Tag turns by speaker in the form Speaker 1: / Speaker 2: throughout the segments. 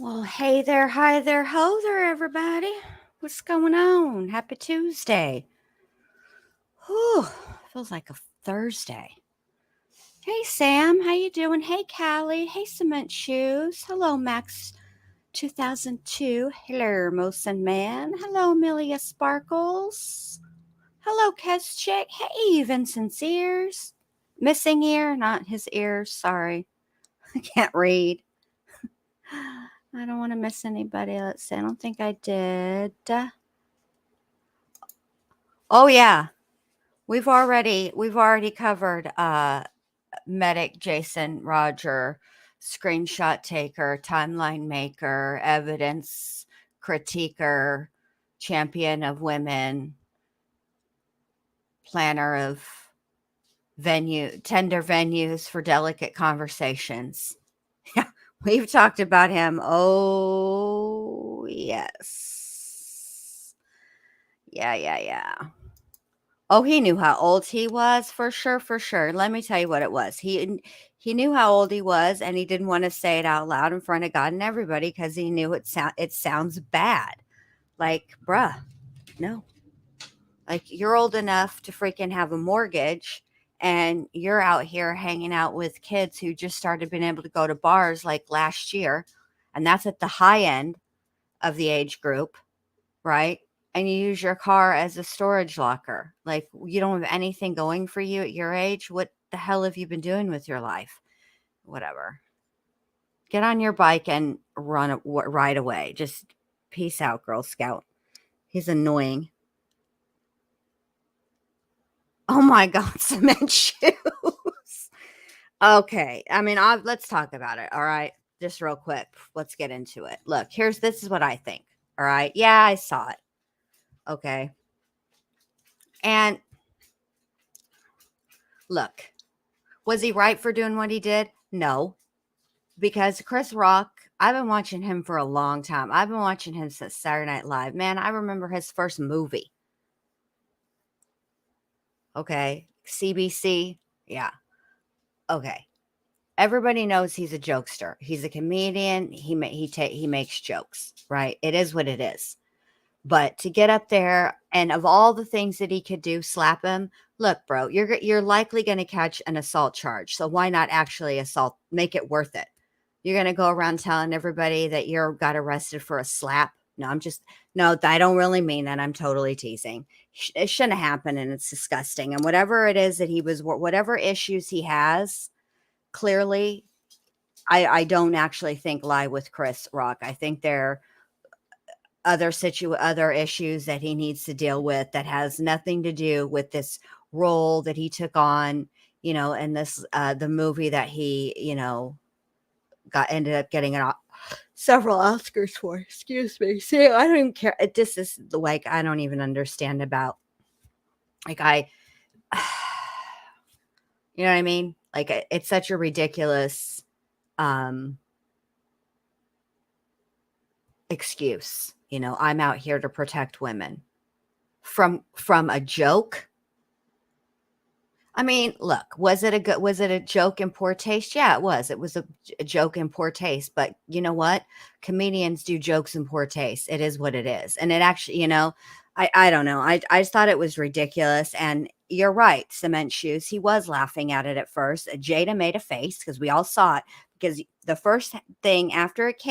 Speaker 1: Well, hey there, hi there, ho there, everybody. What's going on? Happy Tuesday. Whew, feels like a Thursday. Hey, Sam, how you doing? Hey, Callie. Hey, Cement Shoes. Hello, Max 2002. Hello, Mosin Man. Hello, Amelia Sparkles. Hello, Kes Chick. Hey, Vincent's ears. Missing ear, not his ears. Sorry, I can't read. I don't want to miss anybody. Let's see. I don't think I did. Oh yeah, we've already covered medic Jason Roger, screenshot taker, timeline maker, evidence critiquer, champion of women, planner of tender venues for delicate conversations. Yeah, we've talked about him. Oh yes. Yeah. Oh, he knew how old he was for sure, for sure. Let me tell you what it was. He knew how old he was, and he didn't want to say it out loud in front of God and everybody because he knew it sounds bad. Like, bruh, no. Like you're old enough to freaking have a mortgage, and you're out here hanging out with kids who just started being able to go to bars like last year, and that's at the high end of the age group, right? And you use your car as a storage locker. Like, you don't have anything going for you at your age. What the hell have you been doing with your life? Whatever. Get on your bike and ride away. Just peace out, Girl Scout. He's annoying. Oh my God, cement shoes. Okay. I mean, let's talk about it. All right. Just real quick. Let's get into it. Look, this is what I think. All right. Yeah, I saw it. Okay. And look, was he right for doing what he did? No, because Chris Rock, I've been watching him for a long time. I've been watching him since Saturday Night Live. Man, I remember his first movie. Okay. CBC. Yeah. Okay. Everybody knows he's a jokester. He's a comedian. He makes jokes, right? It is what it is. But to get up there and of all the things that he could do, slap him. Look, bro, you're likely going to catch an assault charge. So why not actually assault? Make it worth it. You're going to go around telling everybody that you got arrested for a slap. No, I don't really mean that. I'm totally teasing. It shouldn't have happened, and it's disgusting. And whatever it is that whatever issues he has, clearly, I don't actually think lie with Chris Rock. I think they're other issues that he needs to deal with that has nothing to do with this role that he took on, in this the movie that he, got ended up getting several Oscars for. Excuse me. See, I don't even care. This is like I don't even understand about like I you know what I mean? Like it's such a ridiculous excuse. I'm out here to protect women from a joke. I mean, look, was it a joke in poor taste? Yeah, it was. It was a joke in poor taste, but you know what? Comedians do jokes in poor taste. It is what it is. And it actually, I don't know. I just thought it was ridiculous. And you're right, cement shoes. He was laughing at it at first. Jada made a face because we all saw it. Because the first thing after it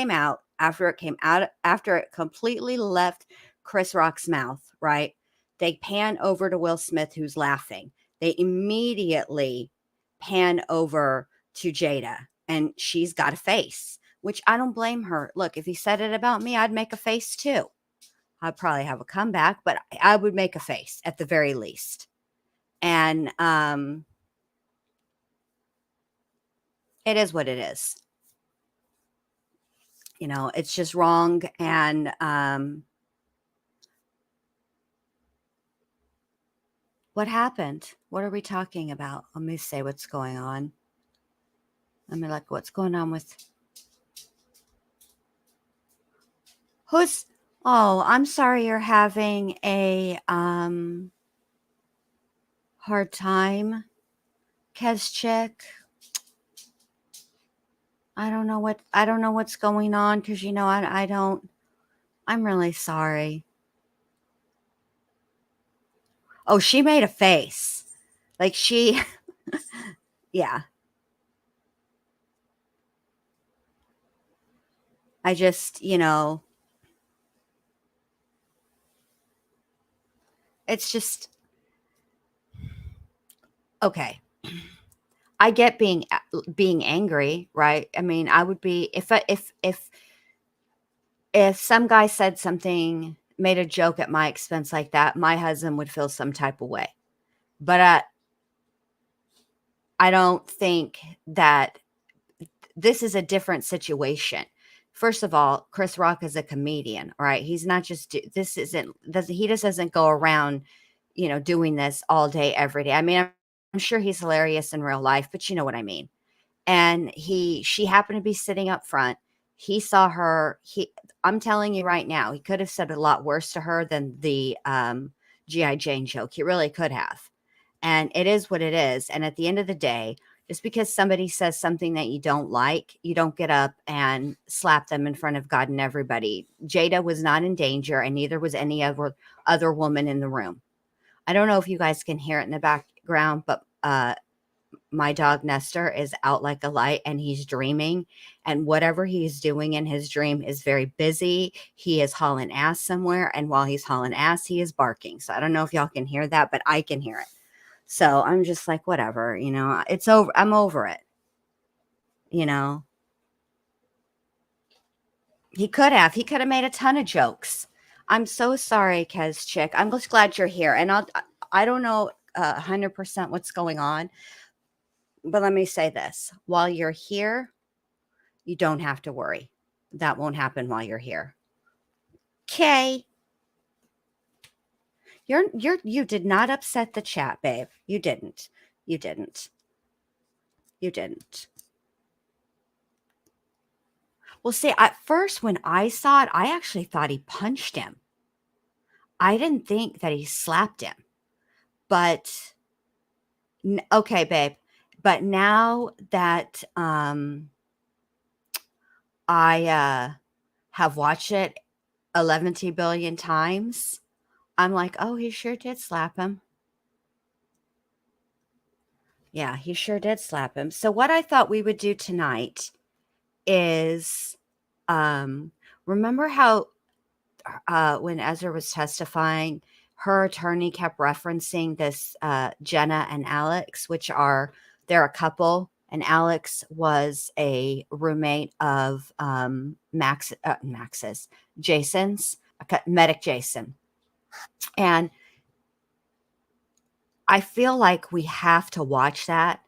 Speaker 1: completely left Chris Rock's mouth, right? They pan over to Will Smith, who's laughing. They immediately pan over to Jada, and she's got a face, which I don't blame her. Look, if he said it about me, I'd make a face too. I'd probably have a comeback, but I would make a face at the very least. And it is what it is. It's just wrong. And what happened? What are we talking about? Let me say what's going on. Let me look what's going on with who's oh, I'm sorry you're having a hard time, Kezchik. I don't know what's going on because I don't. I'm really sorry. Oh, she made a face. Like she, yeah. I just, it's just okay. I get being angry, right? I mean, I would be if some guy said something, made a joke at my expense like that, my husband would feel some type of way. But I don't think that this is a different situation. First of all, Chris Rock is a comedian, right? He's not just this isn't doesn't he just doesn't go around, doing this all day every day. I mean, I'm sure he's hilarious in real life, but you know what I mean. And she happened to be sitting up front. He saw her. I'm telling you right now, he could have said a lot worse to her than the GI Jane joke. He really could have. And it is what it is. And at the end of the day, just because somebody says something that you don't like, you don't get up and slap them in front of God and everybody. Jada was not in danger, and neither was any other woman in the room. I don't know if you guys can hear it in the background, but my dog Nestor is out like a light and he's dreaming. And whatever he's doing in his dream is very busy. He is hauling ass somewhere. And while he's hauling ass, he is barking. So I don't know if y'all can hear that, but I can hear it. So I'm just like, whatever, it's over. I'm over it. You know, he could have made a ton of jokes. I'm so sorry, Kez Chick. I'm just glad you're here. And I don't know 100% what's going on, but let me say this. While you're here, you don't have to worry. That won't happen while you're here. Okay. You did not upset the chat, babe. You didn't. You didn't. You didn't. Well, see, at first when I saw it, I actually thought he punched him. I didn't think that he slapped him. But okay, babe. But now that I have watched it 11 billion times, I'm like, oh, he sure did slap him. Yeah, he sure did slap him. So what I thought we would do tonight is um remember how when Ezra was testifying, her attorney kept referencing this Jenna and Alex, which they're a couple, and Alex was a roommate of Jason's, medic Jason. And I feel like we have to watch that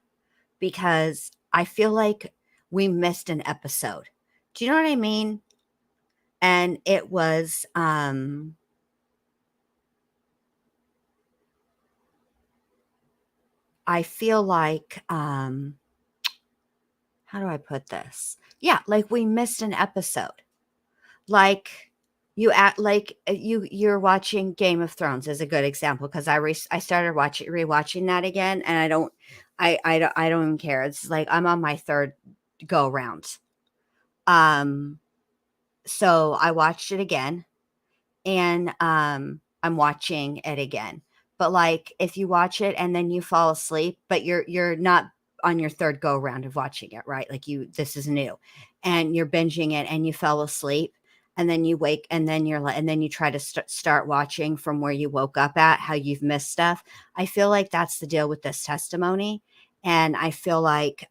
Speaker 1: because I feel like we missed an episode. Do you know what I mean? And it was I feel like how do I put this? Yeah, like we missed an episode. Like you're watching Game of Thrones is a good example because I started rewatching that again, and I don't even care. It's like I'm on my third go round. Um so I watched it again, and I'm watching it again. But like if you watch it and then you fall asleep, but you're not on your third go round of watching it, right? Like this is new, and you're binging it and you fell asleep, and then you wake, and then you're like, and then you try to start watching from where you woke up at, how you've missed stuff. I feel like that's the deal with this testimony, and I feel like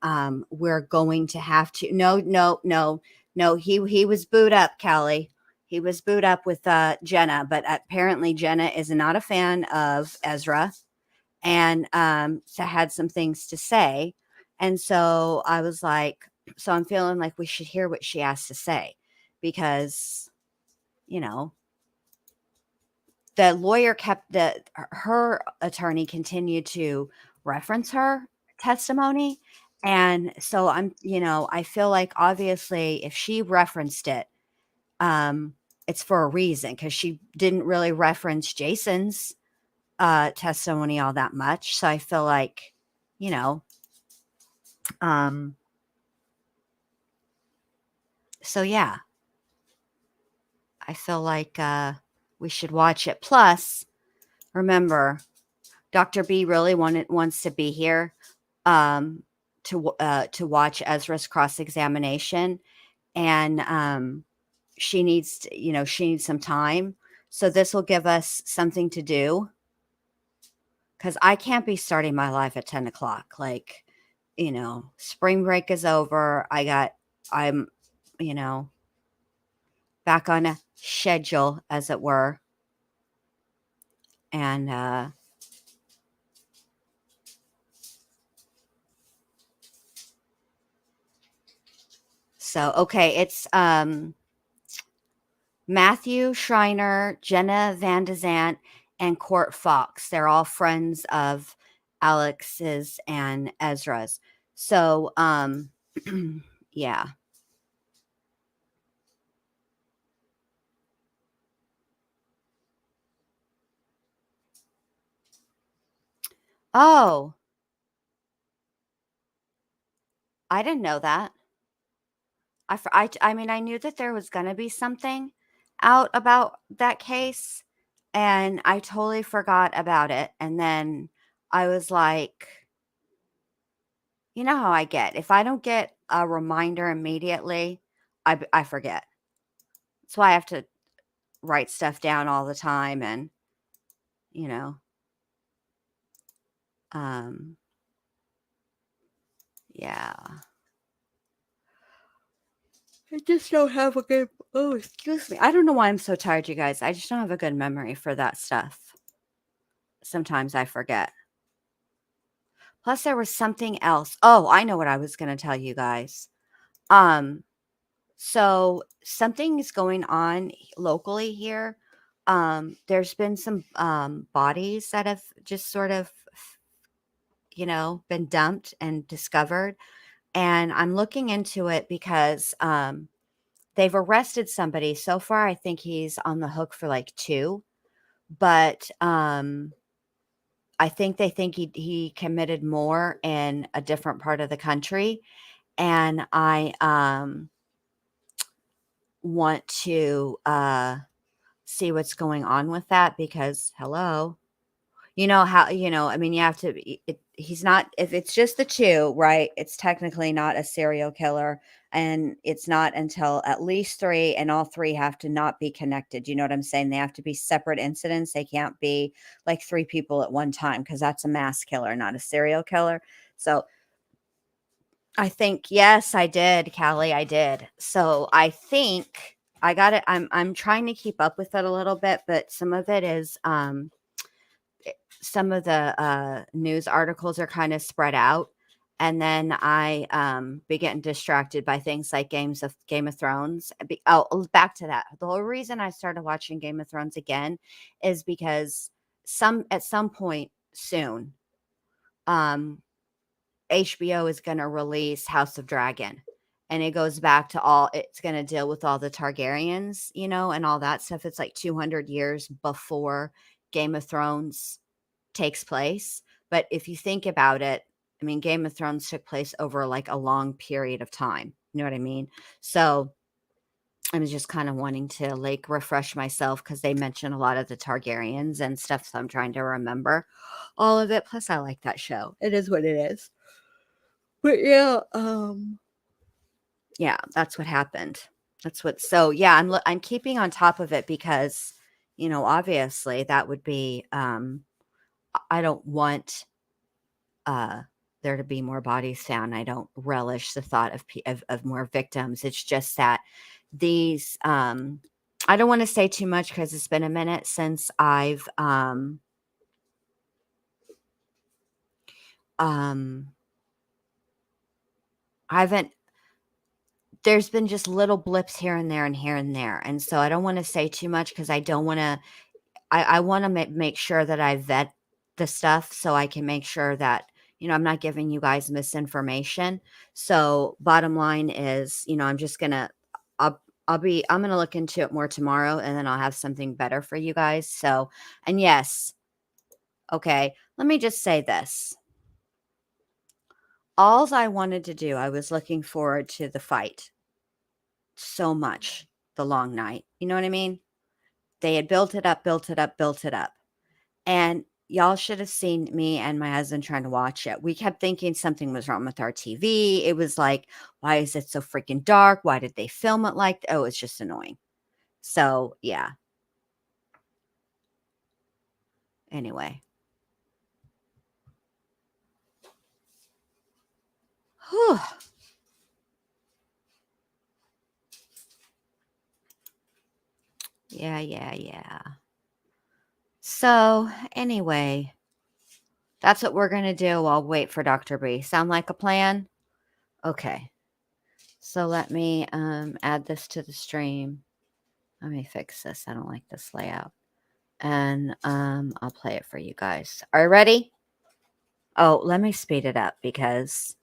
Speaker 1: we're going to have to. No. He was booed up, Kelly. He was booed up with Jenna, but apparently Jenna is not a fan of Ezra, and so had some things to say. And so I was like, so I'm feeling like we should hear what she has to say because, you know, the lawyer her attorney continued to reference her testimony. And so I feel like obviously if she referenced it, um, it's for a reason because she didn't really reference Jason's testimony all that much. So I feel like, you know, um, So yeah, I feel like we should watch it. Plus, remember, Dr. B really wants to be here um, to watch Ezra's cross examination, and she needs she needs some time. So this will give us something to do because I can't be starting my life at 10 o'clock. Like, spring break is over. I'm, you know, back on a schedule, as it were. And so, okay, it's Matthew Schreiner, Jenna Van de Zant, and Court Fox. They're all friends of Alex's and Ezra's. So, yeah. Oh, I didn't know that. I mean, I knew that there was gonna be something out about that case, and I totally forgot about it, and then I was like, you know how I get, if I don't get a reminder immediately, I forget. That's why I have to write stuff down all the time and, you know, um, yeah. I just don't have a good oh, excuse me. I don't know why I'm so tired, you guys. I just don't have a good memory for that stuff. Sometimes I forget. Plus, there was something else. Oh, I know what I was gonna tell you guys. Um, so something is going on locally here. There's been some bodies that have just sort of, been dumped and discovered. And I'm looking into it because they've arrested somebody. So far, I think he's on the hook for like two, but I think they think he committed more in a different part of the country, and I want to see what's going on with that because hello, you know how I mean, you have to. He's not. If it's just the two, right? It's technically not a serial killer, and it's not until at least three, and all three have to not be connected. You know what I'm saying? They have to be separate incidents. They can't be like three people at one time because that's a mass killer, not a serial killer. So I think yes, I did, Callie, I did. So I think I got it. I'm trying to keep up with it a little bit, but some of it is some of the news articles are kind of spread out. And then I be getting distracted by things like Game of Thrones. Back to that. The whole reason I started watching Game of Thrones again is because at some point soon, um, HBO is going to release House of Dragon. And it goes back to it's going to deal with all the Targaryens, and all that stuff. It's like 200 years before Game of Thrones takes place. But if you think about it, I mean, Game of Thrones took place over like a long period of time. You know what I mean? So I was just kind of wanting to like refresh myself because they mention a lot of the Targaryens and stuff. So I'm trying to remember all of it. Plus, I like that show. It is what it is. But yeah, that's what happened. So yeah, I'm keeping on top of it because, obviously that would be, I don't want, uh, there to be more bodies found. I don't relish the thought of more victims. It's just that these, I don't want to say too much because it's been a minute since um, I haven't there's been just little blips here and there and here and there. And so I don't want to say too much because I don't want to, I want to make sure that I vet the stuff so I can make sure that, I'm not giving you guys misinformation. So bottom line is, I'm just going to, I'll, I'm going to look into it more tomorrow and then I'll have something better for you guys. So, and yes, okay, let me just say this. Alls I wanted to do, I was looking forward to the fight so much the long night. You know what I mean? They had built it up, built it up, built it up. And y'all should have seen me and my husband trying to watch it. We kept thinking something was wrong with our TV. It was like, why is it so freaking dark? Why did they film it like that? Oh, it's just annoying. So, yeah. Anyway. Whew. Yeah. So, anyway, that's what we're going to do. I'll wait for Dr. B. Sound like a plan? Okay. So let me add this to the stream. Let me fix this. I don't like this layout. And I'll play it for you guys. Are you ready? Oh, let me speed it up because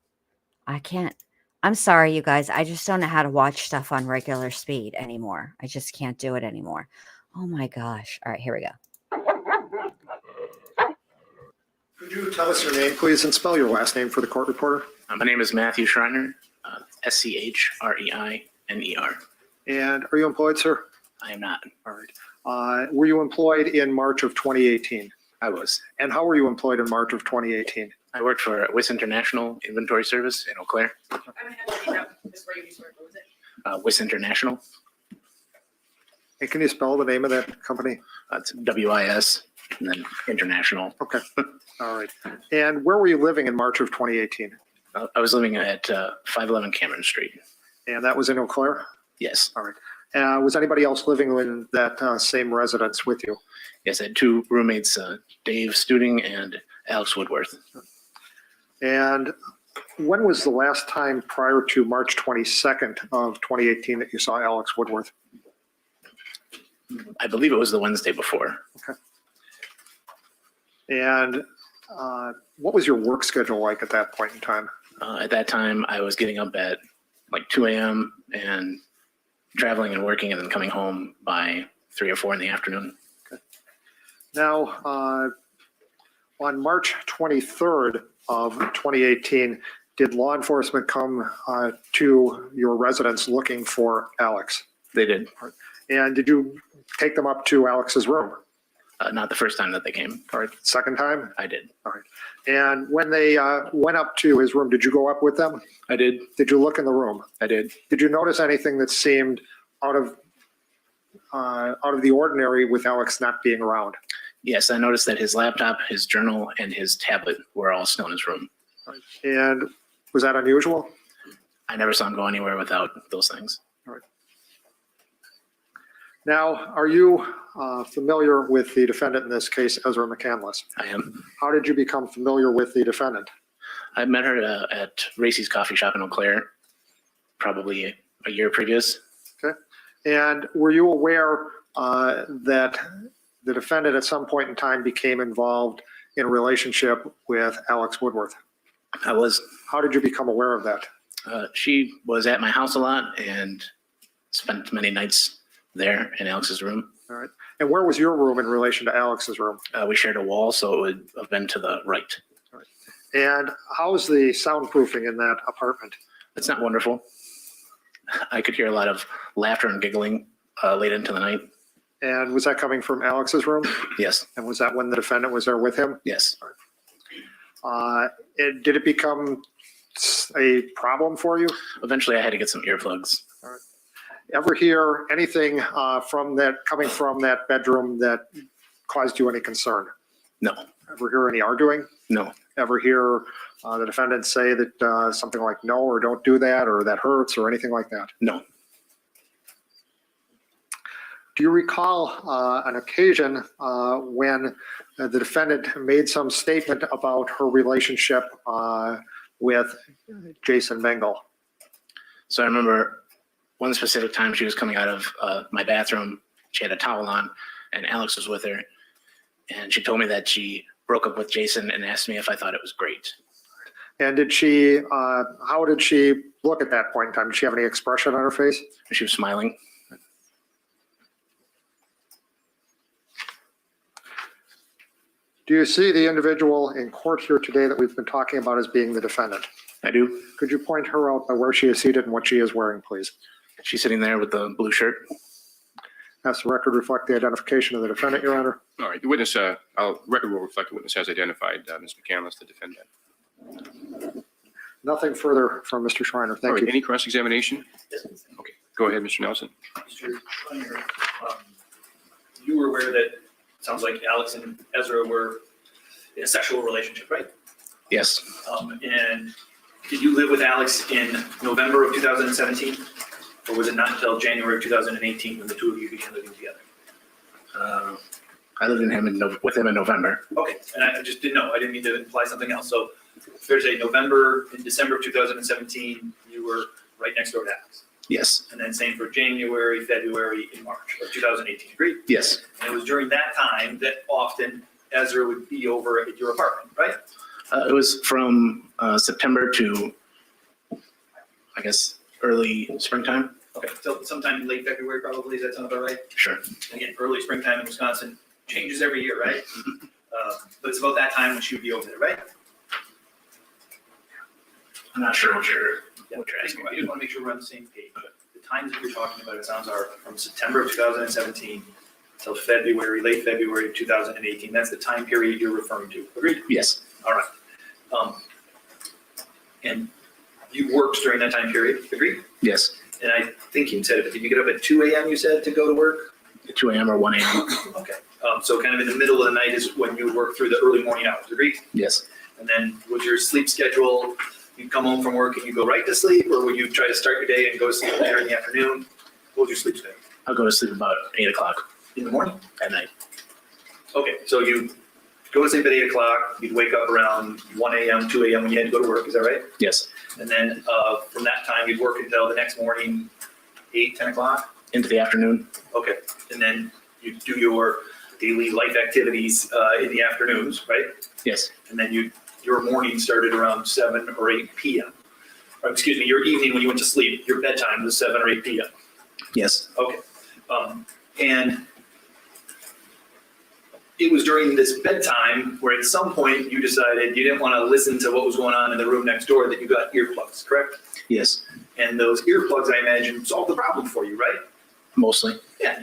Speaker 1: I can't. I'm sorry, you guys. I just don't know how to watch stuff on regular speed anymore. I just can't do it anymore. Oh my gosh. All right, here we go.
Speaker 2: Could you tell us your name, please, and spell your last name for the court reporter?
Speaker 3: My name is Matthew Schreiner, Schreiner.
Speaker 2: And are you employed, sir?
Speaker 3: I am not.
Speaker 2: All right. Were you employed in March of 2018?
Speaker 3: I was.
Speaker 2: And how were you employed in March of 2018?
Speaker 3: I worked for WIS International Inventory Service in Eau Claire. WIS International.
Speaker 2: And can you spell the name of that company?
Speaker 3: It's WIS and then International.
Speaker 2: Okay. All right. And where were you living in March of 2018?
Speaker 3: I was living at 511 Cameron Street.
Speaker 2: And that was in Eau Claire?
Speaker 3: Yes.
Speaker 2: All right. Was anybody else living in that same residence with you?
Speaker 3: Yes, I had two roommates, Dave Studing and Alex Woodworth.
Speaker 2: And when was the last time prior to March 22nd of 2018 that you saw Alex Woodworth?
Speaker 3: I believe it was the Wednesday before.
Speaker 2: Okay. And what was your work schedule like at that point in time?
Speaker 3: At that time, I was getting up at like 2 a.m. and traveling and working and then coming home by 3 or 4 in the afternoon.
Speaker 2: Okay. Now, on March 23rd of 2018, did law enforcement come to your residence looking for Alex?
Speaker 3: They did.
Speaker 2: And did you take them up to Alex's room?
Speaker 3: Not the first time that they came.
Speaker 2: All right. Second time?
Speaker 3: I did.
Speaker 2: All right. And when they went up to his room, did you go up with them?
Speaker 3: I did.
Speaker 2: Did you look in the room?
Speaker 3: I did.
Speaker 2: Did you notice anything that seemed out of the ordinary with Alex not being around?
Speaker 3: Yes, I noticed that his laptop, his journal, and his tablet were all still in his room.
Speaker 2: Right. And was that unusual?
Speaker 3: I never saw him go anywhere without those things.
Speaker 2: All right. Now, are you familiar with the defendant in this case, Ezra McCandless?
Speaker 3: I am.
Speaker 2: How did you become familiar with the defendant?
Speaker 3: I met her at Racy's Coffee Shop in Eau Claire, probably a year previous.
Speaker 2: Okay. And were you aware that the defendant at some point in time became involved in a relationship with Alex Woodworth?
Speaker 3: I was.
Speaker 2: How did you become aware of that?
Speaker 3: She was at my house a lot and spent many nights there in Alex's room.
Speaker 2: All right. And where was your room in relation to Alex's room?
Speaker 3: We shared a wall, so it would have been to the right.
Speaker 2: All right. And how's the soundproofing in that apartment?
Speaker 3: It's not wonderful. I could hear a lot of laughter and giggling late into the night.
Speaker 2: And was that coming from Alex's room?
Speaker 3: Yes.
Speaker 2: And was that when the defendant was there with him?
Speaker 3: Yes.
Speaker 2: Did it become a problem for you?
Speaker 3: Eventually, I had to get some earplugs.
Speaker 2: All right. Ever hear anything coming from that bedroom that caused you any concern?
Speaker 3: No.
Speaker 2: Ever hear any arguing?
Speaker 3: No.
Speaker 2: Ever hear the defendant say that something like no or don't do that or that hurts or anything like that?
Speaker 3: No.
Speaker 2: Do you recall an occasion when the defendant made some statement about her relationship with Jason Bengal?
Speaker 3: So I remember one specific time she was coming out of my bathroom. She had a towel on, and Alex was with her. And she told me that she broke up with Jason and asked me if I thought it was great.
Speaker 2: And did she, how did she look at that point in time? Did she have any expression on her face?
Speaker 3: She was smiling.
Speaker 2: Do you see the individual in court here today that we've been talking about as being the defendant?
Speaker 3: I do.
Speaker 2: Could you point her out by where she is seated and what she is wearing, please?
Speaker 3: She's sitting there with the blue shirt.
Speaker 2: Has the record reflect the identification of the defendant, Your Honor?
Speaker 4: All right, the witness, record will reflect the witness has identified Ms. McCandless, the defendant.
Speaker 2: Nothing further from Mr. Schreiner.
Speaker 4: All
Speaker 2: Thank
Speaker 4: right,
Speaker 2: you.
Speaker 4: any cross-examination? Okay, go ahead, Mr. Nelson.
Speaker 5: Mr. Schreiner, you were aware that it sounds like Alex and Ezra were in a sexual relationship, right?
Speaker 3: Yes.
Speaker 5: And did you live with Alex in November of 2017? Or was it not until January of 2018 when the two of you began living together?
Speaker 3: I lived with him in November.
Speaker 5: Okay, and I just didn't know. I didn't mean to imply something else. So there's a November and December of 2017, you were right next door to Alex.
Speaker 3: Yes.
Speaker 5: And then same for January, February, and March of 2018, agreed?
Speaker 3: Yes.
Speaker 5: And it was during that time that often Ezra would be over at your apartment, right?
Speaker 3: It was from September to, I guess, early springtime.
Speaker 5: Okay, so sometime in late February probably, does that sound about right?
Speaker 3: Sure.
Speaker 5: Again, early springtime in Wisconsin, changes every year, right? But it's about that time when she would be over there, right?
Speaker 3: I'm not sure what you're
Speaker 5: I
Speaker 3: asking
Speaker 5: just
Speaker 3: about.
Speaker 5: want to make sure we're on the same page. The times that you're talking about, it sounds are from September of 2017 till February, late February of 2018. That's the time period you're referring to. Agreed?
Speaker 3: Yes.
Speaker 5: All right. And you worked during that time period. Agreed?
Speaker 3: Yes.
Speaker 5: And I think you said, did you get up at 2 a.m. you said to go to work?
Speaker 3: 2 a.m. or 1 a.m.
Speaker 5: Okay. So kind of in the middle of the night is when you work through the early morning hours. Agreed?
Speaker 3: Yes.
Speaker 5: And then was your sleep schedule, you'd come home from work and you go right to sleep, or would you try to start your day and go to sleep later in the afternoon? What was your sleep schedule?
Speaker 3: I'll go to sleep about 8 o'clock
Speaker 5: In the morning?
Speaker 3: at night.
Speaker 5: Okay, so you go to sleep at 8 o'clock, you'd wake up around 1 a.m., 2 a.m. when you had to go to work, is that right?
Speaker 3: Yes.
Speaker 5: And then from that time, you'd work until the next morning, 8, 10 o'clock?
Speaker 3: Into the afternoon.
Speaker 5: Okay, and then you'd do your daily life activities in the afternoons, right?
Speaker 3: Yes.
Speaker 5: And then your morning started around 7 or 8 p.m. Or excuse me, your evening when you went to sleep, your bedtime was 7 or 8 p.m.
Speaker 3: Yes.
Speaker 5: Okay. And it was during this bedtime where at some point you decided you didn't want to listen to what was going on in the room next door, that you got earplugs, correct?
Speaker 3: Yes.
Speaker 5: And those earplugs, I imagine, solved the problem for you, right?
Speaker 3: Mostly.
Speaker 5: Yeah.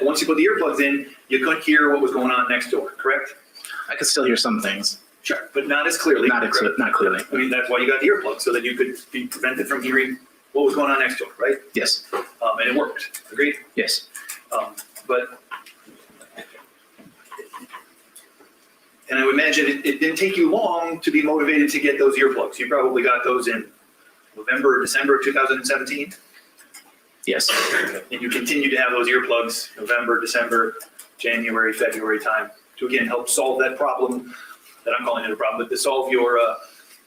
Speaker 5: Once you put the earplugs in, you couldn't hear what was going on next door, correct?
Speaker 3: I could still hear some things.
Speaker 5: Sure, but not as clearly.
Speaker 3: Not clearly.
Speaker 5: I mean, that's why you got the earplugs, so that you could be prevented from hearing what was going on next door, right?
Speaker 3: Yes.
Speaker 5: And it worked. Agreed?
Speaker 3: Yes.
Speaker 5: And I would imagine it didn't take you long to be motivated to get those earplugs. You probably got those in November or December of 2017.
Speaker 3: Yes.
Speaker 5: And you continue to have those earplugs November, December, January, February time to again help solve that problem that I'm calling it a problem, but to solve your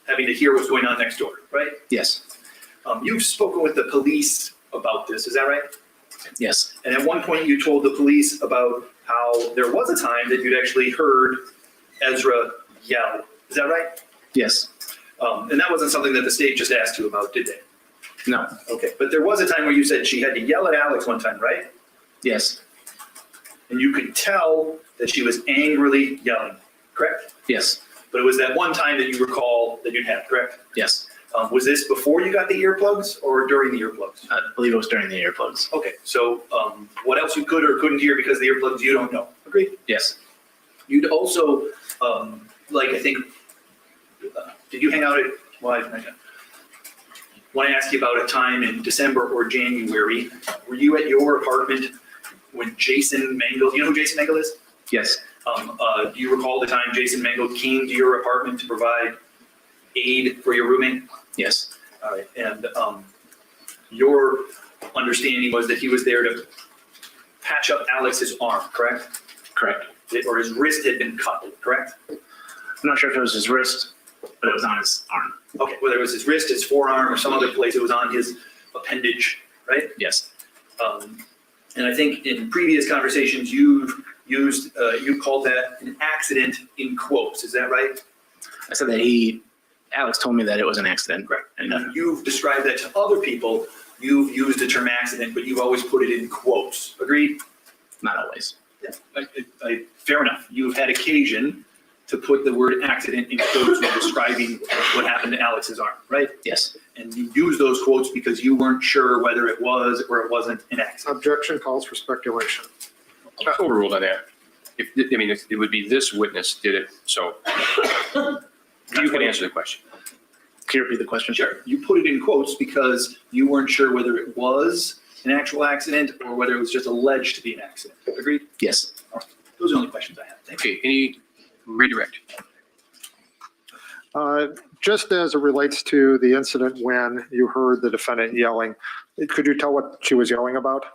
Speaker 5: having to hear what's going on next door, right?
Speaker 3: Yes.
Speaker 5: You've spoken with the police about this, is that right?
Speaker 3: Yes.
Speaker 5: And at one point you told the police about how there was a time that you'd actually heard Ezra yell. Is that right?
Speaker 3: Yes.
Speaker 5: And that wasn't something that the state just asked you about, did they?
Speaker 3: No.
Speaker 5: Okay, but there was a time where you said she had to yell at Alex one time, right?
Speaker 3: Yes.
Speaker 5: And you could tell that she was angrily yelling, correct?
Speaker 3: Yes.
Speaker 5: But it was that one time that you recall that you'd had, correct?
Speaker 3: Yes.
Speaker 5: Was this before you got the earplugs or during the earplugs?
Speaker 3: I believe it was during the earplugs.
Speaker 5: Okay, so what else you could or couldn't hear because of the earplugs, you don't know. Agreed?
Speaker 3: Yes.
Speaker 5: You'd also, I think, did you hang out at, well, I want to ask you about a time in December or January. Were you at your apartment when Jason Mangle, you know who Jason Mangle is?
Speaker 3: Yes.
Speaker 5: Do you recall the time Jason Mangle came to your apartment to provide aid for your roommate?
Speaker 3: Yes.
Speaker 5: All right, and your understanding was that he was there to patch up Alex's arm, correct?
Speaker 3: Correct.
Speaker 5: Or his wrist had been cut, correct?
Speaker 3: I'm not sure if it was his wrist, but it was on his arm.
Speaker 5: Okay, whether it was his wrist, his forearm, or some other place, it was on his appendage, right?
Speaker 3: Yes.
Speaker 5: And I think in previous conversations, you've used, you called that an accident in quotes, is that right?
Speaker 3: I said that Alex told me that it was an accident.
Speaker 5: Correct.
Speaker 3: And
Speaker 5: And you've described that to other people, you've used the term accident, but you've always put it in quotes, agreed?
Speaker 3: not always.
Speaker 5: Fair enough. You've had occasion to put the word accident in quotes when describing what happened to Alex's arm, right?
Speaker 3: Yes.
Speaker 5: And you use those quotes because you weren't sure whether it was or it wasn't an accident.
Speaker 2: Objection calls for speculation.
Speaker 4: Overruled on that. It would be this witness did it, so you can answer the question.
Speaker 3: Can you repeat the question?
Speaker 5: Sure. You put it in quotes because you weren't sure whether it was an actual accident or whether it was just alleged to be an accident. Agreed?
Speaker 3: Yes.
Speaker 5: Those are the only questions I have. Thank you.
Speaker 4: Okay, any redirect?
Speaker 2: Just as it relates to the incident when you heard the defendant yelling, could you tell what she was yelling about?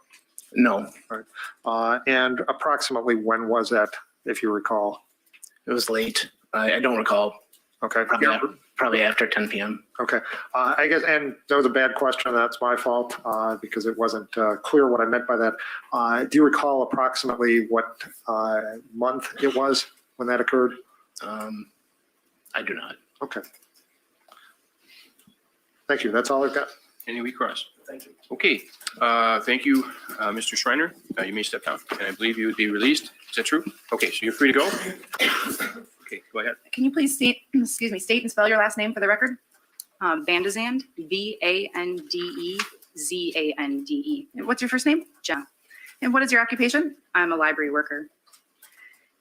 Speaker 3: No,
Speaker 2: And approximately when was that, if you recall?
Speaker 3: it was late. I don't recall.
Speaker 2: Okay.
Speaker 3: Probably after 10 p.m.
Speaker 2: Okay. I guess, and that was a bad question. That's my fault because it wasn't clear what I meant by that. Do you recall approximately what month it was when that occurred?
Speaker 3: I do not.
Speaker 2: Okay. Thank you. That's all I've got.
Speaker 4: Any recross?
Speaker 5: Thank you.
Speaker 4: Okay, thank you, Mr. Schreiner. You may step down, and I believe you would be released. Is that true? Okay, so you're free to go. Okay, go ahead.
Speaker 6: Can you please state and spell your last name for the record?
Speaker 7: Vandezand, Vandezande.
Speaker 6: And what's your first name?
Speaker 7: Jenna.
Speaker 6: And what is your occupation?
Speaker 7: I'm a library worker.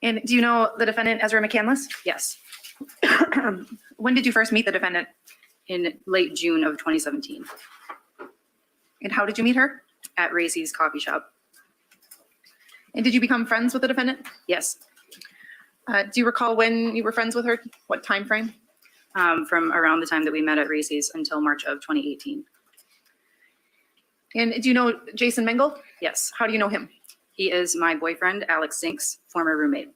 Speaker 6: And do you know the defendant, Ezra McCandless?
Speaker 7: Yes,
Speaker 6: When did you first meet the defendant?
Speaker 7: in late June of 2017
Speaker 6: And how did you meet her?
Speaker 7: at Racy's coffee shop.
Speaker 6: And did you become friends with the defendant?
Speaker 7: Yes,
Speaker 6: Do you recall when you were friends with her? What time frame?
Speaker 7: from around the time that we met at Racy's until March of 2018.
Speaker 6: And do you know Jason Mengel?
Speaker 7: Yes,
Speaker 6: How do you know him?
Speaker 7: he is my boyfriend, Alex Zink's former roommate.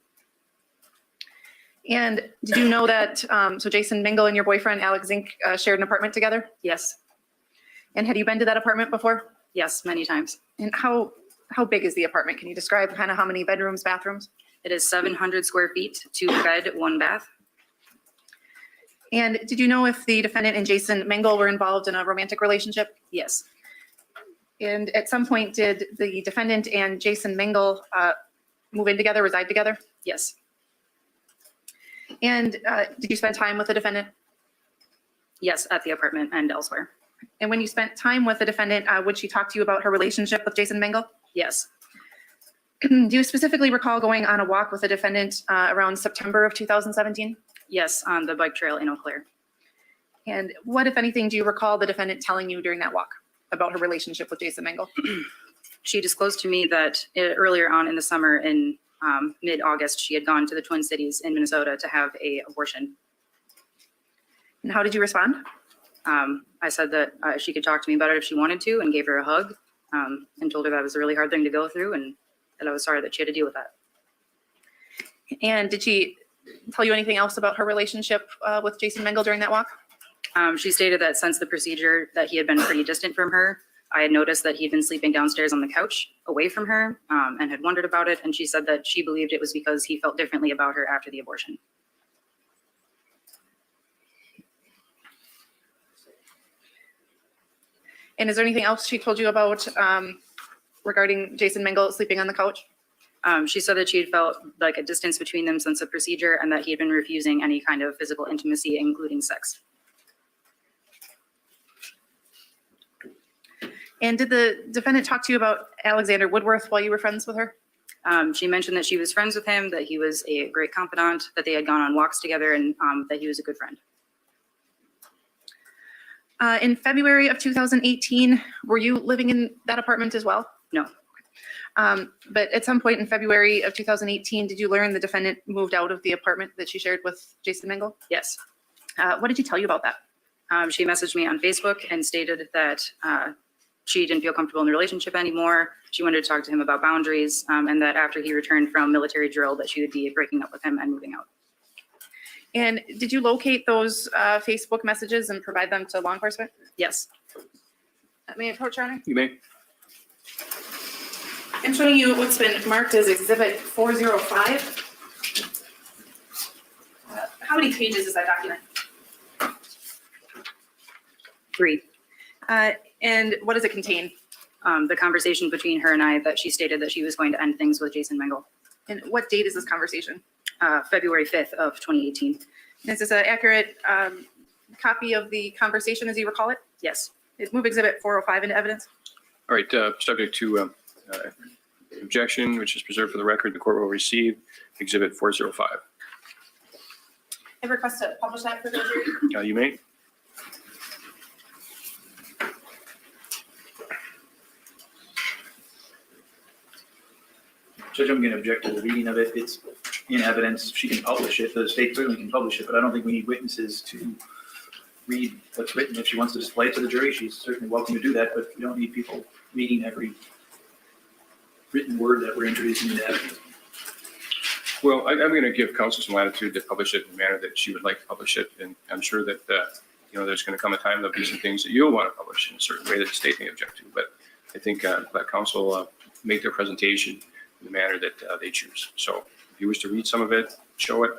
Speaker 6: And did you know that, so Jason Mengel and your boyfriend, Alex Zink, shared an apartment together?
Speaker 7: Yes,
Speaker 6: And had you been to that apartment before?
Speaker 7: yes, many times.
Speaker 6: And how big is the apartment? Can you describe kind of how many bedrooms, bathrooms?
Speaker 7: It is 700 square feet, 2 bed, 1 bath.
Speaker 6: And did you know if the defendant and Jason Mengel were involved in a romantic relationship?
Speaker 7: Yes,
Speaker 6: And at some point, did the defendant and Jason Mengel move in together, reside together?
Speaker 7: yes,
Speaker 6: And did you spend time with the defendant?
Speaker 7: yes, at the apartment and elsewhere.
Speaker 6: And when you spent time with the defendant, would she talk to you about her relationship with Jason Mengel?
Speaker 7: Yes,
Speaker 6: Do you specifically recall going on a walk with the defendant around September of 2017?
Speaker 7: yes, on the bike trail in Eau Claire.
Speaker 6: And what, if anything, do you recall the defendant telling you during that walk about her relationship with Jason Mengel?
Speaker 7: She disclosed to me that earlier on in the summer, in mid-August, she had gone to the Twin Cities in Minnesota to have an abortion.
Speaker 6: And how did you respond?
Speaker 7: I said that she could talk to me about it if she wanted to, and gave her a hug, and told her that was a really hard thing to go through, and that I was sorry that she had to deal with that.
Speaker 6: And did she tell you anything else about her relationship with Jason Mengel during that walk?
Speaker 7: She stated that since the procedure that he had been pretty distant from her. I had noticed that he'd been sleeping downstairs on the couch away from her, and had wondered about it. And she said that she believed it was because he felt differently about her after the abortion.
Speaker 6: And is there anything else she told you about regarding Jason Mengel sleeping on the couch?
Speaker 7: She said that she had felt like a distance between them since the procedure, and that he had been refusing any kind of physical intimacy, including sex.
Speaker 6: And did the defendant talk to you about Alexander Woodworth while you were friends with her?
Speaker 7: She mentioned that she was friends with him, that he was a great confidant, that they had gone on walks together, and that he was a good friend.
Speaker 6: In February of 2018, were you living in that apartment as well?
Speaker 7: No.
Speaker 6: But at some point in February of 2018, did you learn the defendant moved out of the apartment that she shared with Jason Mengel?
Speaker 7: Yes.
Speaker 6: What did she tell you about that?
Speaker 7: She messaged me on Facebook and stated that she didn't feel comfortable in the relationship anymore. She wanted to talk to him about boundaries, and that after he returned from military drill, that she would be breaking up with him and moving out.
Speaker 6: And did you locate those Facebook messages and provide them to law enforcement?
Speaker 7: Yes.
Speaker 6: May I approach, Your Honor?
Speaker 4: You may.
Speaker 6: I'm showing you what's been marked as Exhibit 405. How many pages is that document?
Speaker 7: 3.
Speaker 6: And what does it contain?
Speaker 7: The conversation between her and I, that she stated that she was going to end things with Jason Mengel.
Speaker 6: And what date is this conversation?
Speaker 7: February 5th of 2018.
Speaker 6: Is this an accurate copy of the conversation as you recall it?
Speaker 7: Yes.
Speaker 6: Move exhibit 405 into evidence.
Speaker 4: All right, subject to objection, which is preserved for the record, the court will receive exhibit 405.
Speaker 6: I request to publish that for the jury.
Speaker 4: You may.
Speaker 5: Judge, I'm going to object to the reading of it. It's in evidence. She can publish it. The state certainly can publish it, but I don't think we need witnesses to read what's written. If she wants to display it to the jury, she's certainly welcome to do that, but we don't need people reading every written word that we're introducing into evidence.
Speaker 4: Well, I'm going to give counsel some latitude to publish it in the manner that she would like to publish it. And I'm sure that, there's going to come a time there'll be some things that you'll want to publish in a certain way that the state may object to. But I think let counsel make their presentation in the manner that they choose. So if you wish to read some of it, show it,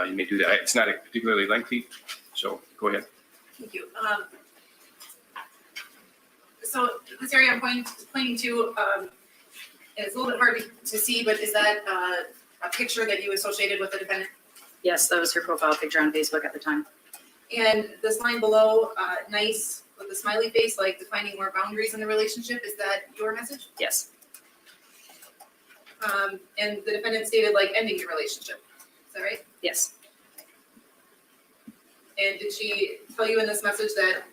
Speaker 4: you may do that. It's not particularly lengthy, so go ahead.
Speaker 6: Thank you. So this area I'm pointing to, it's a little bit hard to see, but is that a picture that you associated with the defendant?
Speaker 7: Yes, that was her profile picture on Facebook at the time.
Speaker 6: And this line below, nice with the smiley face, like defining more boundaries in the relationship, is that your message?
Speaker 7: Yes.
Speaker 6: And the defendant stated like ending your relationship. Is that right?
Speaker 7: Yes.
Speaker 6: And did she tell you in this message that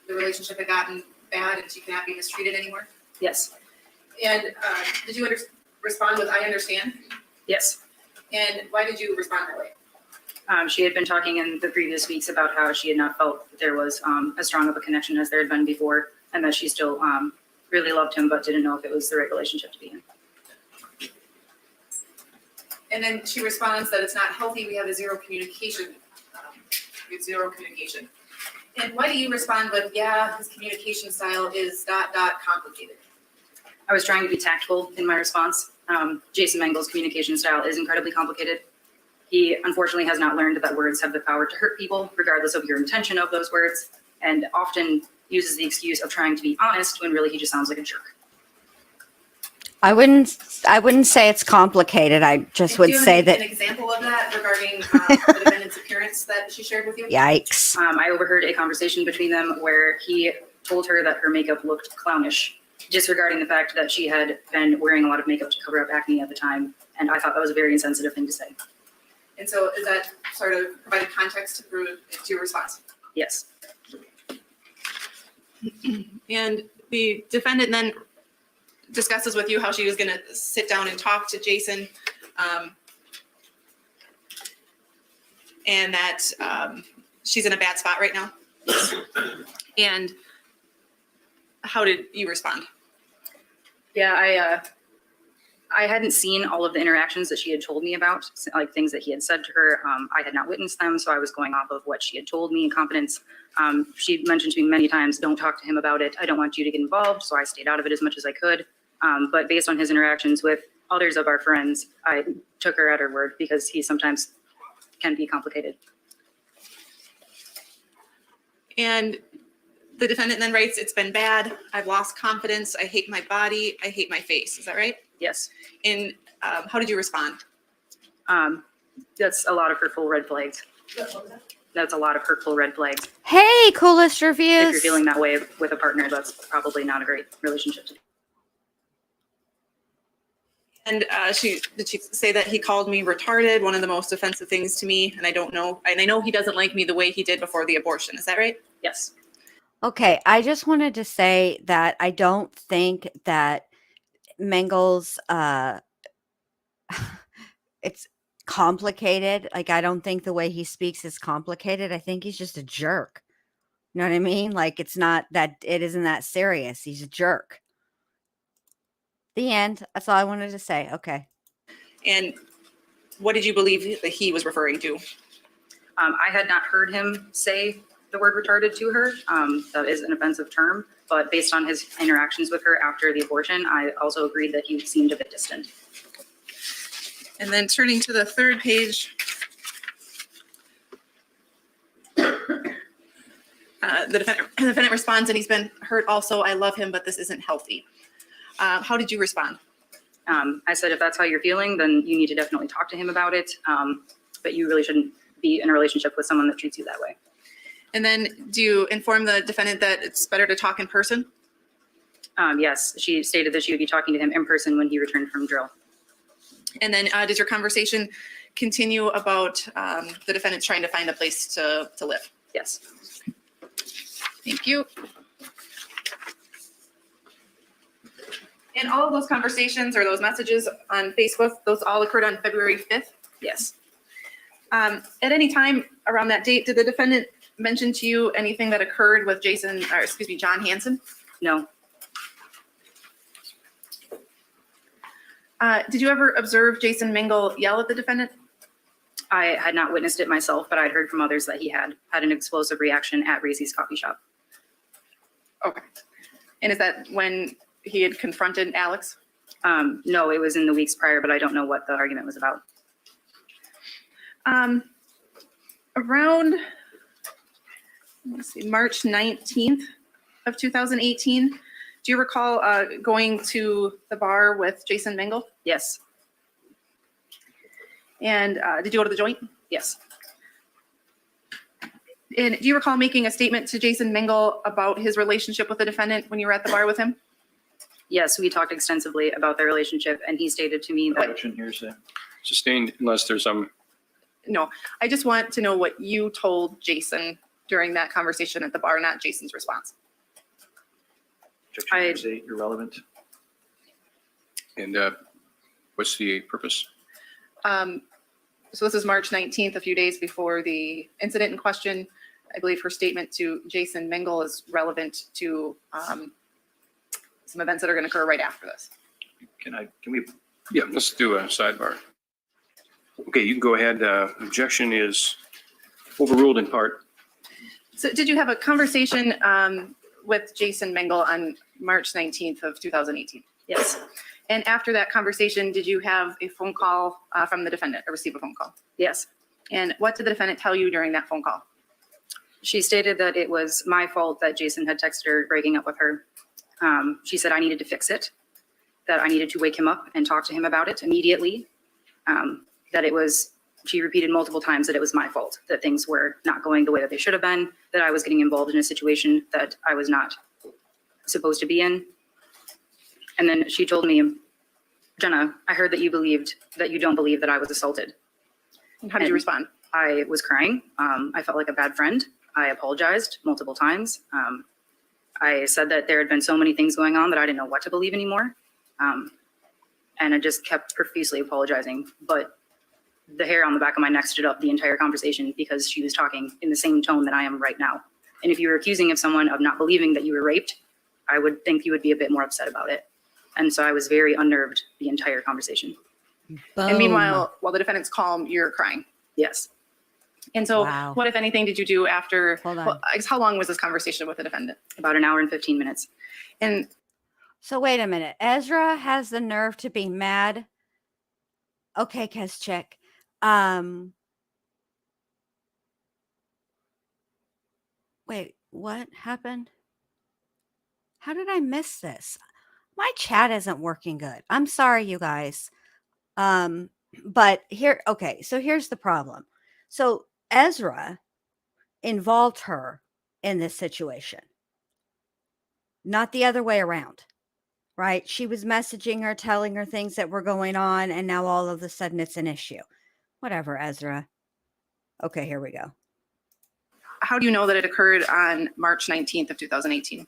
Speaker 6: the relationship had gotten bad and she cannot be mistreated anymore?
Speaker 7: Yes.
Speaker 6: And did you respond with "I understand"?
Speaker 7: Yes.
Speaker 6: And why did you respond that way?
Speaker 7: She had been talking in the previous weeks about how she had not felt that there was as strong of a connection as there had been before, and that she still really loved him, but didn't know if it was the right relationship to be in.
Speaker 6: And then she responds that it's not healthy. We have zero communication. We have zero communication. And why do you respond with, yeah, his communication style is ... complicated?
Speaker 7: I was trying to be tactful in my response. Jason Mengel's communication style is incredibly complicated. He unfortunately has not learned that words have the power to hurt people, regardless of your intention of those words, and often uses the excuse of trying to be honest when really he just sounds like a jerk.
Speaker 1: I wouldn't say it's complicated. I just would say that.
Speaker 6: An example of that regarding the defendant's appearance that she shared with you?
Speaker 1: Yikes.
Speaker 7: I overheard a conversation between them where he told her that her makeup looked clownish, disregarding the fact that she had been wearing a lot of makeup to cover up acne at the time. And I thought that was a very insensitive thing to say.
Speaker 6: And so is that sort of provided context to your response?
Speaker 7: Yes.
Speaker 6: And the defendant then discusses with you how she was going to sit down and talk to Jason, and that she's in a bad spot right now. And how did you respond?
Speaker 7: Yeah, I hadn't seen all of the interactions that she had told me about, like things that he had said to her. I had not witnessed them, so I was going off of what she had told me in confidence. She mentioned to me many times, don't talk to him about it. I don't want you to get involved, so I stayed out of it as much as I could. But based on his interactions with others of our friends, I took her at her word because he sometimes can be complicated.
Speaker 6: And the defendant then writes, it's been bad. I've lost confidence. I hate my body. I hate my face. Is that right?
Speaker 7: Yes.
Speaker 6: And how did you respond?
Speaker 7: That's a lot of hurtful red flags. That's a lot of hurtful red flags.
Speaker 1: Hey, coolest reviews.
Speaker 7: If you're feeling that way with a partner, that's probably not a great relationship to be.
Speaker 6: And did she say that he called me retarded, one of the most offensive things to me, and I don't know, and I know he doesn't like me the way he did before the abortion. Is that right?
Speaker 7: Yes.
Speaker 1: Okay, I just wanted to say that I don't think that Mengel's it's complicated. Like, I don't think the way he speaks is complicated. I think he's just a jerk. You know what I mean? Like, it isn't that serious. He's a jerk. The end. That's all I wanted to say. Okay.
Speaker 6: And what did you believe that he was referring to?
Speaker 7: I had not heard him say the word retarded to her. That is an offensive term, but based on his interactions with her after the abortion, I also agreed that he seemed a bit distant.
Speaker 6: And then turning to the third page, the defendant responds, and he's been hurt also. I love him, but this isn't healthy. How did you respond?
Speaker 7: I said, if that's how you're feeling, then you need to definitely talk to him about it. But you really shouldn't be in a relationship with someone that treats you that way.
Speaker 6: And then do you inform the defendant that it's better to talk in person?
Speaker 7: Yes, she stated that she would be talking to him in person when he returned from drill.
Speaker 6: And then does your conversation continue about the defendant's trying to find a place to live?
Speaker 7: Yes.
Speaker 6: Thank you. And all of those conversations or those messages on Facebook, those all occurred on February 5th?
Speaker 7: Yes.
Speaker 6: At any time around that date, did the defendant mention to you anything that occurred with John Hansen?
Speaker 7: No.
Speaker 6: Did you ever observe Jason Mingle yell at the defendant?
Speaker 7: I had not witnessed it myself, but I'd heard from others that he had an explosive reaction at Racy's coffee shop.
Speaker 6: Okay. And is that when he had confronted Alex?
Speaker 7: No, it was in the weeks prior, but I don't know what the argument was about.
Speaker 6: Around, let's see, March 19th of 2018, do you recall going to the bar with Jason Mingle?
Speaker 7: Yes.
Speaker 6: And did you go to the joint?
Speaker 7: Yes.
Speaker 6: And do you recall making a statement to Jason Mingle about his relationship with the defendant when you were at the bar with him?
Speaker 7: Yes, we talked extensively about their relationship, and he stated to me that
Speaker 4: Sustained unless there's some.
Speaker 6: No, I just want to know what you told Jason during that conversation at the bar, not Jason's response.
Speaker 8: Irrelevant.
Speaker 4: And what's the purpose?
Speaker 6: So this is March 19th, a few days before the incident in question. I believe her statement to Jason Mingle is relevant to some events that are going to occur right after this.
Speaker 8: Can we?
Speaker 4: Yeah, let's do a sidebar. Okay, you can go ahead. Objection is overruled in part.
Speaker 6: So did you have a conversation with Jason Mingle on March 19th of 2018?
Speaker 7: yes.
Speaker 6: And after that conversation, did you have a phone call from the defendant or receive a phone call?
Speaker 7: Yes.
Speaker 6: And what did the defendant tell you during that phone call?
Speaker 7: She stated that it was my fault that Jason had texted her breaking up with her. She said I needed to fix it, that I needed to wake him up and talk to him about it immediately. She repeated multiple times that it was my fault, that things were not going the way that they should have been, that I was getting involved in a situation that I was not supposed to be in. And then she told me, Jenna, I heard that you don't believe that I was assaulted.
Speaker 6: And how did you respond?
Speaker 7: I was crying. I felt like a bad friend. I apologized multiple times. I said that there had been so many things going on that I didn't know what to believe anymore. And I just kept profusely apologizing. But the hair on the back of my neck stood up the entire conversation because she was talking in the same tone that I am right now. And if you were accusing of someone of not believing that you were raped, I would think you would be a bit more upset about it. And so I was very unnerved the entire conversation.
Speaker 6: And meanwhile, while the defendant's calm, you're crying.
Speaker 7: Yes.
Speaker 6: And so
Speaker 1: Wow.
Speaker 6: what, if anything, did you do after?
Speaker 1: Hold on.
Speaker 6: Well, I guess how long was this conversation with the defendant?
Speaker 7: About an hour and 15 minutes.
Speaker 6: And
Speaker 1: So wait a minute. Ezra has the nerve to be mad. Okay, Kezchik. Wait, what happened? How did I miss this? My chat isn't working good. I'm sorry, you guys. But here, okay, so here's the problem. So Ezra involved her in this situation, not the other way around, right? She was messaging her, telling her things that were going on, and now all of a sudden it's an issue. Whatever, Ezra. Okay, here we go.
Speaker 6: how do you know that it occurred on March 19th of 2018?
Speaker 7: It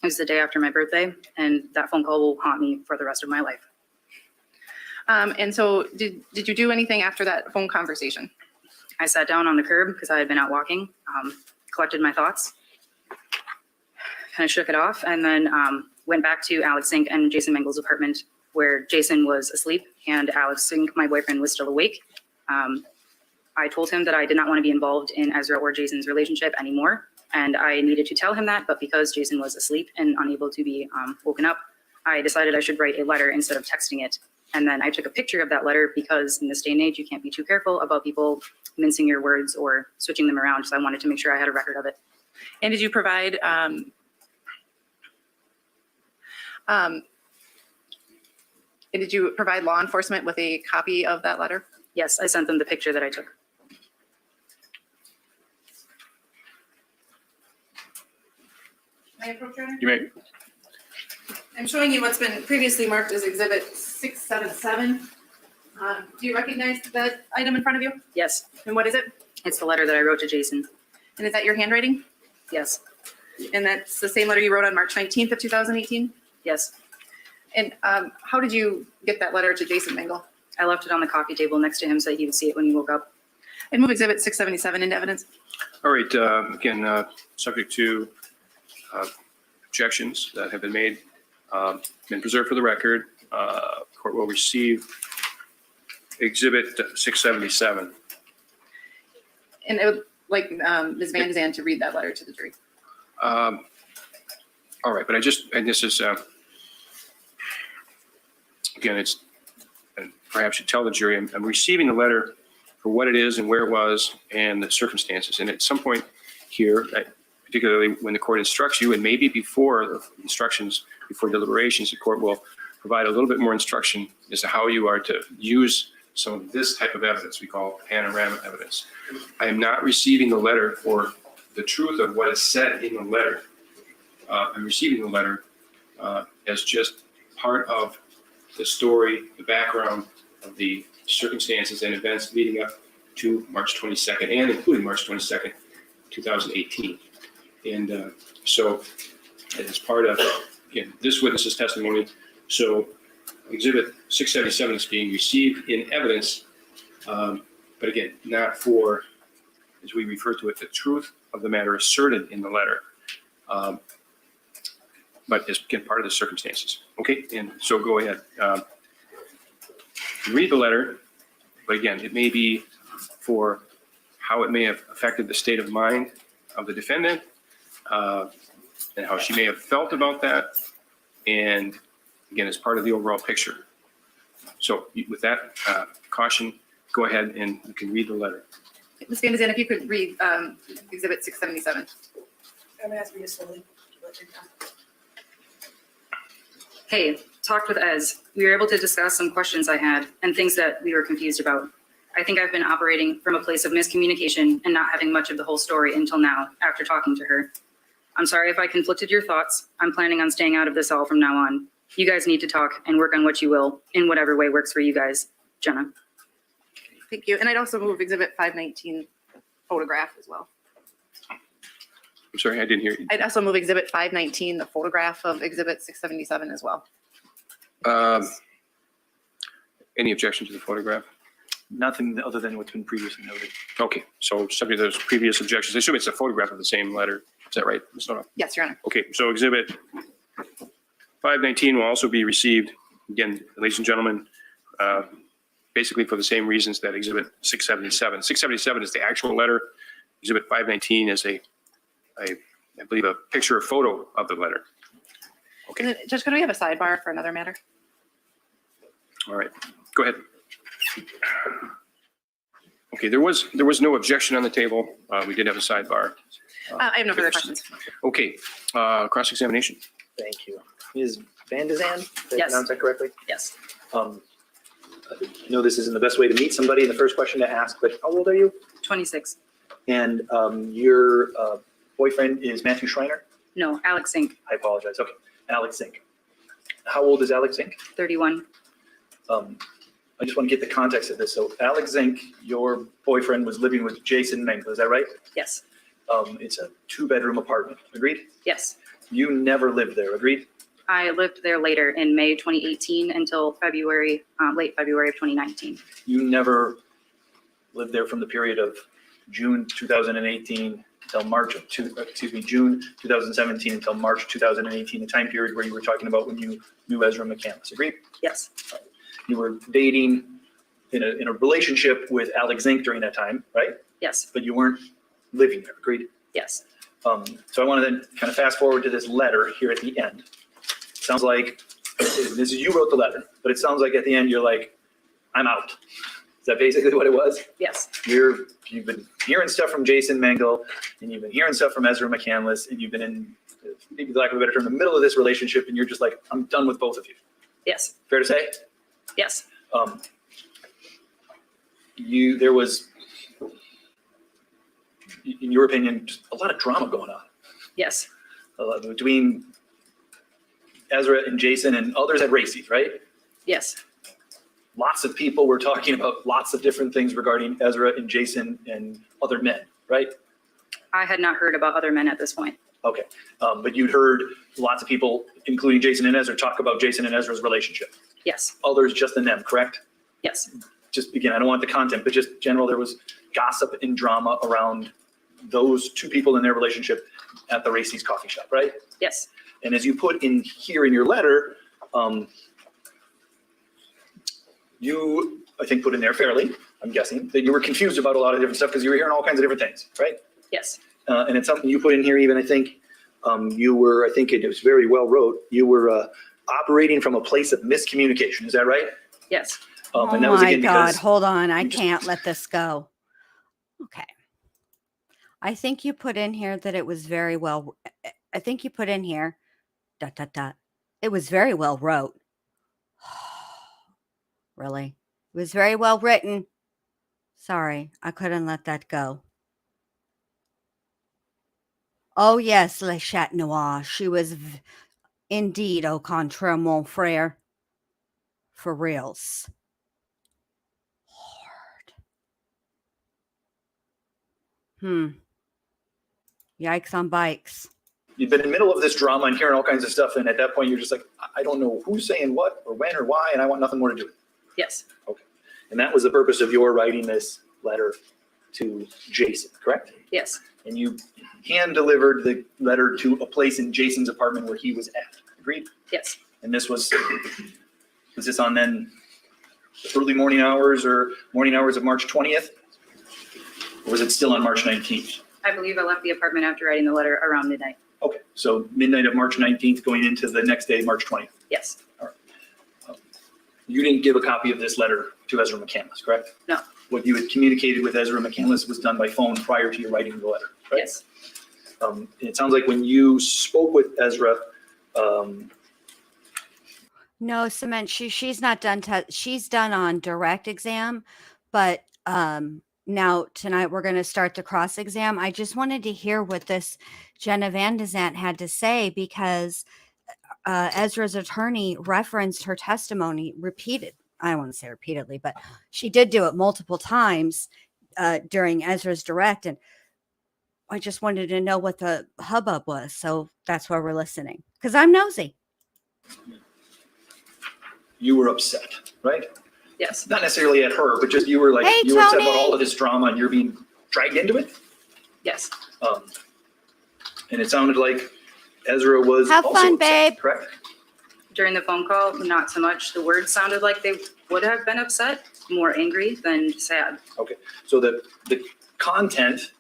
Speaker 7: was the day after my birthday, and that phone call will haunt me for the rest of my life.
Speaker 6: And so did you do anything after that phone conversation?
Speaker 7: I sat down on the curb because I had been out walking, collected my thoughts, kind of shook it off, and then went back to Alex Sink and Jason Mengle's apartment where Jason was asleep and Alex Sink, my boyfriend, was still awake. I told him that I did not want to be involved in Ezra or Jason's relationship anymore, and I needed to tell him that, but because Jason was asleep and unable to be woken up, I decided I should write a letter instead of texting it. And then I took a picture of that letter because in this day and age, you can't be too careful about people mincing your words or switching them around. So I wanted to make sure I had a record of it.
Speaker 6: And did you provide And did you provide law enforcement with a copy of that letter?
Speaker 7: Yes, I sent them the picture that I took.
Speaker 6: May I approach, Your Honor?
Speaker 4: You may.
Speaker 6: I'm showing you what's been previously marked as Exhibit 677. Do you recognize that item in front of you?
Speaker 7: Yes,
Speaker 6: And what is it?
Speaker 7: it's the letter that I wrote to Jason.
Speaker 6: And is that your handwriting?
Speaker 7: Yes,
Speaker 6: And that's the same letter you wrote on March 19th of 2018?
Speaker 7: yes.
Speaker 6: And how did you get that letter to Jason Mingle?
Speaker 7: I left it on the coffee table next to him so he would see it when he woke up.
Speaker 6: I'd move Exhibit 677 into evidence.
Speaker 4: All right, again, subject to objections that have been made, been preserved for the record. Court will receive Exhibit 677.
Speaker 6: And I would like Ms. Van de Zandt to read that letter to the jury.
Speaker 4: All right, but and this is, again, and perhaps you tell the jury, I'm receiving the letter for what it is and where it was and the circumstances. And at some point here, particularly when the court instructs you, and maybe before the instructions, before deliberations, the court will provide a little bit more instruction as to how you are to use some of this type of evidence we call panorama evidence. I am not receiving the letter for the truth of what is said in the letter. I'm receiving the letter as just part of the story, the background of the circumstances and events leading up to March 22nd and including March 22nd, 2018. And so it is part of, again, this witness's testimony. So Exhibit 677 is being received in evidence, but again, not for, as we refer to it, the truth of the matter asserted in the letter, but is, again, part of the circumstances. Okay, and so go ahead. Read the letter, but again, it may be for how it may have affected the state of mind of the defendant, and how she may have felt about that, and again, as part of the overall picture. So with that caution, go ahead and you can read the letter.
Speaker 6: Ms. Van de Zandt, if you could read Exhibit 677.
Speaker 9: I'm gonna ask you to slowly let you know.
Speaker 7: Hey, talked with Ez. We were able to discuss some questions I had and things that we were confused about. I think I've been operating from a place of miscommunication and not having much of the whole story until now after talking to her. I'm sorry if I conflicted your thoughts. I'm planning on staying out of this all from now on. You guys need to talk and work on what you will in whatever way works for you guys. Jenna.
Speaker 6: Thank you. And I'd also move Exhibit 519 photograph as well.
Speaker 4: I'm sorry, I didn't hear you.
Speaker 6: I'd also move Exhibit 519, the photograph of Exhibit 677 as well.
Speaker 4: Any objection to the photograph?
Speaker 8: Nothing other than what's been previously noted.
Speaker 4: Okay, so subject to those previous objections, I assume it's a photograph of the same letter. Is that right, Ms. Noto?
Speaker 6: Yes, Your Honor.
Speaker 4: Okay, so Exhibit 519 will also be received, again, ladies and gentlemen, basically for the same reasons that Exhibit 677. 677 is the actual letter. Exhibit 519 is I believe, a picture or photo of the letter.
Speaker 6: And then, Judge, could we have a sidebar for another matter?
Speaker 4: All right, go ahead. Okay, there was no objection on the table. We did have a sidebar.
Speaker 6: I have no further questions.
Speaker 4: Okay, cross-examination.
Speaker 8: Thank you. Ms. Van de Zandt, did I
Speaker 7: Yes.
Speaker 8: pronounce that correctly?
Speaker 7: Yes.
Speaker 8: I know this isn't the best way to meet somebody, the first question to ask, but how old are you?
Speaker 7: 26.
Speaker 8: And your boyfriend is Matthew Schreiner?
Speaker 7: No, Alex Zink,
Speaker 8: I apologize. Okay, Alex Zink. How old is Alex Zink?
Speaker 7: 31.
Speaker 8: I just want to get the context of this. So Alex Zink, your boyfriend, was living with Jason Mengel, is that right?
Speaker 7: Yes.
Speaker 8: It's a 2-bedroom apartment, agreed?
Speaker 7: Yes.
Speaker 8: You never lived there, agreed?
Speaker 7: I lived there later in May 2018 until February, late February of 2019.
Speaker 8: You never lived there from the period of June 2018 until June 2017 until March 2018, the time period where you were talking about when you knew Ezra McCandless, agreed?
Speaker 7: Yes.
Speaker 8: You were dating in a relationship with Alex Zink during that time, right?
Speaker 7: Yes.
Speaker 8: But you weren't living there, agreed?
Speaker 7: Yes.
Speaker 8: So I want to then kind of fast forward to this letter here at the end. Sounds like, this is, you wrote the letter, but it sounds like at the end you're like, I'm out. Is that basically what it was?
Speaker 7: Yes.
Speaker 8: You've been hearing stuff from Jason Mengel, and you've been hearing stuff from Ezra McCandless, and you've been in, maybe lack of a better term, the middle of this relationship, and you're just like, I'm done with both of you.
Speaker 7: Yes.
Speaker 8: Fair to say?
Speaker 7: Yes.
Speaker 8: There was, in your opinion, just a lot of drama going on
Speaker 7: Yes.
Speaker 8: between Ezra and Jason and others at Racy's, right?
Speaker 7: Yes.
Speaker 8: Lots of people were talking about lots of different things regarding Ezra and Jason and other men, right?
Speaker 7: I had not heard about other men at this point.
Speaker 8: Okay, but you'd heard lots of people, including Jason and Ezra, talk about Jason and Ezra's relationship.
Speaker 7: Yes.
Speaker 8: Others just than them, correct?
Speaker 7: Yes.
Speaker 8: Just again, I don't want the content, but just general, there was gossip and drama around those two people in their relationship at the Racy's coffee shop, right?
Speaker 7: Yes.
Speaker 8: And as you put in here in your letter, you, I think, put in there fairly, I'm guessing, that you were confused about a lot of different stuff because you were hearing all kinds of different things, right?
Speaker 7: Yes.
Speaker 8: And it's something you put in here even, I think, you were, I think it was very well wrote, you were operating from a place of miscommunication, is that right?
Speaker 7: Yes.
Speaker 1: Oh
Speaker 8: And that was
Speaker 1: my
Speaker 8: again
Speaker 1: God,
Speaker 8: because
Speaker 1: hold on. I
Speaker 8: you just-
Speaker 1: can't let this go. Okay. I think you put in here that it was very well, I think you put in here, ... It was very well wrote. Really? It was very well written. Sorry, I couldn't let that go. Oh yes, Le Chat Noir. She was indeed au contraire, mon frère. For reals. Lord. Yikes on bikes.
Speaker 8: you've been in the middle of this drama and hearing all kinds of stuff, and at that point you're just like, I don't know who's saying what or when or why, and I want nothing more to do with it.
Speaker 7: Yes.
Speaker 8: And that was the purpose of your writing this letter to Jason, correct?
Speaker 7: Yes.
Speaker 8: And you hand delivered the letter to a place in Jason's apartment where he was at, agreed?
Speaker 7: Yes.
Speaker 8: And this was this on then the early morning hours or morning hours of March 20th? Or was it still on March 19th?
Speaker 7: I believe I left the apartment after writing the letter around midnight.
Speaker 8: Okay, so midnight of March 19th going into the next day, March 20th.
Speaker 7: Yes.
Speaker 8: You didn't give a copy of this letter to Ezra McCandless, correct?
Speaker 7: No.
Speaker 8: What you had communicated with Ezra McCandless was done by phone prior to your writing the letter, right?
Speaker 7: Yes.
Speaker 8: It sounds like when you spoke with Ezra,
Speaker 1: No, Cement, she's not done. She's done on direct exam, but now tonight we're going to start the cross exam. I just wanted to hear what this Jenna Van de Zant had to say because Ezra's attorney referenced her testimony repeated. I don't want to say repeatedly, but she did do it multiple times during Ezra's direct. And I just wanted to know what the hubbub was. So that's why we're listening because I'm nosy.
Speaker 8: you were upset, right?
Speaker 7: Yes.
Speaker 8: Not necessarily at her, but just you were like,
Speaker 1: Hey,
Speaker 8: you were upset about
Speaker 1: Tony.
Speaker 8: all of this drama and you're being dragged into it?
Speaker 7: Yes.
Speaker 8: And it sounded like Ezra was
Speaker 1: Have
Speaker 8: also
Speaker 1: fun,
Speaker 8: upset,
Speaker 1: babe.
Speaker 8: correct?
Speaker 7: During the phone call, not so much. The words sounded like they would have been upset, more angry than sad.
Speaker 8: So the content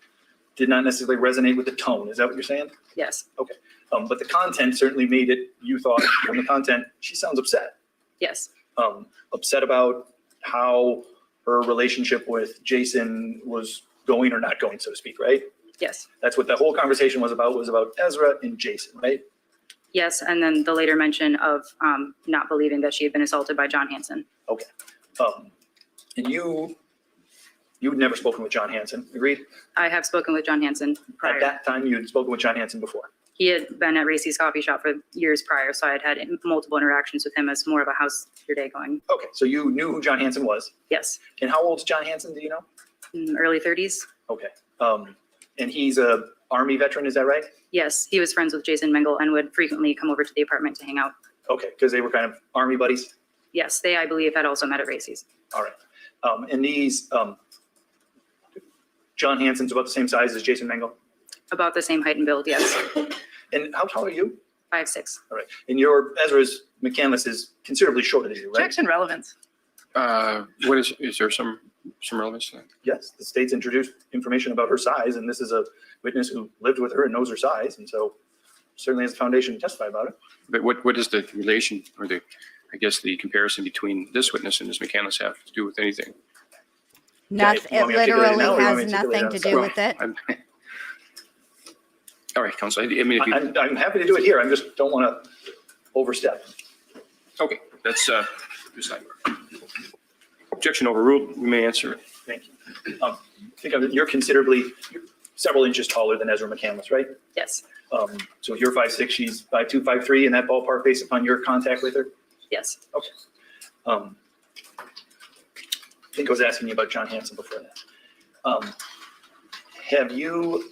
Speaker 8: did not necessarily resonate with the tone. Is that what you're saying?
Speaker 7: Yes.
Speaker 8: But the content certainly made it, you thought from the content, she sounds upset.
Speaker 7: Yes.
Speaker 8: Upset about how her relationship with Jason was going or not going, so to speak, right?
Speaker 7: Yes.
Speaker 8: That's what the whole conversation was about Ezra and Jason, right?
Speaker 7: Yes. And then the later mention of not believing that she had been assaulted by John Hanson.
Speaker 8: And you'd never spoken with John Hanson, agreed?
Speaker 7: I have spoken with John Hanson prior.
Speaker 8: At that time, you had spoken with John Hanson before.
Speaker 7: He had been at Racy's coffee shop for years prior, so I had multiple interactions with him as more of a how's your day going.
Speaker 8: Okay, so you knew who John Hanson was.
Speaker 7: Yes.
Speaker 8: And how old's John Hanson, do you know?
Speaker 7: Early 30s.
Speaker 8: Okay. And he's a Army veteran, is that right?
Speaker 7: Yes. He was friends with Jason Mengel and would frequently come over to the apartment to hang out.
Speaker 8: Okay, because they were kind of Army buddies?
Speaker 7: Yes. They, I believe, had also met at Racy's.
Speaker 8: All right. And these, John Hanson's about the same size as Jason Mengel?
Speaker 7: About the same height and build, yes.
Speaker 8: And how tall are you?
Speaker 7: 5'6".
Speaker 8: All right. And Ezra's McCandless is considerably shorter than you, right?
Speaker 6: Objection relevance.
Speaker 4: What is there some relevance to that?
Speaker 8: Yes, the state's introduced information about her size, and this is a witness who lived with her and knows her size, and so certainly has a foundation to testify about it.
Speaker 4: But what is the relation or the comparison between this witness and Ms. McCandless have to do with anything?
Speaker 1: Nothing.
Speaker 8: you
Speaker 1: It
Speaker 8: want me to articulate it
Speaker 1: literally
Speaker 8: now, or you want
Speaker 1: has
Speaker 8: me to articulate
Speaker 1: nothing
Speaker 8: it
Speaker 1: to
Speaker 8: outside?
Speaker 1: do with it.
Speaker 4: I'm- All right, counsel. I mean, if you,
Speaker 8: I'm happy to do it here, I just don't want to overstep.
Speaker 4: okay, that's to sidebar. Objection overruled. You may answer.
Speaker 8: Thank you. Think of it, you're several inches taller than Ezra McCandless, right?
Speaker 7: Yes,
Speaker 8: So if you're 5'6", she's 5'2", 5'3", in that ballpark based upon your contact with her?
Speaker 7: yes.
Speaker 8: I think I was asking you about John Hanson before that. Have you,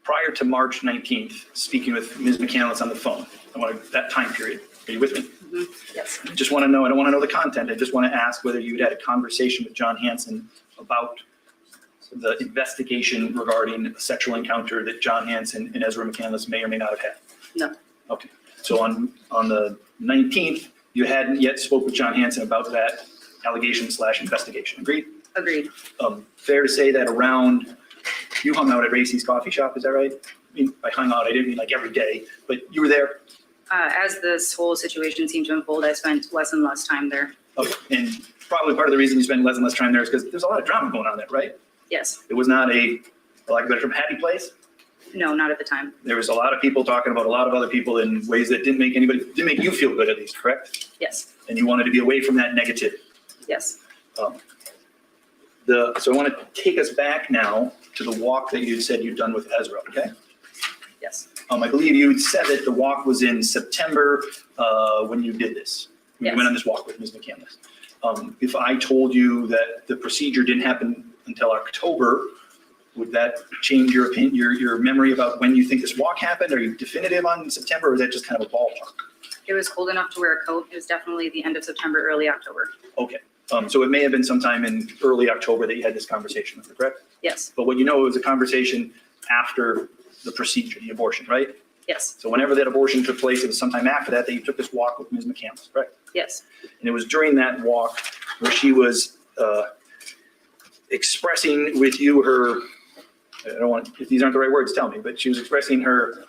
Speaker 8: prior to March 19th, speaking with Ms. McCandless on the phone, I want that time period, are you with me?
Speaker 7: Yes,
Speaker 8: I just want to know, I don't want to know the content, I just want to ask whether you'd had a conversation with John Hanson about the investigation regarding a sexual encounter that John Hanson and Ezra McCandless may or may not have had.
Speaker 7: No.
Speaker 8: Okay, so on the 19th, you hadn't yet spoke with John Hanson about that allegation/investigation, agreed?
Speaker 7: agreed.
Speaker 8: Fair to say that around, you hung out at Racy's coffee shop, is that right? I mean, by hung out, I didn't mean like every day, but you were there.
Speaker 7: As this whole situation seemed to unfold, I spent less and less time there.
Speaker 8: Okay, and probably part of the reason you spend less and less time there is because there's a lot of drama going on there, right?
Speaker 7: Yes,
Speaker 8: It was not a, like a better term, happy place.
Speaker 7: no, not at the time.
Speaker 8: There was a lot of people talking about a lot of other people in ways that didn't make you feel good at least, correct?
Speaker 7: Yes,
Speaker 8: And you wanted to be away from that negativity.
Speaker 7: yes,
Speaker 8: So I want to take us back now to the walk that you said you'd done with Ezra, okay?
Speaker 7: yes,
Speaker 8: I believe you had said that the walk was in September when you did this. When you went
Speaker 7: Yes.
Speaker 8: on this walk with Ms. McCandless. If I told you that the procedure didn't happen until October, would that change your opinion, your memory about when you think this walk happened? Are you definitive on September, or is that just kind of a ballpark?
Speaker 7: it was cold enough to wear a coat. It was definitely the end of September, early October.
Speaker 8: Okay, so it may have been sometime in early October that you had this conversation with her, correct?
Speaker 7: Yes,
Speaker 8: But what you know, it was a conversation after the procedure, the abortion, right?
Speaker 7: yes,
Speaker 8: So whenever that abortion took place, it was sometime after that you took this walk with Ms. McCandless, correct?
Speaker 7: yes,
Speaker 8: And it was during that walk where she was expressing with you her, I don't want, if these aren't the right words, tell me, but she was expressing her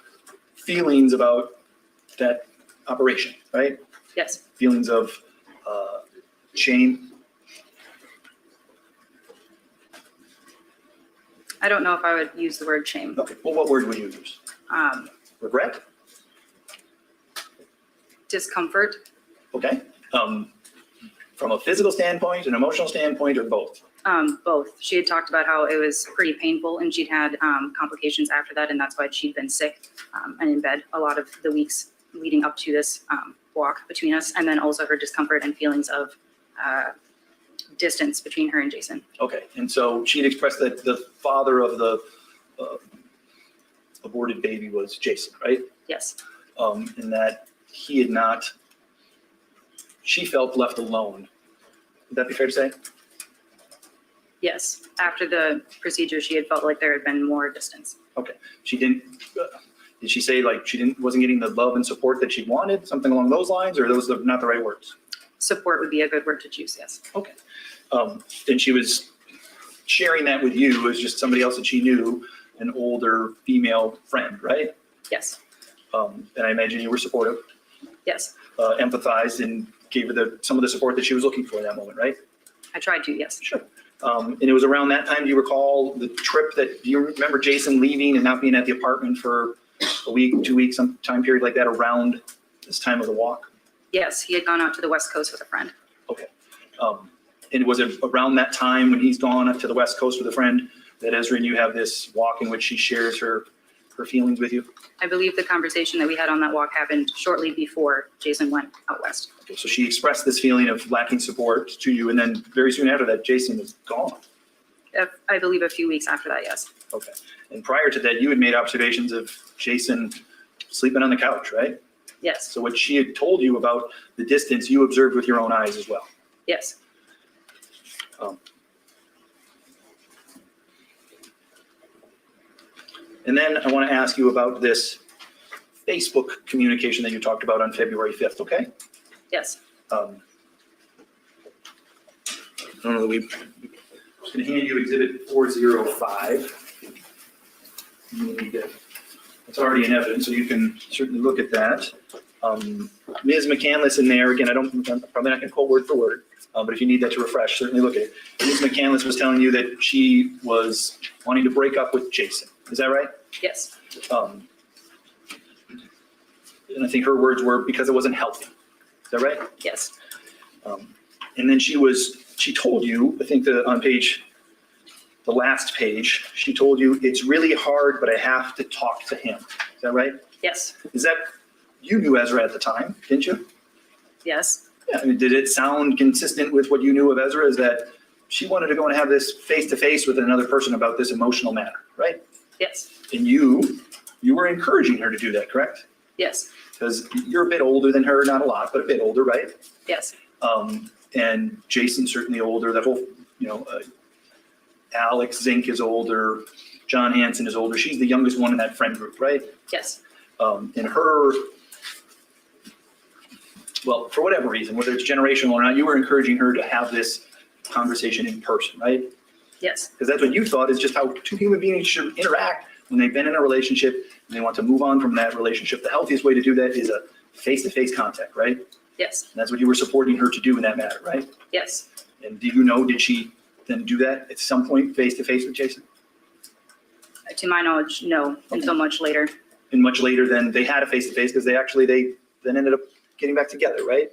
Speaker 8: feelings about that operation, right?
Speaker 7: yes.
Speaker 8: Feelings of shame.
Speaker 7: I don't know if I would use the word shame.
Speaker 8: Okay, well, what word would you use? Regret?
Speaker 7: Discomfort.
Speaker 8: Okay. From a physical standpoint, an emotional standpoint, or both?
Speaker 7: Both. She had talked about how it was pretty painful and she'd had complications after that, and that's why she'd been sick and in bed a lot of the weeks leading up to this walk between us, and then also her discomfort and feelings of distance between her and Jason.
Speaker 8: Okay, and so she'd expressed that the father of the aborted baby was Jason, right?
Speaker 7: Yes,
Speaker 8: And that he had not, she felt left alone. Would that be fair to say?
Speaker 7: yes. After the procedure, she had felt like there had been more distance.
Speaker 8: Okay, she didn't, did she say like wasn't getting the love and support that she wanted, something along those lines, or those are not the right words?
Speaker 7: Support would be a good word to choose, yes.
Speaker 8: Okay. And she was sharing that with you as just somebody else that she knew, an older female friend, right?
Speaker 7: Yes,
Speaker 8: And I imagine you were supportive,
Speaker 7: yes.
Speaker 8: empathized, and gave her some of the support that she was looking for in that moment, right?
Speaker 7: I tried to, yes.
Speaker 8: Sure. And it was around that time, do you recall the trip do you remember Jason leaving and not being at the apartment for a week, 2 weeks, some time period like that around this time of the walk?
Speaker 7: Yes, he had gone out to the West Coast with a friend.
Speaker 8: Okay. And was it around that time when he's gone up to the West Coast with a friend that Ezra and you have this walk in which she shares her feelings with you?
Speaker 7: I believe the conversation that we had on that walk happened shortly before Jason went out west.
Speaker 8: Okay, so she expressed this feeling of lacking support to you, and then very soon after that, Jason was gone.
Speaker 7: I believe a few weeks after that, yes.
Speaker 8: Okay. And prior to that, you had made observations of Jason sleeping on the couch, right?
Speaker 7: Yes,
Speaker 8: So what she had told you about the distance, you observed with your own eyes as well.
Speaker 7: yes.
Speaker 8: And then I want to ask you about this Facebook communication that you talked about on February 5th, okay?
Speaker 7: Yes,
Speaker 8: I don't know that I'm just going to hand you exhibit 405. It's already in evidence, so you can certainly look at that. Ms. McCandless in there, again, I'm probably not going to quote word for word, but if you need that to refresh, certainly look at it. Ms. McCandless was telling you that she was wanting to break up with Jason. Is that right?
Speaker 7: yes,
Speaker 8: And I think her words were because it wasn't healthy. that right?
Speaker 7: Yes.
Speaker 8: And then she told you, I think the last page, she told you, it's really hard, but I have to talk to him. Is that right?
Speaker 7: Yes.
Speaker 8: You knew Ezra at the time, didn't you?
Speaker 7: Yes.
Speaker 8: Yeah, I mean, did it sound consistent with what you knew of Ezra, is that she wanted to go and have this face-to-face with another person about this emotional matter, right?
Speaker 7: Yes.
Speaker 8: And you were encouraging her to do that, correct?
Speaker 7: Yes.
Speaker 8: Because you're a bit older than her, not a lot, but a bit older, right?
Speaker 7: Yes.
Speaker 8: And Jason's certainly older. That whole, Alex Zink is older. John Hansen is older. She's the youngest one in that friend group, right?
Speaker 7: Yes.
Speaker 8: And her, well, for whatever reason, whether it's generational or not, you were encouraging her to have this conversation in person, right?
Speaker 7: Yes.
Speaker 8: Because that's what you thought is just how two human beings should interact when they've been in a relationship and they want to move on from that relationship. The healthiest way to do that is a face-to-face contact, right?
Speaker 7: Yes.
Speaker 8: And that's what you were supporting her to do in that matter, right?
Speaker 7: Yes.
Speaker 8: And did she then do that at some point face-to-face with Jason?
Speaker 7: To my knowledge, no, until much later.
Speaker 8: And much later then they had a face-to-face because they then ended up getting back together, right?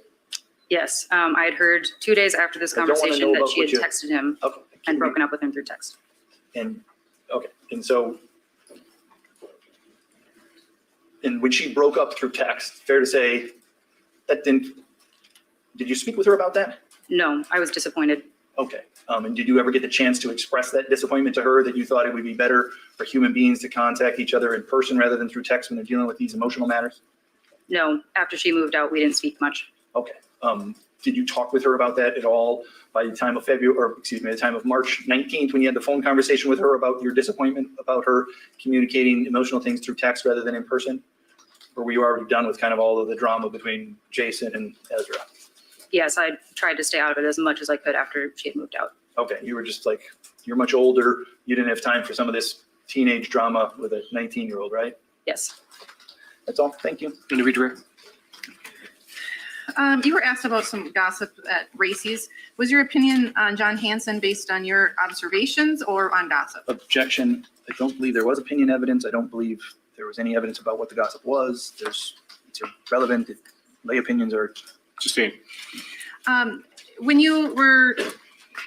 Speaker 7: Yes. I had heard 2 days after this
Speaker 8: I don't wanna
Speaker 7: conversation
Speaker 8: know
Speaker 7: that
Speaker 8: about
Speaker 7: she had
Speaker 8: what you-
Speaker 7: texted him
Speaker 8: Okay.
Speaker 7: and broken up with him through text.
Speaker 8: And so, and when she broke up through text, fair to say did you speak with her about that?
Speaker 7: No, I was disappointed.
Speaker 8: Okay. And did you ever get the chance to express that disappointment to her, that you thought it would be better for human beings to contact each other in person rather than through text when they're dealing with these emotional matters?
Speaker 7: No, after she moved out, we didn't speak much.
Speaker 8: Okay. Did you talk with her about that at all by the time of the time of March 19th, when you had the phone conversation with her about your disappointment about her communicating emotional things through text rather than in person? Or were you already done with kind of all of the drama between Jason and Ezra?
Speaker 7: Yes, I tried to stay out of it as much as I could after she had moved out.
Speaker 8: Okay, you were just like, you're much older. You didn't have time for some of this teenage drama with a 19-year-old, right?
Speaker 7: Yes.
Speaker 8: That's all. Thank you.
Speaker 4: Individual.
Speaker 6: You were asked about some gossip at Racy's. Was your opinion on John Hansen based on your observations or on gossip?
Speaker 8: Objection. I don't believe there was opinion evidence. I don't believe there was any evidence about what the gossip was. It's irrelevant. Lay opinions are.
Speaker 4: Sustained.
Speaker 6: When the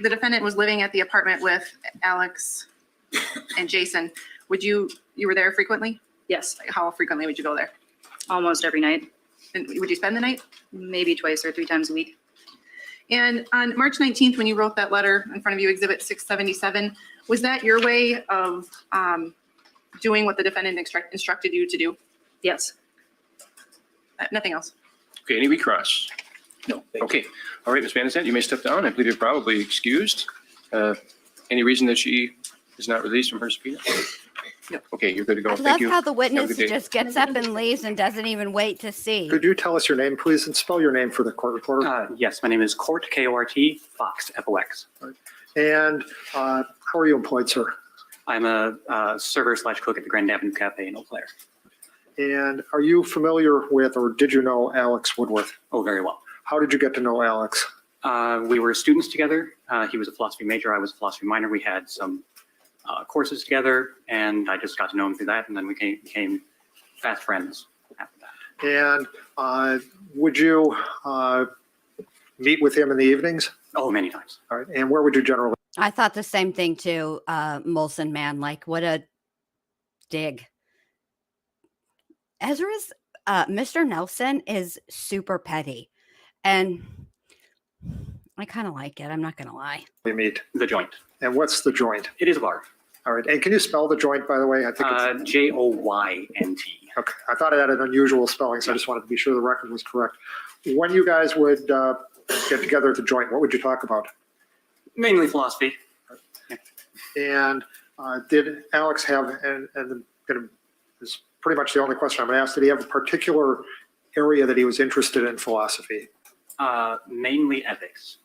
Speaker 6: defendant was living at the apartment with Alex and Jason, you were there frequently?
Speaker 7: Yes,
Speaker 6: How frequently would you go there?
Speaker 7: almost every night,
Speaker 6: And would you spend the night?
Speaker 7: maybe twice or 3 times a week.
Speaker 6: And on March 19th, when you wrote that letter in front of you, Exhibit 677, was that your way of doing what the defendant instructed you to do?
Speaker 7: Yes.
Speaker 6: Nothing else?
Speaker 4: Okay, any recross?
Speaker 8: No. Thank you.
Speaker 4: Okay, all right, Ms. Van Zandt, you may step down. I believe you're probably excused. Any reason that she is not released from her subpoena?
Speaker 6: No.
Speaker 4: Okay, you're good to go.
Speaker 1: I
Speaker 4: Thank
Speaker 1: love
Speaker 4: you.
Speaker 1: how the witness
Speaker 4: good day.
Speaker 1: just gets up and leaves and doesn't even wait to see.
Speaker 2: Could you tell us your name, please, and spell your name for the court reporter?
Speaker 10: Yes, my name is Court, K-O-R-T, Fox, F-O-X.
Speaker 2: And how are you employed, sir?
Speaker 10: I'm a server/cook at the Grand Avenue Cafe in Eau Claire.
Speaker 2: And are you familiar with, or did you know Alex Woodworth?
Speaker 10: Oh, very well.
Speaker 2: How did you get to know Alex?
Speaker 10: We were students together. He was a philosophy major. I was a philosophy minor. We had some courses together, and I just got to know him through that, and then we became fast friends after that.
Speaker 2: And would you meet with him in the evenings?
Speaker 10: Oh, many times.
Speaker 2: All right. And where would you generally?
Speaker 1: I thought the same thing too, Molson man. Like, what a dig. Ezra's, Mr. Nelson is super petty. And I kind of like it. I'm not going to lie.
Speaker 2: meet?
Speaker 10: The joint.
Speaker 2: And what's the joint?
Speaker 10: It is a bar.
Speaker 2: All right. And can you spell the joint, by the way? I think it's
Speaker 10: J-O-Y-N-T.
Speaker 2: okay. I thought it had an unusual spelling, so I just wanted to be sure the record was correct. When you guys would get together at the joint, what would you talk about?
Speaker 10: Mainly philosophy.
Speaker 2: And did Alex have, and this is pretty much the only question I'm going to ask, did he have a particular area that he was interested in philosophy?
Speaker 10: Mainly ethics.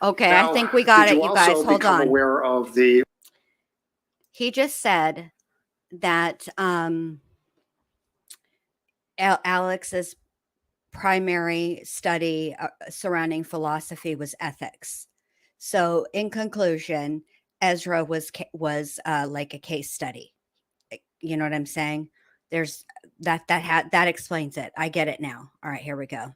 Speaker 1: Okay,
Speaker 2: Now,
Speaker 1: I think we got
Speaker 2: did
Speaker 1: it, you guys.
Speaker 2: also
Speaker 1: Hold
Speaker 2: become
Speaker 1: on.
Speaker 2: aware of the
Speaker 1: He just said that Alex's primary study surrounding philosophy was ethics. So, in conclusion, Ezra was like a case study. You know what I'm saying? There's that explains it. I get it now. All right, here we go.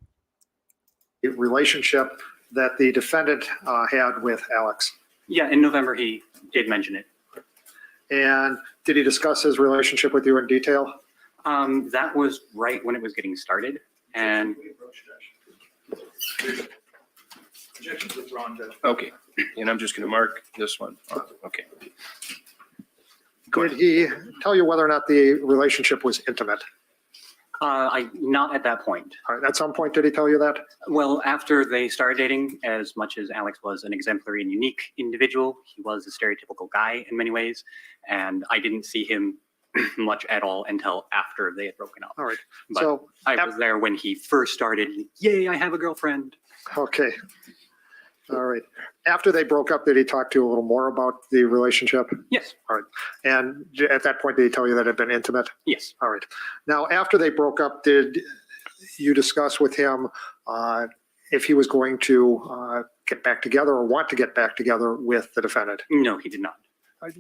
Speaker 2: The relationship that the defendant had with Alex.
Speaker 10: Yeah, in November, he did mention it.
Speaker 2: And did he discuss his relationship with you in detail?
Speaker 10: That was right when it was getting started. And
Speaker 5: Objections withdrawn, Judge.
Speaker 4: Okay, and I'm just going to mark this one. Okay. Go
Speaker 2: Did
Speaker 4: ahead.
Speaker 2: he tell you whether or not the relationship was intimate?
Speaker 10: not at that point.
Speaker 2: All right, at some point, did he tell you that?
Speaker 10: Well, after they started dating, as much as Alex was an exemplary and unique individual, he was a stereotypical guy in many ways. And I didn't see him much at all until after they had broken up.
Speaker 2: All right,
Speaker 10: But
Speaker 2: so,
Speaker 10: I was there when he first started, yay, I have a girlfriend.
Speaker 2: okay. All right. After they broke up, did he talk to you a little more about the relationship?
Speaker 10: Yes,
Speaker 2: And at that point, did he tell you that it had been intimate?
Speaker 10: yes.
Speaker 2: All right. Now, after they broke up, did you discuss with him if he was going to get back together or want to get back together with the defendant?
Speaker 10: No, he did not.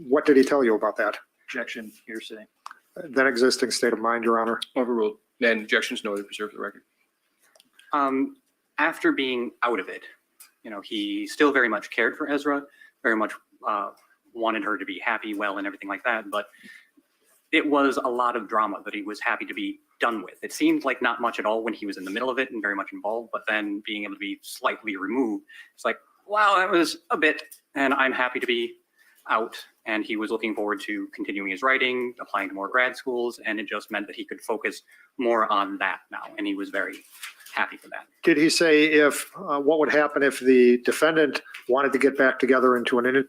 Speaker 2: What did he tell you about that?
Speaker 8: Objection, hearsay.
Speaker 2: That existing state of mind, Your Honor?
Speaker 4: Overruled. And objections noted, preserve the record.
Speaker 10: After being out of it, he still very much cared for Ezra, very much wanted her to be happy, well, and everything like that. But it was a lot of drama that he was happy to be done with. It seemed like not much at all when he was in the middle of it and very much involved, but then being able to be slightly removed, it's like, wow, that was a bit, and I'm happy to be out. And he was looking forward to continuing his writing, applying to more grad schools, and it just meant that he could focus more on that now. And he was very happy for that.
Speaker 2: Did he say what would happen if the defendant wanted to get back together into an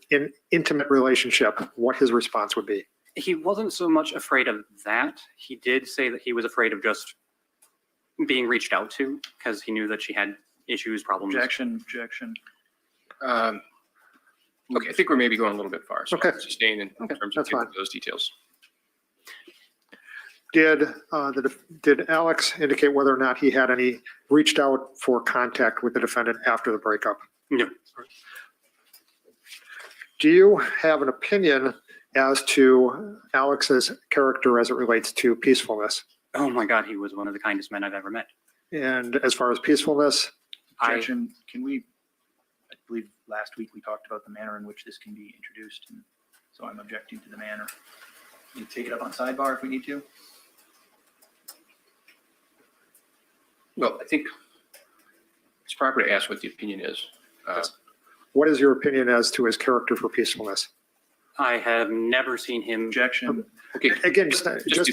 Speaker 2: intimate relationship, what his response would be?
Speaker 10: He wasn't so much afraid of that. He did say that he was afraid of just being reached out to because he knew that she had issues, problems.
Speaker 8: Objection.
Speaker 4: Okay, I think we're maybe going a little bit far. So
Speaker 2: Okay.
Speaker 4: sustain in terms of
Speaker 2: that's fine.
Speaker 4: those details.
Speaker 2: Did Alex indicate whether or not he had reached out for contact with the defendant after the breakup?
Speaker 10: No.
Speaker 2: Do you have an opinion as to Alex's character as it relates to peacefulness?
Speaker 10: Oh my God, he was one of the kindest men I've ever met.
Speaker 2: And as far as peacefulness,
Speaker 8: Objection, can we, I believe last week we talked about the manner in which this can be introduced, and so I'm objecting to the manner. You take it up on sidebar if we need to.
Speaker 4: Well, I think it's proper to ask what the opinion is.
Speaker 2: what is your opinion as to his character for peacefulness?
Speaker 10: I have never seen him.
Speaker 8: Objection.
Speaker 4: Okay,
Speaker 2: Again, just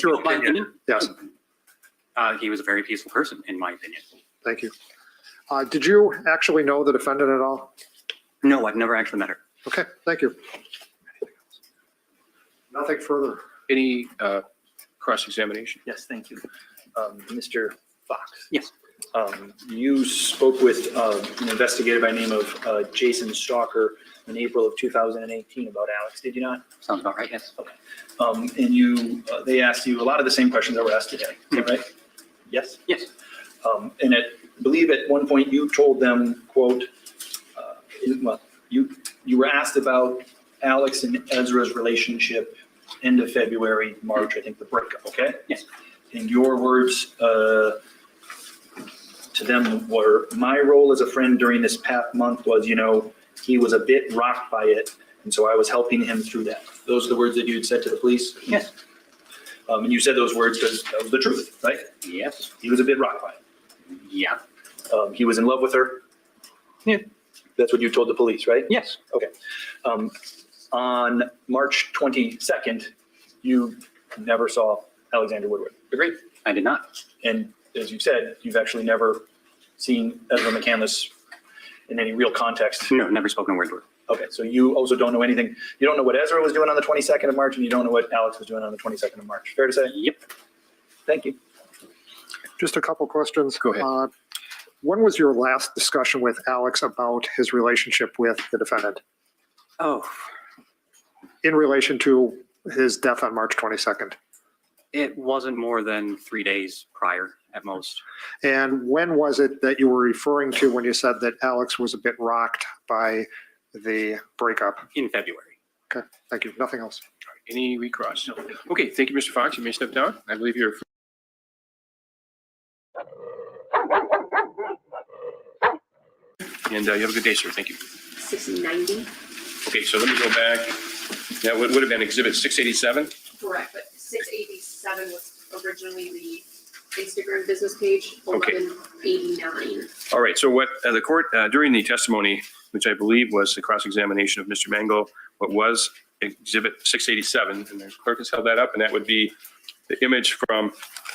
Speaker 2: your
Speaker 10: My
Speaker 2: opinion. Yes,
Speaker 10: He was a very peaceful person, in my opinion.
Speaker 2: thank you. Did you actually know the defendant at all?
Speaker 10: No, I've never actually met her.
Speaker 2: Okay, thank you. Nothing further.
Speaker 4: any cross-examination?
Speaker 8: Yes, thank you. Mr. Fox.
Speaker 10: Yes.
Speaker 8: You spoke with an investigator by the name of Jason Stalker in April of 2018 about Alex, did you not?
Speaker 10: Sounds about right, yes.
Speaker 8: And they asked you a lot of the same questions that were asked today, right? Yes?
Speaker 10: Yes.
Speaker 8: And I believe at one point you told them, quote, you were asked about Alex and Ezra's relationship end of February, March, I think the breakup, okay?
Speaker 10: Yes.
Speaker 8: And your words to them were, my role as a friend during this past month was, he was a bit rocked by it. And so I was helping him through that. Those are the words that you had said to the police?
Speaker 10: Yes.
Speaker 8: And you said those words because that was the truth, right?
Speaker 10: Yes.
Speaker 8: He was a bit rocked by it.
Speaker 10: Yeah.
Speaker 8: He was in love with her?
Speaker 10: Yeah.
Speaker 8: That's what you told the police, right?
Speaker 10: Yes.
Speaker 8: On March 22nd, you never saw Alexander Woodward. Agreed?
Speaker 10: I did not.
Speaker 8: And as you said, you've actually never seen Ezra McCandless in any real context.
Speaker 10: No, never spoken a word to her.
Speaker 8: Okay, so you also don't know anything. You don't know what Ezra was doing on the 22nd of March, and you don't know what Alex was doing on the 22nd of March. Fair to say?
Speaker 10: Yep.
Speaker 8: Thank you.
Speaker 2: Just a couple questions.
Speaker 4: Go ahead.
Speaker 2: When was your last discussion with Alex about his relationship with the defendant
Speaker 10: Oh,
Speaker 2: in relation to his death on March 22nd?
Speaker 10: it wasn't more than 3 days prior at most.
Speaker 2: And when was it that you were referring to when you said that Alex was a bit rocked by the breakup?
Speaker 10: In February.
Speaker 2: Okay, thank you. Nothing else.
Speaker 4: Any recross? No. Okay, thank you, Mr. Fox. You may step down. I believe you're. And you have a good day, sir. Thank you.
Speaker 11: 690.
Speaker 4: Okay, so let me go back. That would have been exhibit 687.
Speaker 11: Correct, but 687 was originally the base sticker and business page,
Speaker 4: Okay.
Speaker 11: 1189.
Speaker 4: All right, so what the court, during the testimony, which I believe was the cross-examination of Mr. Mango, what was exhibit 687, and the clerk has held that up, and that would be the image from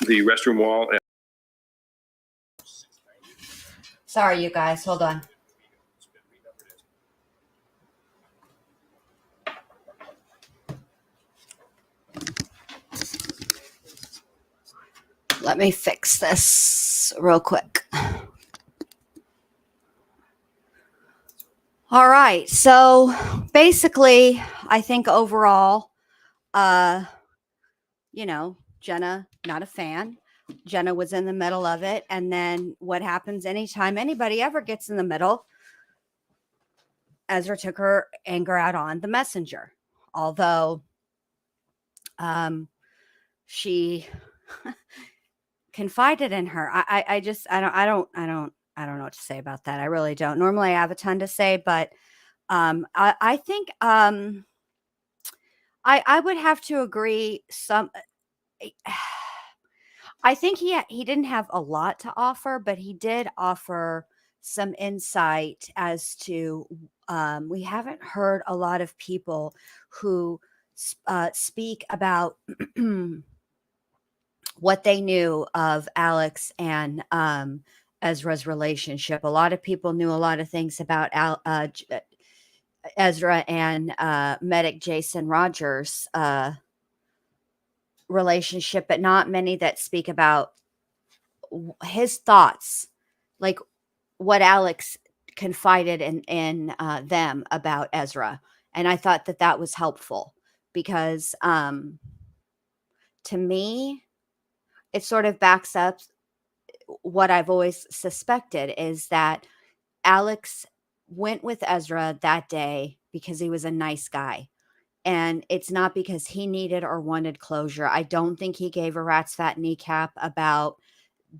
Speaker 4: the restroom wall.
Speaker 1: Sorry, you guys. Hold on. Let me fix this real quick. All right. So basically, I think overall, Jenna, not a fan. Jenna was in the middle of it. And then what happens anytime anybody ever gets in the middle, Ezra took her anger out on the messenger. Although she confided in her. I don't know what to say about that. I really don't. Normally I have a ton to say, but I think I would have to agree I think he didn't have a lot to offer, but he did offer some insight as to we haven't heard a lot of people who speak about what they knew of Alex and Ezra's relationship. A lot of people knew a lot of things about Ezra and medic Jason Rogers' relationship, but not many that speak about his thoughts, like what Alex confided in them about Ezra. And I thought that was helpful because to me, it sort of backs up what I've always suspected, is that Alex went with Ezra that day because he was a nice guy. And it's not because he needed or wanted closure. I don't think he gave a rat's fat kneecap about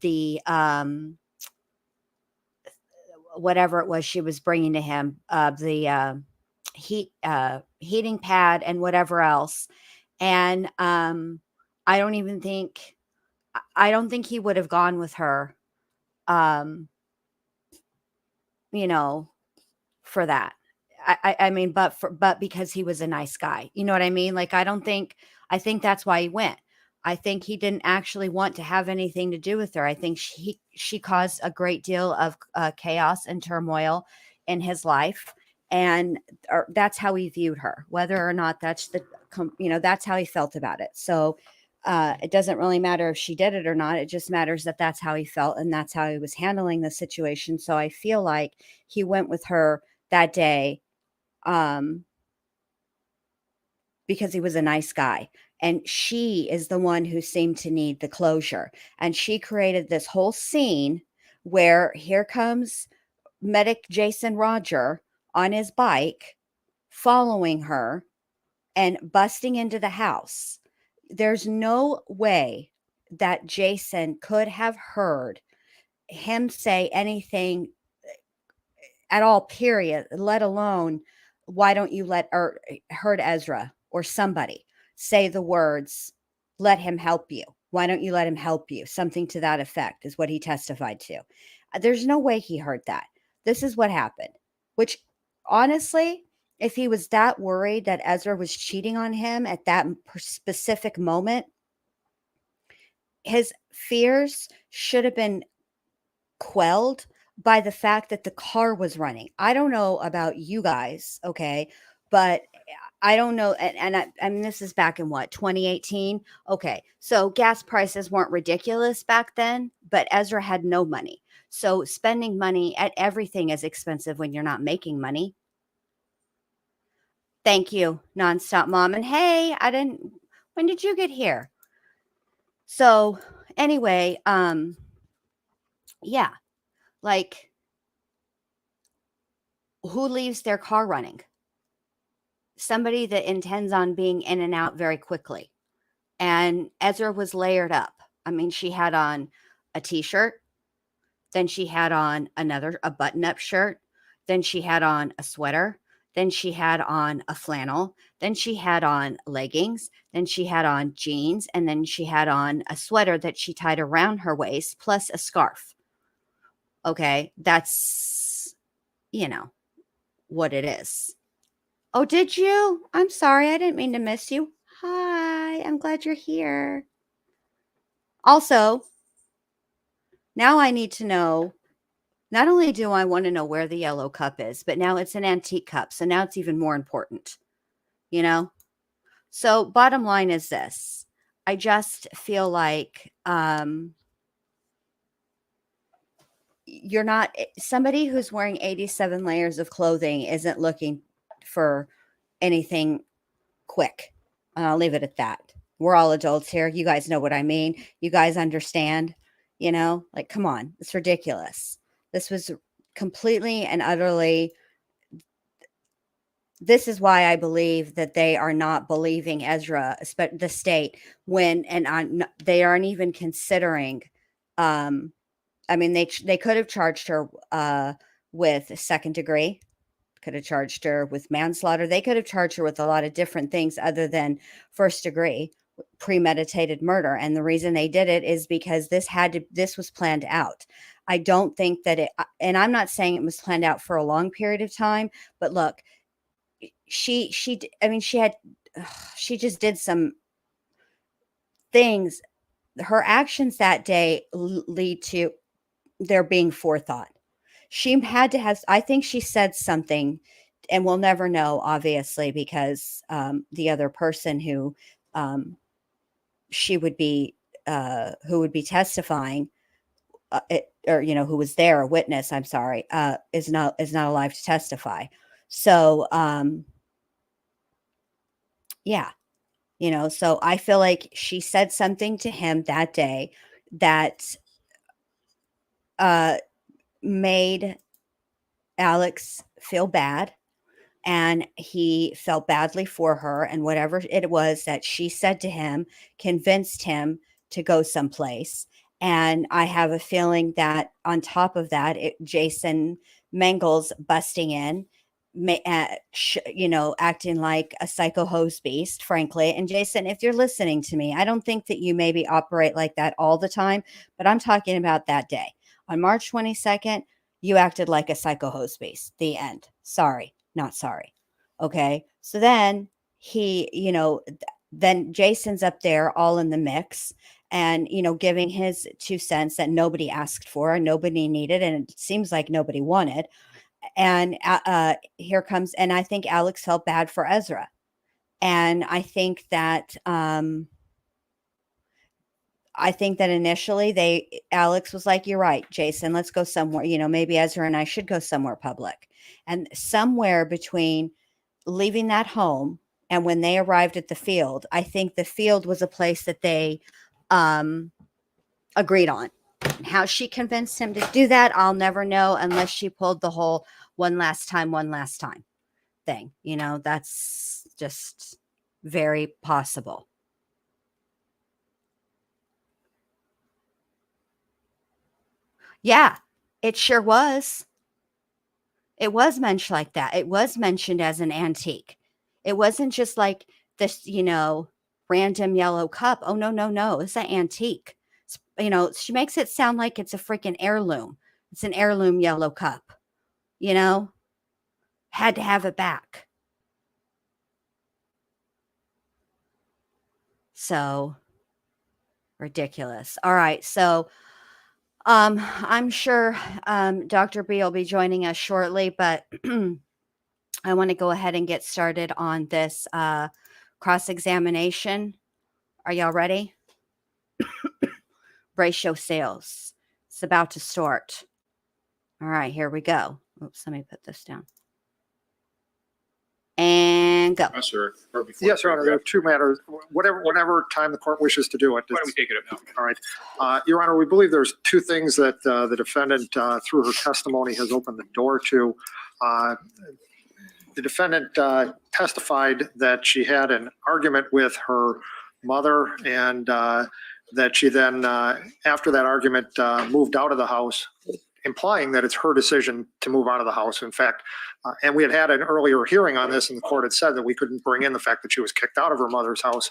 Speaker 1: the whatever it was she was bringing to him, the heating pad and whatever else. And I don't think he would have gone with her, for that. I mean, but because he was a nice guy, you know what I mean? Like, I think that's why he went. I think he didn't actually want to have anything to do with her. I think she caused a great deal of chaos and turmoil in his life. And that's how he viewed her, whether or not that's that's how he felt about it. So it doesn't really matter if she did it or not. It just matters that that's how he felt and that's how he was handling the situation. So I feel like he went with her that day because he was a nice guy. And she is the one who seemed to need the closure. And she created this whole scene where here comes medic Jason Roger on his bike, following her and busting into the house. There's no way that Jason could have heard him say anything at all, period, let alone, why don't you heard Ezra or somebody say the words, let him help you. Why don't you let him help you? Something to that effect is what he testified to. There's no way he heard that. This is what happened, which honestly, if he was that worried that Ezra was cheating on him at that specific moment, his fears should have been quelled by the fact that the car was running. I don't know about you guys, okay, but I don't know. I mean, this is back in what, 2018? Okay, so gas prices weren't ridiculous back then, but Ezra had no money. So spending money at everything is expensive when you're not making money. Thank you, Nonstop Mom. And hey, when did you get here? So anyway, yeah, like, who leaves their car running? somebody that intends on being in and out very quickly. And Ezra was layered up. I mean, she had on a t-shirt, then she had on a button-up shirt, then she had on a sweater, then she had on a flannel, then she had on leggings, then she had on jeans, and then she had on a sweater that she tied around her waist plus a scarf. Okay, that's, what it is. Oh, did you? I'm sorry. I didn't mean to miss you. Hi, I'm glad you're here. Also, now I need to know, not only do I want to know where the yellow cup is, but now it's an antique cup. So now it's even more important, So bottom line is this. I just feel like you're not, somebody who's wearing 87 layers of clothing isn't looking for anything quick. And I'll leave it at that. We're all adults here. You guys know what I mean. You guys understand, like, come on, it's ridiculous. This was completely and utterly, this is why I believe that they are not believing Ezra, the state, they aren't even considering, I mean, they could have charged her with second degree, could have charged her with manslaughter. They could have charged her with a lot of different things other than first degree premeditated murder. And the reason they did it is because this was planned out. I don't think that and I'm not saying it was planned out for a long period of time, but look, she just did some things. Her actions that day lead to there being forethought. She had to have, I think she said something, and we'll never know, obviously, because the other person who she would be, who would be testifying, who was there, a witness, I'm sorry, is not alive to testify. So, yeah, so I feel like she said something to him that day that made Alex feel bad, and he felt badly for her, and whatever it was that she said to him convinced him to go someplace. And I have a feeling that on top of that, Jason Mengels busting in, acting like a psycho hose beast, frankly. And Jason, if you're listening to me, I don't think that you maybe operate like that all the time, but I'm talking about that day. On March 22nd, you acted like a psycho hose beast. The end. Sorry, not sorry. Okay. So then then Jason's up there all in the mix and, giving his 2 cents that nobody asked for, nobody needed, and it seems like nobody wanted. And here comes, and I think Alex felt bad for Ezra. And I think that, initially Alex was like, you're right, Jason, let's go somewhere, maybe Ezra and I should go somewhere public. And somewhere between leaving that home and when they arrived at the field, I think the field was a place that they agreed on. How she convinced him to do that, I'll never know unless she pulled the whole one last time thing. That's just very possible. Yeah, it sure was. It was mentioned like that. It was mentioned as an antique. It wasn't just like this, random yellow cup. Oh, no. It's an antique. She makes it sound like it's a freaking heirloom. It's an heirloom yellow cup, had to have it back. So ridiculous. All right. So, I'm sure Dr. B will be joining us shortly, but I want to go ahead and get started on this cross-examination. Are y'all ready? Brace yourselves. It's about to start. All right, here we go. Oops, let me put this down. And go.
Speaker 4: Yes, sir.
Speaker 2: Yes, Your Honor, there are 2 matters, whatever time the court wishes to do it.
Speaker 4: Why don't we take it up now?
Speaker 2: All right. Your Honor, we believe there's 2 things that the defendant, through her testimony, has opened the door to. the defendant testified that she had an argument with her mother and that she then, after that argument, moved out of the house, implying that it's her decision to move out of the house. In fact, and we had an earlier hearing on this, and the court had said that we couldn't bring in the fact that she was kicked out of her mother's house.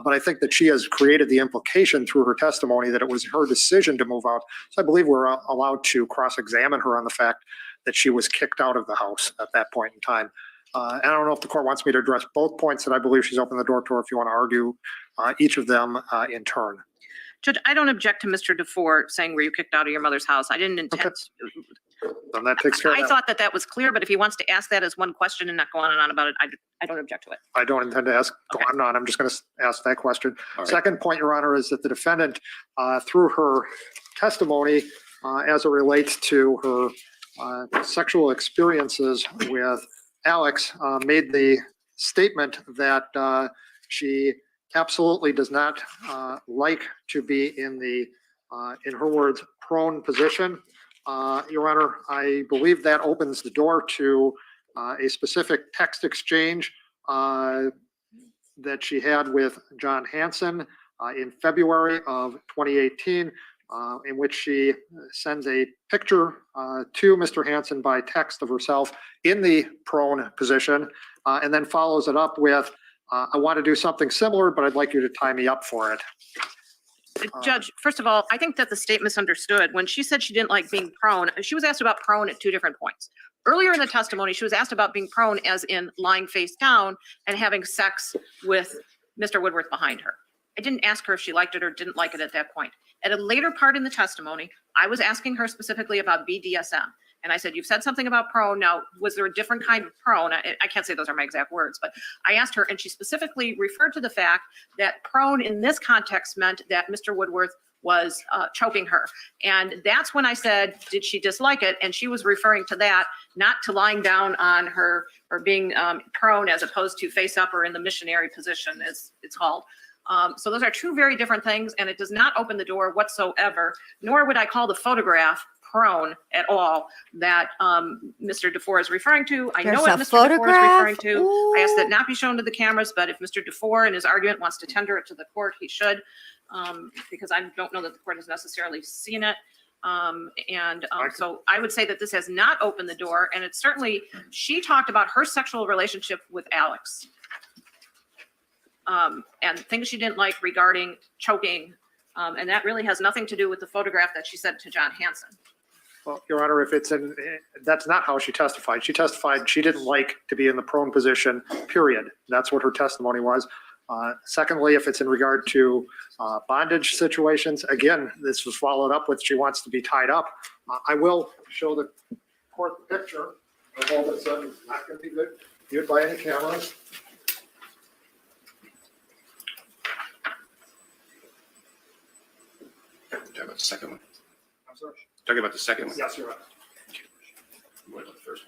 Speaker 2: But I think that she has created the implication through her testimony that it was her decision to move out. So I believe we're allowed to cross-examine her on the fact that she was kicked out of the house at that point in time. And I don't know if the court wants me to address both points that I believe she's opened the door to, or if you want to argue each of them in turn.
Speaker 12: Judge, I don't object to Mr. DeFore saying, were you kicked out of your mother's house? I didn't intend
Speaker 2: Then that takes care of
Speaker 12: I
Speaker 2: that.
Speaker 12: thought that was clear, but if he wants to ask that as one question and not go on and on about it, I don't object to it.
Speaker 2: I don't intend to go on and on. I'm just going to ask that question. Second point, Your Honor, is that the defendant, through her testimony, as it relates to her sexual experiences with Alex, made the statement that she absolutely does not like to be in the, in her words, prone position. Your Honor, I believe that opens the door to a specific text exchange that she had with John Hansen in February of 2018, in which she sends a picture to Mr. Hansen by text of herself in the prone position, and then follows it up with, I want to do something similar, but I'd like you to tie me up for it.
Speaker 12: Judge, first of all, I think that the state misunderstood. When she said she didn't like being prone, she was asked about prone at two different points. Earlier in the testimony, she was asked about being prone as in lying face down and having sex with Mr. Woodworth behind her. I didn't ask her if she liked it or didn't like it at that point. At a later part in the testimony, I was asking her specifically about BDSM. And I said, you've said something about prone. Now, was there a different kind of prone? I can't say those are my exact words, but I asked her, and she specifically referred to the fact that prone in this context meant that Mr. Woodworth was choking her. And that's when I said, did she dislike it? And she was referring to that, not to lying down on her or being prone as opposed to face up or in the missionary position, as it's called. So those are two very different things, and it does not open the door whatsoever, nor would I call the photograph prone at all that Mr. DeFore is referring to. I know what Mr. DeFore is referring to. I asked that not be shown to the cameras, but if Mr. DeFore in his argument wants to tender it to the court, he should, because I don't know that the court has necessarily seen it. So I would say that this has not opened the door, and it's certainly, she talked about her sexual relationship with Alex. And things she didn't like regarding choking, and that really has nothing to do with the photograph that she sent to John Hansen.
Speaker 2: Well, Your Honor, if it's in, that's not how she testified. She testified she didn't like to be in the prone position, period. That's what her testimony was. Secondly, if it's in regard to bondage situations, again, this was followed up with she wants to be tied up. I will show the court the picture. I hope it's not going to be viewed by any cameras.
Speaker 4: Talking about the second one.
Speaker 2: I'm sorry.
Speaker 4: Talking about the second one.
Speaker 2: Yes, you're right.
Speaker 4: What about the first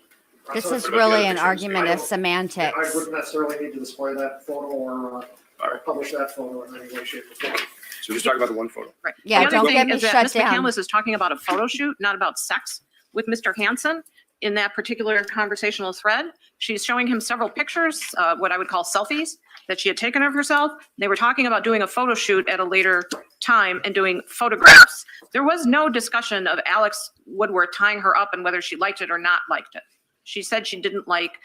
Speaker 4: one?
Speaker 1: This is
Speaker 4: What about the
Speaker 1: really
Speaker 4: other
Speaker 1: an
Speaker 4: pictures?
Speaker 1: argument
Speaker 2: I
Speaker 1: of
Speaker 2: don't-
Speaker 1: semantics.
Speaker 2: I wouldn't necessarily need to display that photo or
Speaker 4: right.
Speaker 2: publish that photo in any way, shape, or form.
Speaker 4: So we're just talking about the one photo.
Speaker 12: Right.
Speaker 1: Yeah,
Speaker 12: The other
Speaker 1: don't
Speaker 12: thing
Speaker 1: get me
Speaker 12: is that
Speaker 1: shut
Speaker 12: Ms.
Speaker 1: down.
Speaker 12: McCandless is talking about a photo shoot, not about sex with Mr. Hansen in that particular conversational thread. She's showing him several pictures, what I would call selfies, that she had taken of herself. They were talking about doing a photo shoot at a later time and doing photographs. There was no discussion of Alex Woodworth tying her up and whether she liked it or not liked it. She said she didn't like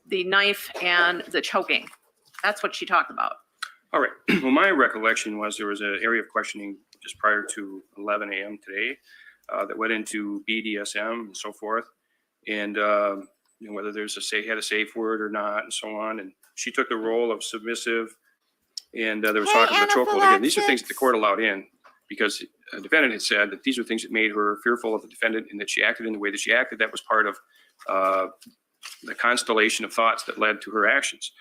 Speaker 12: the knife and the choking. That's what she talked about.
Speaker 4: All right. Well, my recollection was there was an area of questioning just prior to 11 a.m. today that went into BDSM and so forth, and whether there's had a safe word or not, and so on. And she took the role of submissive, and there was talk of the chokehold again. These are things that the court allowed in because the defendant had said that these are things that made her fearful of the defendant and that she acted in the way that she acted. That was part of the constellation of thoughts that led to her actions.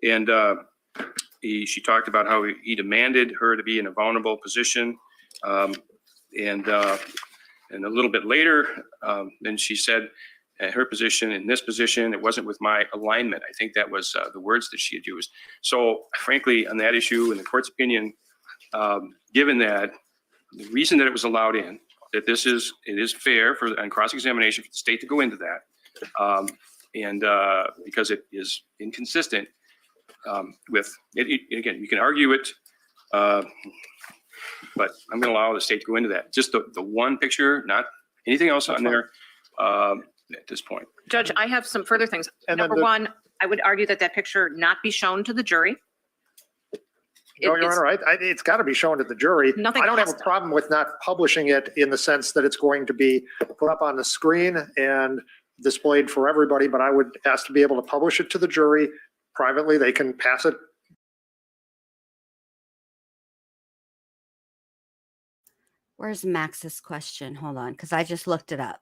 Speaker 4: And she talked about how he demanded her to be in a vulnerable position. And a little bit later, then she said, her position in this position, it wasn't with my alignment. I think that was the words that she had used. So frankly, on that issue, in the court's opinion, given that the reason that it was allowed in, that it is fair for on cross-examination for the state to go into that, And because it is inconsistent with, again, you can argue it, but I'm going to allow the state to go into that. Just the one picture, not anything else on there at this point.
Speaker 12: Judge, I have some further things.
Speaker 2: And then
Speaker 12: Number one, I would argue that that picture not be shown to the jury.
Speaker 2: No, Your
Speaker 12: It's-
Speaker 2: Honor, it's got to be shown to the jury.
Speaker 12: Nothing
Speaker 2: I don't have
Speaker 12: has
Speaker 2: a
Speaker 12: to.
Speaker 2: problem with not publishing it in the sense that it's going to be put up on the screen and displayed for everybody, but I would ask to be able to publish it to the jury privately. They can pass it.
Speaker 1: Where's Max's question? Hold on, because I just looked it up.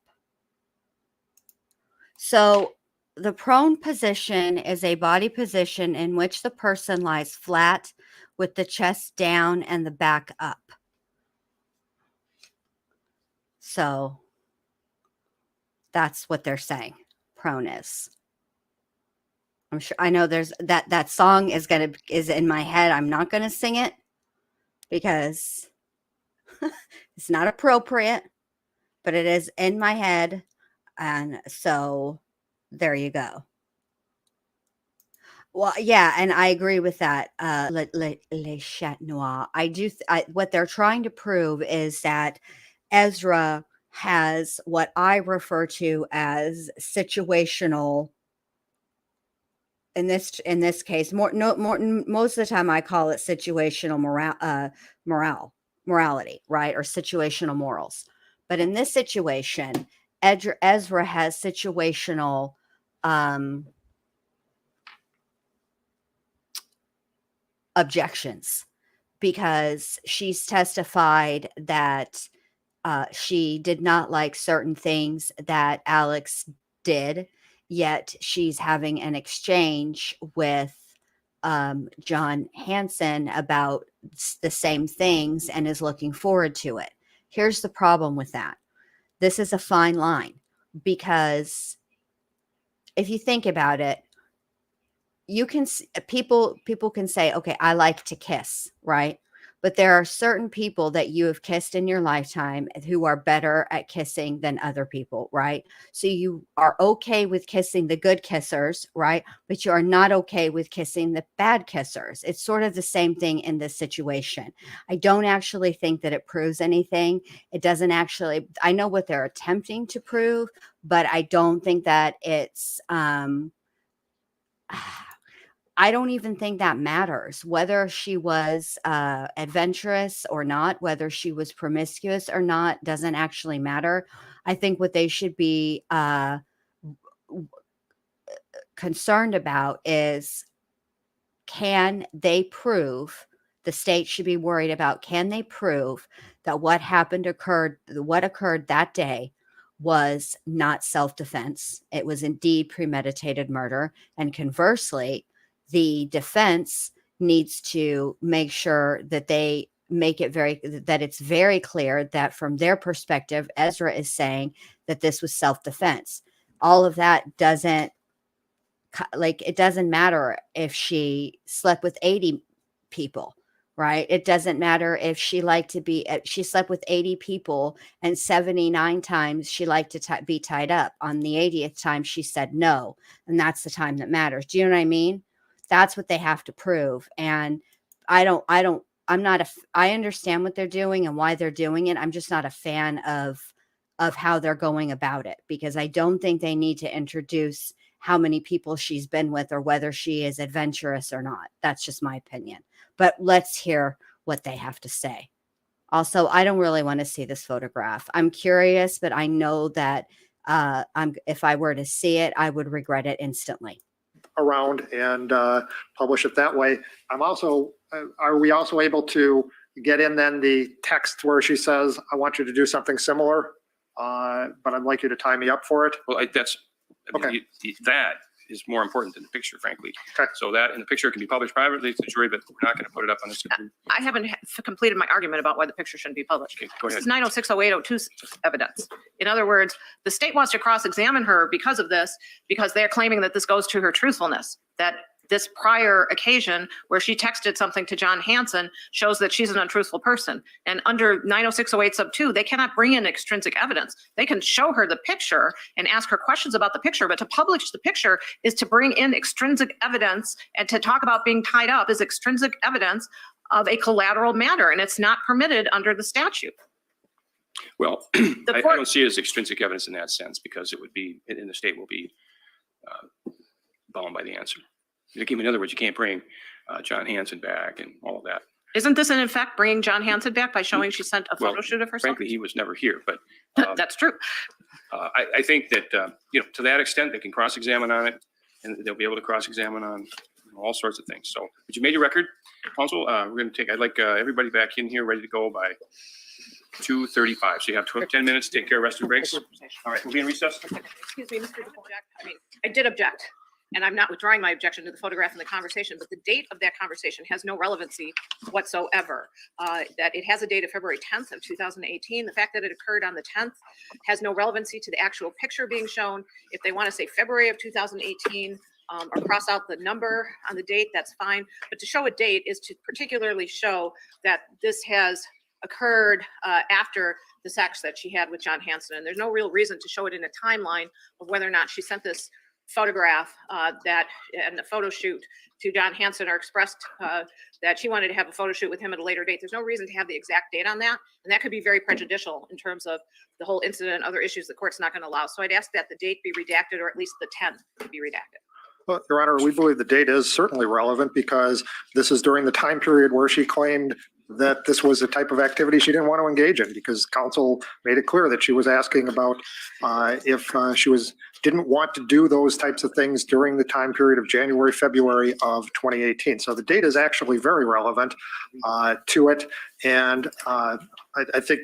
Speaker 1: So the prone position is a body position in which the person lies flat with the chest down and the back up. So that's what they're saying prone is. I'm sure I know there's that song is in my head. I'm not gonna sing it because it's not appropriate, but it is in my head. And so there you go. Well, yeah, and I agree with that. Le Chat Noir. What they're trying to prove is that Ezra has what I refer to as situational. In this case, most of the time I call it situational morality, right, or situational morals. But in this situation, Ezra has situational objections because she's testified that she did not like certain things that Alex did, yet she's having an exchange with John Hanson about the same things and is looking forward to it. Here's the problem with that. This is a fine line because if you think about it, you can people can say, okay, I like to kiss, right? But there are certain people that you have kissed in your lifetime who are better at kissing than other people, right? So you are okay with kissing the good kissers, right? But you are not okay with kissing the bad kissers. It's sort of the same thing in this situation. I don't actually think that it proves anything. It doesn't actually, I know what they're attempting to prove, but I don't think that it's, I don't even think that matters whether she was adventurous or not, whether she was promiscuous or not, doesn't actually matter. I think what they should be concerned about is, can they prove, the state should be worried about, can they prove that what occurred that day was not self-defense? It was indeed premeditated murder. And conversely, the defense needs to make sure that they make it that it's very clear that from their perspective, Ezra is saying that this was self-defense. All of that doesn't, like, it doesn't matter if she slept with 80 people, right? It doesn't matter if she she slept with 80 people and 79 times she liked to be tied up. On the 80th time, she said no. And that's the time that matters. Do you know what I mean? That's what they have to prove. And I understand what they're doing and why they're doing it. I'm just not a fan of how they're going about it, because I don't think they need to introduce how many people she's been with or whether she is adventurous or not. That's just my opinion. But let's hear what they have to say. Also, I don't really want to see this photograph. I'm curious, but I know that if I were to see it, I would regret it instantly.
Speaker 2: Around and publish it that way. Are we also able to get in then the text where she says, I want you to do something similar, but I'd like you to tie me up for it?
Speaker 4: Well, that is more important than the picture, frankly.
Speaker 2: Okay.
Speaker 4: So that in the picture can be published privately to the jury, but we're not going to put it up on the screen.
Speaker 12: I haven't completed my argument about why the picture shouldn't be published.
Speaker 4: Okay, go
Speaker 12: This
Speaker 4: ahead.
Speaker 12: is 9060802 evidence. In other words, the state wants to cross-examine her because of this, because they're claiming that this goes to her truthfulness, that this prior occasion where she texted something to John Hanson shows that she's an untruthful person. And under 90608 sub 2, they cannot bring in extrinsic evidence. They can show her the picture and ask her questions about the picture, but to publish the picture is to bring in extrinsic evidence, and to talk about being tied up is extrinsic evidence of a collateral matter, and it's not permitted under the statute.
Speaker 4: Well,
Speaker 12: The
Speaker 4: I
Speaker 12: court-
Speaker 4: don't see it as extrinsic evidence in that sense, because it would be, in the state will be bound by the answer. In other words, you can't bring John Hanson back and all of that.
Speaker 12: Isn't this in effect bringing John Hanson back by showing she sent a
Speaker 4: Well,
Speaker 12: photo shoot of herself?
Speaker 4: Frankly, he was never here, but
Speaker 12: That's true.
Speaker 4: I think that, to that extent, they can cross-examine on it, and they'll be able to cross-examine on all sorts of things. So, but you made your record, counsel. We're going to I'd like everybody back in here ready to go by 2:35. So you have 10 minutes to take care of rest of your breaks. All right, we'll be in recess.
Speaker 12: Excuse me, Mr. DePaul. I did object, and I'm not withdrawing my objection to the photograph in the conversation, but the date of that conversation has no relevancy whatsoever. That it has a date of February 10th of 2018. The fact that it occurred on the 10th has no relevancy to the actual picture being shown. If they want to say February of 2018, or cross out the number on the date, that's fine. But to show a date is to particularly show that this has occurred after the sex that she had with John Hanson. And there's no real reason to show it in a timeline of whether or not she sent this photograph and the photo shoot to John Hanson, or expressed that she wanted to have a photo shoot with him at a later date. There's no reason to have the exact date on that. And that could be very prejudicial in terms of the whole incident and other issues the court's not going to allow. So I'd ask that the date be redacted, or at least the 10th be redacted.
Speaker 2: Well, Your Honor, we believe the date is certainly relevant, because this is during the time period where she claimed that this was a type of activity she didn't want to engage in, because counsel made it clear that she was asking about if she didn't want to do those types of things during the time period of January, February of 2018. So the date is actually very relevant to it. And I think,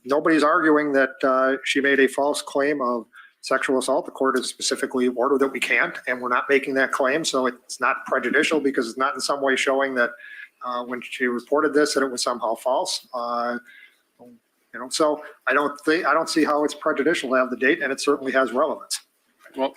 Speaker 2: nobody's arguing that she made a false claim of sexual assault. The court has specifically ordered that we can't, and we're not making that claim. So it's not prejudicial, because it's not in some way showing that when she reported this, that it was somehow false. So I don't see how it's prejudicial to have the date, and it certainly has relevance.
Speaker 4: Well,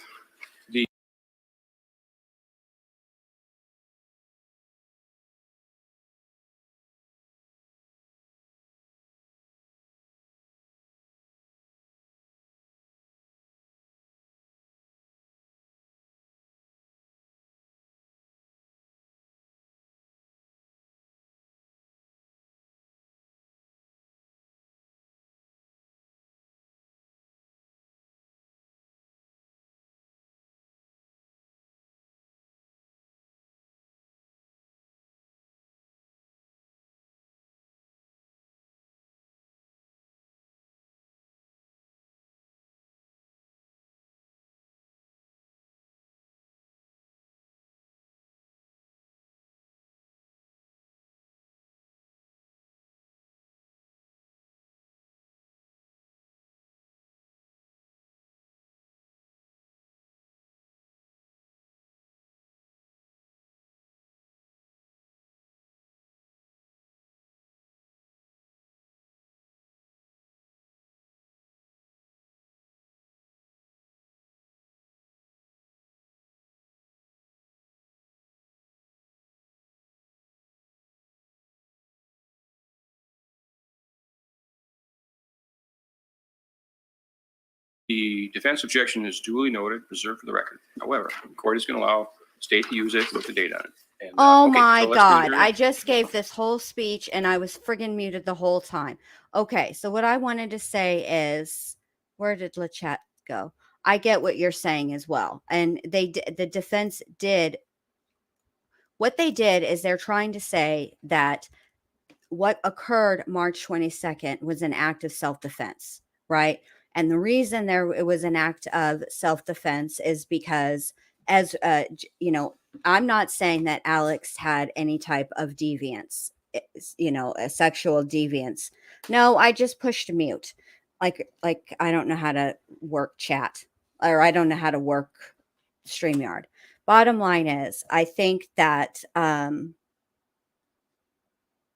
Speaker 4: the defense objection is duly noted, preserved for the record. However, the court is going to allow state to use it with the date on it. And,
Speaker 1: Oh
Speaker 4: okay,
Speaker 1: my
Speaker 4: so let's
Speaker 1: God.
Speaker 4: adjourn.
Speaker 1: I just gave this whole speech and I was friggin' muted the whole time. Okay. So what I wanted to say is, where did LaChat go? I get what you're saying as well. And the defense did, what they did is they're trying to say that what occurred March 22nd was an act of self-defense, right? And the reason it was an act of self-defense is because, as I'm not saying that Alex had any type of deviance, a sexual deviance. No, I just pushed mute. Like I don't know how to work chat, or I don't know how to work StreamYard. Bottom line is, I think that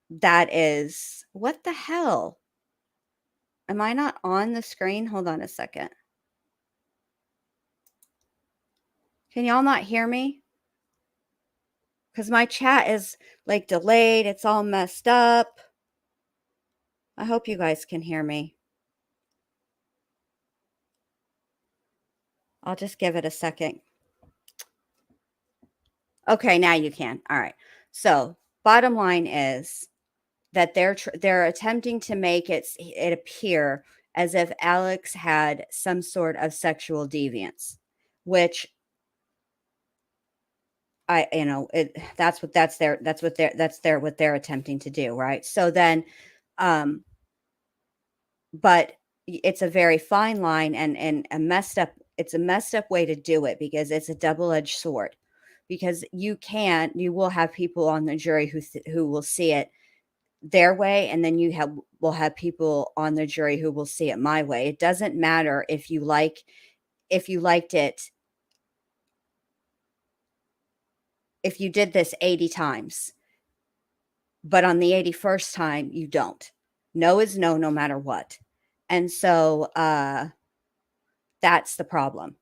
Speaker 1: that is, what the hell? Am I not on the screen? Hold on a second. Can y'all not hear me? Because my chat is like delayed. It's all messed up. I hope you guys can hear me. I'll just give it a second. Okay, now you can. All right. So bottom line is that they're attempting to make it appear as if Alex had some sort of sexual deviance, which that's what they're attempting to do, right? So then, but it's a very fine line and it's a messed up way to do it because it's a double-edged sword. Because you will have people on the jury who will see it their way, and then will have people on the jury who will see it my way. It doesn't matter if you liked it, if you did this 80 times, but on the 81st time you don't. No is no, no matter what. And so that's the problem.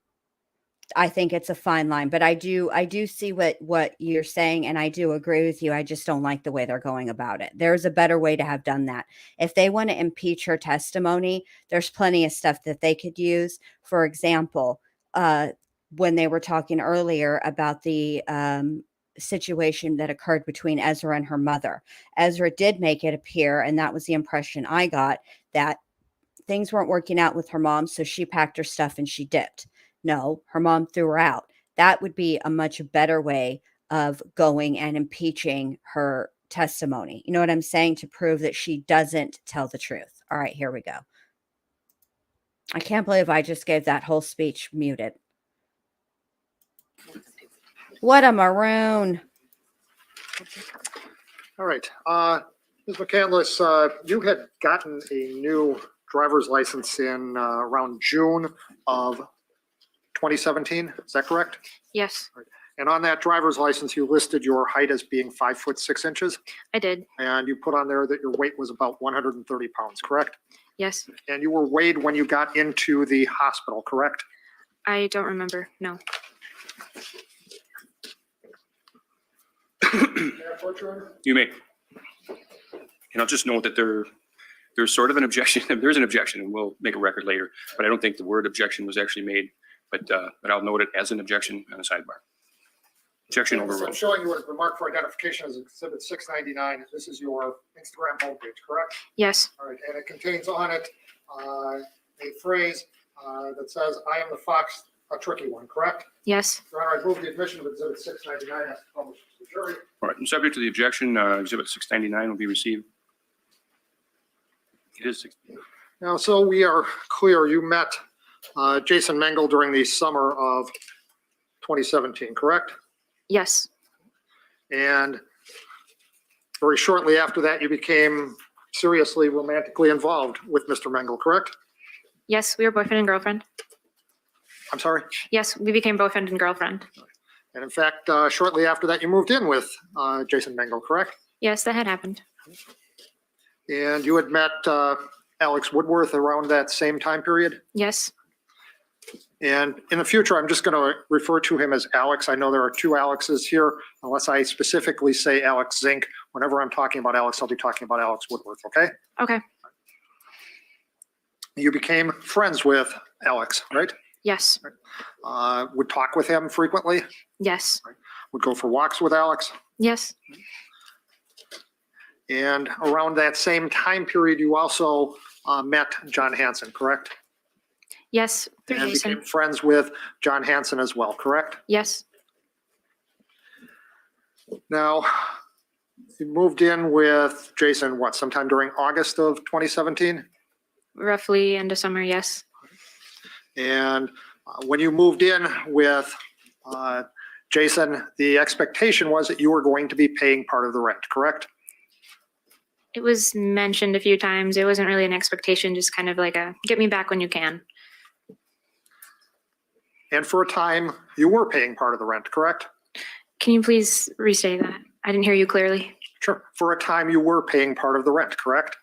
Speaker 1: I think it's a fine line, but I do see what you're saying, and I do agree with you. I just don't like the way they're going about it. There's a better way to have done that. If they want to impeach her testimony, there's plenty of stuff that they could use. For example, when they were talking earlier about the situation that occurred between Ezra and her mother, Ezra did make it appear, and that was the impression I got, that things weren't working out with her mom, so she packed her stuff and she dipped. No, her mom threw her out. That would be a much better way of going and impeaching her testimony. You know what I'm saying? To prove that she doesn't tell the truth. All right, here we go. I can't believe I just gave that whole speech muted. What a maroon.
Speaker 2: All right. Ms. McCandless, you had gotten a new driver's license in around June of 2017. Is that correct?
Speaker 13: Yes,
Speaker 2: And on that driver's license, you listed your height as being 5'6"
Speaker 13: I did.
Speaker 2: and you put on there that your weight was about 130 pounds, correct?
Speaker 13: Yes,
Speaker 2: And you were weighed when you got into the hospital, correct?
Speaker 13: I don't remember. No.
Speaker 4: You may. And I'll just note that there's sort of an objection. There's an objection, and we'll make a record later, but I don't think the word objection was actually made. But I'll note it as an objection on the sidebar. Objection
Speaker 2: So I'm
Speaker 4: overruled.
Speaker 2: showing you a remark for identification as Exhibit 699. This is your Instagram homepage, correct?
Speaker 13: Yes,
Speaker 2: All right, and it contains on it a phrase that says, "I am the fox," a tricky one, correct?
Speaker 13: yes,
Speaker 2: Your Honor, I move the admission of Exhibit 699 as published to the jury.
Speaker 4: All right, and subject to the objection, Exhibit 699 will be received. It is 6.
Speaker 2: Now, so we are clear, you met Jason Mengel during the summer of 2017, correct?
Speaker 13: yes,
Speaker 2: And very shortly after that, you became seriously romantically involved with Mr. Mengel, correct?
Speaker 13: yes, we were boyfriend and girlfriend.
Speaker 2: I'm sorry?
Speaker 13: Yes, we became boyfriend and girlfriend.
Speaker 2: And in fact, shortly after that, you moved in with Jason Mengel, correct?
Speaker 13: Yes, that had happened.
Speaker 2: And you had met Alex Woodworth around that same time period?
Speaker 13: Yes,
Speaker 2: And in the future, I'm just going to refer to him as Alex. I know there are two Alexes here, unless I specifically say Alex Zink. Whenever I'm talking about Alex, I'll be talking about Alex Woodworth, okay?
Speaker 13: okay,
Speaker 2: You became friends with Alex, right?
Speaker 13: yes,
Speaker 2: Would talk with him frequently?
Speaker 13: yes,
Speaker 2: Would go for walks with Alex?
Speaker 13: yes,
Speaker 2: And around that same time period, you also met John Hanson, correct?
Speaker 13: yes, through
Speaker 2: And
Speaker 13: Jason.
Speaker 2: became friends with John Hanson as well, correct?
Speaker 13: Yes,
Speaker 2: Now, you moved in with Jason, what, sometime during August of 2017?
Speaker 13: roughly end of summer, yes.
Speaker 2: And when you moved in with Jason, the expectation was that you were going to be paying part of the rent, correct?
Speaker 13: It was mentioned a few times. It wasn't really an expectation, just kind of like a, get me back when you can.
Speaker 2: And for a time, you were paying part of the rent, correct?
Speaker 13: Can you please restate that? I didn't hear you clearly.
Speaker 2: Sure. For a time, you were paying part of the rent, correct?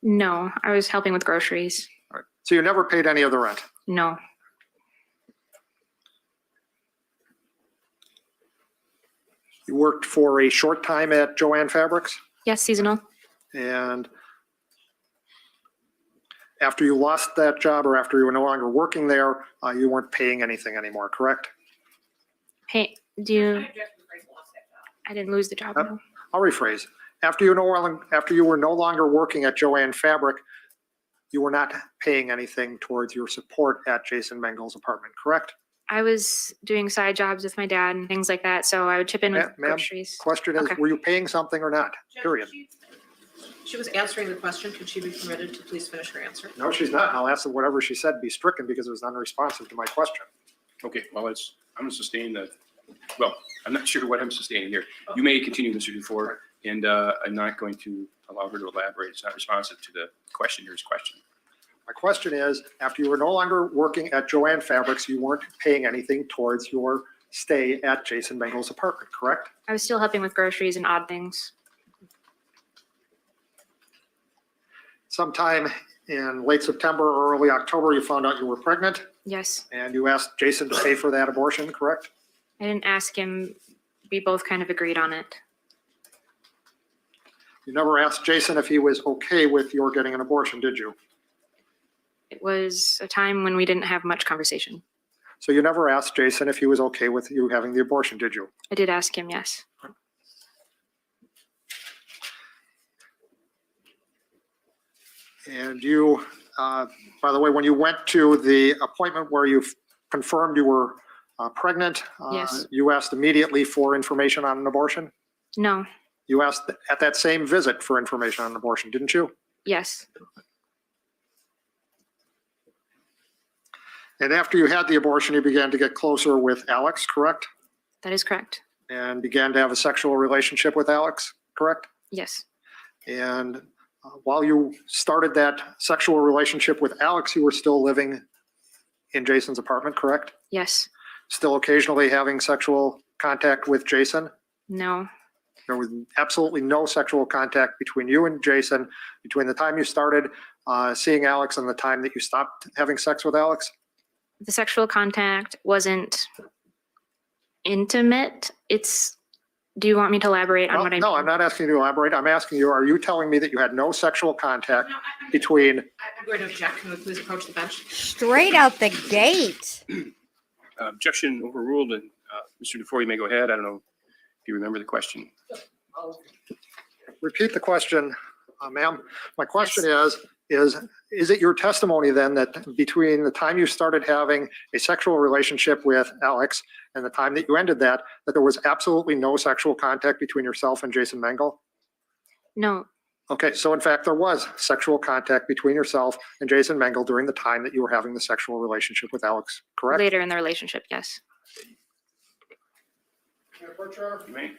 Speaker 13: No, I was helping with groceries.
Speaker 2: All right. So you never paid any of the rent?
Speaker 13: No,
Speaker 2: You worked for a short time at Joann Fabrics,
Speaker 13: Yes, seasonal.
Speaker 2: and after you lost that job or after you were no longer working there, you weren't paying anything anymore, correct?
Speaker 13: Hey, do you? I didn't lose the job. No.
Speaker 2: I'll rephrase. After you were no longer working at Joann Fabric, you were not paying anything towards your support at Jason Mengel's apartment, correct?
Speaker 13: I was doing side jobs with my dad and things like that, so I would chip in with
Speaker 2: Ma'am,
Speaker 13: groceries.
Speaker 2: question is,
Speaker 13: Okay.
Speaker 2: were you paying something or not? Period.
Speaker 12: She was answering the question. Could she be permitted to please finish her answer?
Speaker 2: No, she's not. I'll ask that whatever she said be stricken because it was unresponsive to my question.
Speaker 4: Okay, well, I'm going to sustain that. Well, I'm not sure what I'm sustaining here. You may continue, Mr. Dufour, and I'm not going to allow her to elaborate. It's not responsive to the questioner's question.
Speaker 2: My question is, after you were no longer working at Joann Fabrics, you weren't paying anything towards your stay at Jason Mengel's apartment, correct?
Speaker 13: I was still helping with groceries and odd things.
Speaker 2: Sometime in late September or early October, you found out you were pregnant
Speaker 13: Yes,
Speaker 2: and you asked Jason to pay for that abortion, correct?
Speaker 13: I didn't ask him. We both kind of agreed on it.
Speaker 2: You never asked Jason if he was okay with your getting an abortion, did you?
Speaker 13: It was a time when we didn't have much conversation.
Speaker 2: So you never asked Jason if he was okay with you having the abortion, did you?
Speaker 13: I did ask him, yes.
Speaker 2: And you, by the way, when you went to the appointment where you confirmed you were pregnant,
Speaker 13: Yes.
Speaker 2: you asked immediately for information on an abortion?
Speaker 13: No,
Speaker 2: You asked at that same visit for information on an abortion, didn't you?
Speaker 13: yes,
Speaker 2: And after you had the abortion, you began to get closer with Alex, correct?
Speaker 13: that is correct.
Speaker 2: And began to have a sexual relationship with Alex, correct?
Speaker 13: Yes,
Speaker 2: And while you started that sexual relationship with Alex, you were still living in Jason's apartment, correct?
Speaker 13: yes,
Speaker 2: Still occasionally having sexual contact with Jason?
Speaker 13: no,
Speaker 2: There was absolutely no sexual contact between you and Jason between the time you started seeing Alex and the time that you stopped having sex with Alex?
Speaker 13: the sexual contact wasn't intimate. Do you want me to elaborate on
Speaker 2: Well,
Speaker 13: what I mean?
Speaker 2: no, I'm not asking you to elaborate. I'm asking you, are you telling me that you had no sexual contact between,
Speaker 12: I'm going to object. Can we please approach the bench?
Speaker 1: Straight out the gate.
Speaker 4: Objection overruled, and Mr. Dufour, you may go ahead. I don't know if you remember the question.
Speaker 2: repeat the question, ma'am? My question is it your testimony then that between the time you started having a sexual relationship with Alex and the time that you ended that there was absolutely no sexual contact between yourself and Jason Mengel?
Speaker 13: No,
Speaker 2: Okay, so in fact, there was sexual contact between yourself and Jason Mengel during the time that you were having the sexual relationship with Alex, correct?
Speaker 13: later in the relationship, yes.
Speaker 4: You may.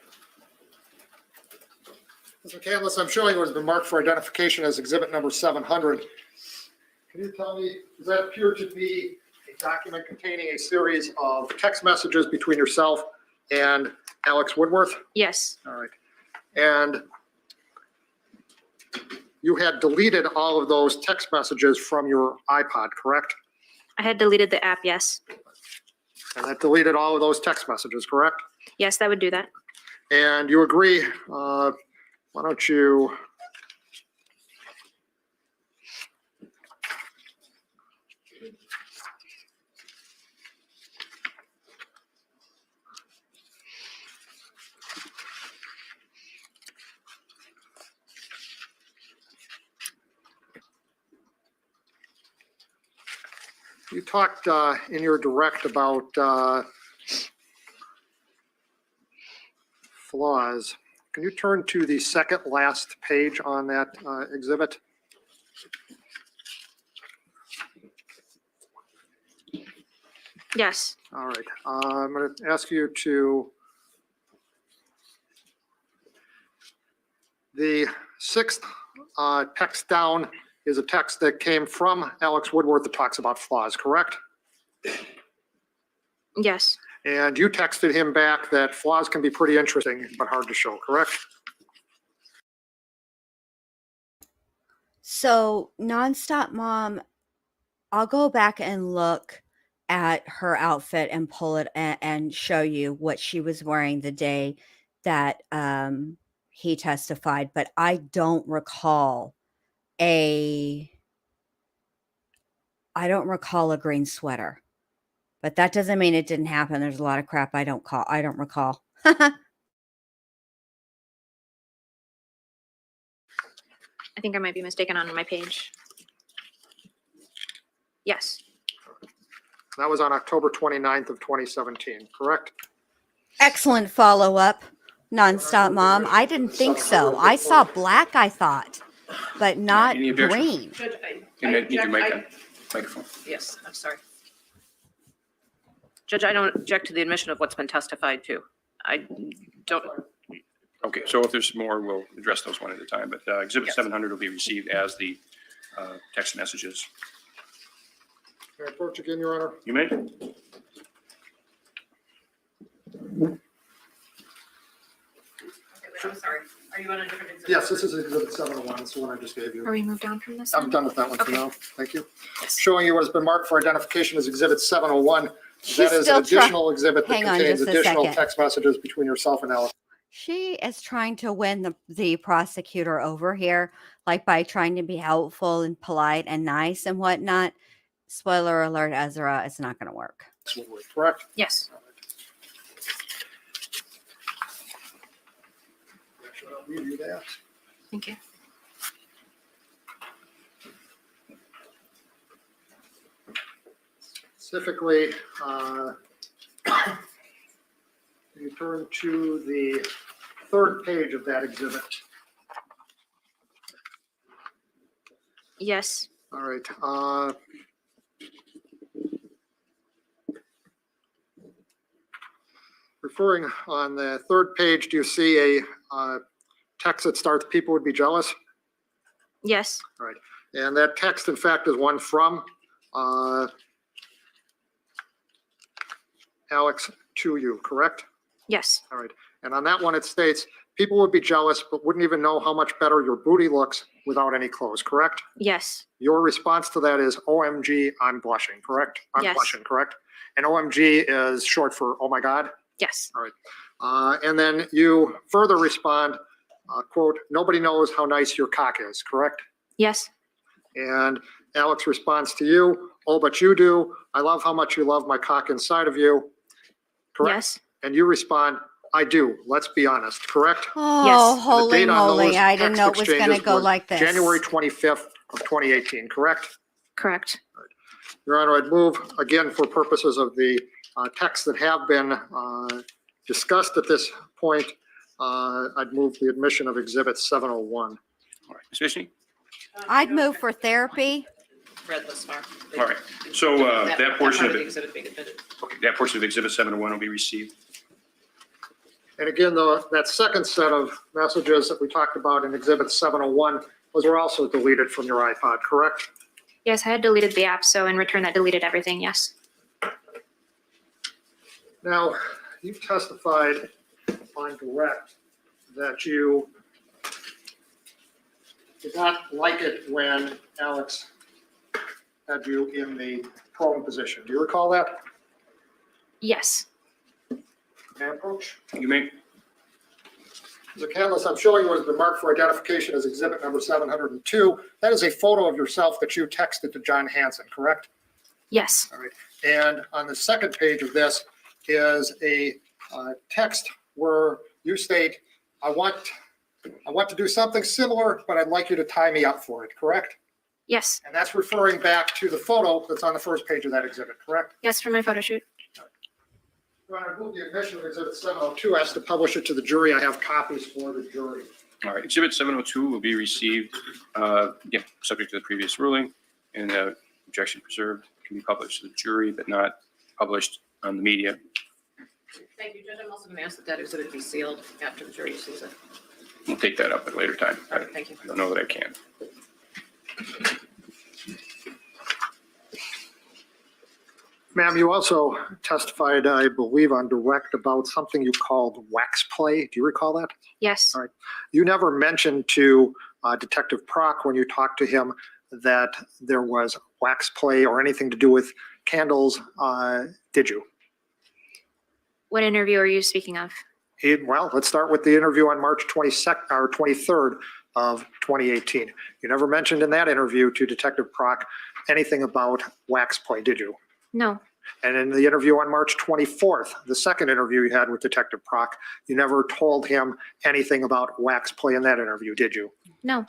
Speaker 2: Mr. McCandless, I'm showing what has been marked for identification as exhibit number 700. Can you tell me, does that appear to be a document containing a series of text messages between yourself and Alex Woodworth?
Speaker 13: Yes,
Speaker 2: All right. And you had deleted all of those text messages from your iPod, correct?
Speaker 13: I had deleted the app, yes.
Speaker 2: And that deleted all of those text messages, correct?
Speaker 13: Yes, that would do that.
Speaker 2: And you agree, why don't you, you talked in your direct about flaws. Can you turn to the second last page on that exhibit?
Speaker 13: Yes,
Speaker 2: All right, I'm going to ask you to, the sixth text down is a text that came from Alex Woodworth that talks about flaws, correct?
Speaker 13: yes,
Speaker 2: And you texted him back that flaws can be pretty interesting, but hard to show, correct?
Speaker 1: So, Nonstop Mom, I'll go back and look at her outfit and pull it and show you what she was wearing the day that he testified, but I don't recall a green sweater. But that doesn't mean it didn't happen. There's a lot of crap I don't recall.
Speaker 13: I think I might be mistaken on my page. Yes.
Speaker 2: That was on October 29th of 2017, correct?
Speaker 1: Excellent follow-up, Nonstop Mom. I didn't think so. I saw black, I thought, but not
Speaker 4: Any objection?
Speaker 1: green.
Speaker 12: Judge,
Speaker 4: You need your microphone.
Speaker 12: Yes, I'm sorry. Judge, I don't object to the admission of what's been testified to. I don't,
Speaker 4: Okay, so if there's more, we'll address those one at a time, but Exhibit
Speaker 12: Yes.
Speaker 4: 700 will be received as the text messages.
Speaker 2: Can I approach again, Your Honor?
Speaker 4: You may.
Speaker 12: I'm sorry. Are you on a different exhibit?
Speaker 2: Yes, this is Exhibit 701. It's the one I just gave you.
Speaker 13: Are we moved on from this?
Speaker 2: I'm
Speaker 13: one?
Speaker 2: done with that one for
Speaker 13: Okay.
Speaker 2: now. Thank you. Showing you what has been marked for identification as Exhibit 701.
Speaker 1: She's
Speaker 2: That is
Speaker 1: still
Speaker 2: an additional exhibit that
Speaker 1: Hang on
Speaker 2: contains
Speaker 1: just a
Speaker 2: additional
Speaker 1: second.
Speaker 2: text messages between yourself and Alex.
Speaker 1: She is trying to win the prosecutor over here, like by trying to be helpful and polite and nice and whatnot. Spoiler alert, Ezra, it's not going to work.
Speaker 2: Correct?
Speaker 13: Yes.
Speaker 2: Should I review that?
Speaker 13: Thank you.
Speaker 2: Specifically, you turn to the third page of that exhibit.
Speaker 13: Yes.
Speaker 2: All right. Referring on the third page, do you see a text that starts, "People would be jealous"?
Speaker 13: Yes.
Speaker 2: And that text, in fact, is one from Alex to you, correct?
Speaker 13: Yes.
Speaker 2: All right. And on that one, it states, "People would be jealous, but wouldn't even know how much better your booty looks without any clothes," correct?
Speaker 13: Yes.
Speaker 2: Your response to that is, "OMG, I'm blushing," correct? I'm
Speaker 13: Yes.
Speaker 2: blushing, correct? And OMG is short for "Oh my God."
Speaker 13: Yes.
Speaker 2: And then you further respond, quote, "Nobody knows how nice your cock is," correct?
Speaker 13: Yes.
Speaker 2: And Alex responds to you, "Oh, but you do. I love how much you love my cock inside of you," correct?
Speaker 13: Yes.
Speaker 2: And you respond, "I do. Let's be honest," correct?
Speaker 1: Oh,
Speaker 13: Yes.
Speaker 2: And the
Speaker 1: holy
Speaker 2: date on
Speaker 1: moly.
Speaker 2: those
Speaker 1: I didn't
Speaker 2: text
Speaker 1: know it was going to
Speaker 2: exchanges
Speaker 1: go
Speaker 2: was
Speaker 1: like this.
Speaker 2: January 25th of 2018, correct?
Speaker 13: Correct.
Speaker 2: Your Honor, I'd move, again, for purposes of the texts that have been discussed at this point, I'd move the admission of Exhibit 701.
Speaker 4: All right, Ms. Fishney?
Speaker 1: I'd move for therapy.
Speaker 12: Read this far.
Speaker 4: All right, so that portion
Speaker 12: part
Speaker 4: of
Speaker 12: the
Speaker 4: it,
Speaker 12: exhibit being admitted.
Speaker 4: okay, that portion of Exhibit 701 will be received.
Speaker 2: And again, though, that second set of messages that we talked about in Exhibit 701, those were also deleted from your iPod, correct?
Speaker 13: Yes, I had deleted the app, so in return that deleted everything. Yes.
Speaker 2: Now, you've testified on direct that you did not like it when Alex had you in the prone position. Do you recall that?
Speaker 13: Yes.
Speaker 2: May I approach?
Speaker 4: You may.
Speaker 2: Mr. McCandless, I'm showing you what has been marked for identification as exhibit number 702. That is a photo of yourself that you texted to John Hanson, correct?
Speaker 13: Yes.
Speaker 2: All right. And on the second page of this is a text where you state, I want to do something similar, but I'd like you to tie me up for it, correct?
Speaker 13: Yes.
Speaker 2: And that's referring back to the photo that's on the first page of that exhibit, correct?
Speaker 13: Yes, for my photo shoot.
Speaker 2: Your Honor, I move the admission of exhibit 702 as to publish it to the jury. I have copies for the jury.
Speaker 4: All right, Exhibit 702 will be received, again, subject to the previous ruling, and objection preserved, can be published to the jury, but not published on the media.
Speaker 12: Thank you, Judge. I'm also going to ask that that exhibit be sealed after the jury sees it.
Speaker 4: We'll take that up at a later time.
Speaker 12: All right, thank you.
Speaker 4: I don't know that I can.
Speaker 2: Ma'am, you also testified, I believe, on direct about something you called wax play. Do you recall that?
Speaker 13: Yes.
Speaker 2: All right. You never mentioned to Detective Prock when you talked to him that there was wax play or anything to do with candles, did you?
Speaker 13: What interview are you speaking of?
Speaker 2: Well, let's start with the interview on March 22nd or 23rd of 2018. You never mentioned in that interview to Detective Prock anything about wax play, did you?
Speaker 13: No,
Speaker 2: And in the interview on March 24th, the second interview you had with Detective Prock, you never told him anything about wax play in that interview, did you?
Speaker 13: no,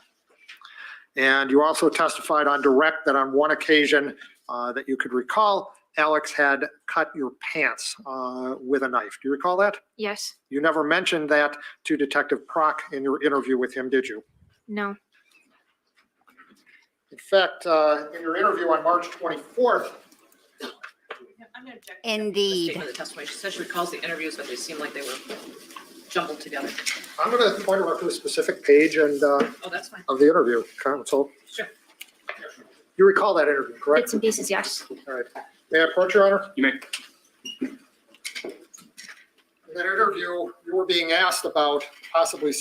Speaker 2: And you also testified on direct that on one occasion that you could recall, Alex had cut your pants with a knife. Do you recall that?
Speaker 13: yes,
Speaker 2: You never mentioned that to Detective Prock in your interview with him, did you?
Speaker 13: no,
Speaker 2: In fact, in your interview on March 24th,
Speaker 12: I'm gonna object.
Speaker 1: Indeed.
Speaker 12: Statement of the testimony. She says she recalls the interviews, but they seem like they were jumbled together.
Speaker 2: I'm going to point her to a specific page and
Speaker 12: Oh, that's fine.
Speaker 2: of the interview, counsel.
Speaker 12: Sure.
Speaker 2: You recall that interview, correct?
Speaker 13: bits and pieces, yes.
Speaker 2: All right. May I approach, Your Honor?
Speaker 4: You may.
Speaker 2: In that interview, you were being asked about possibly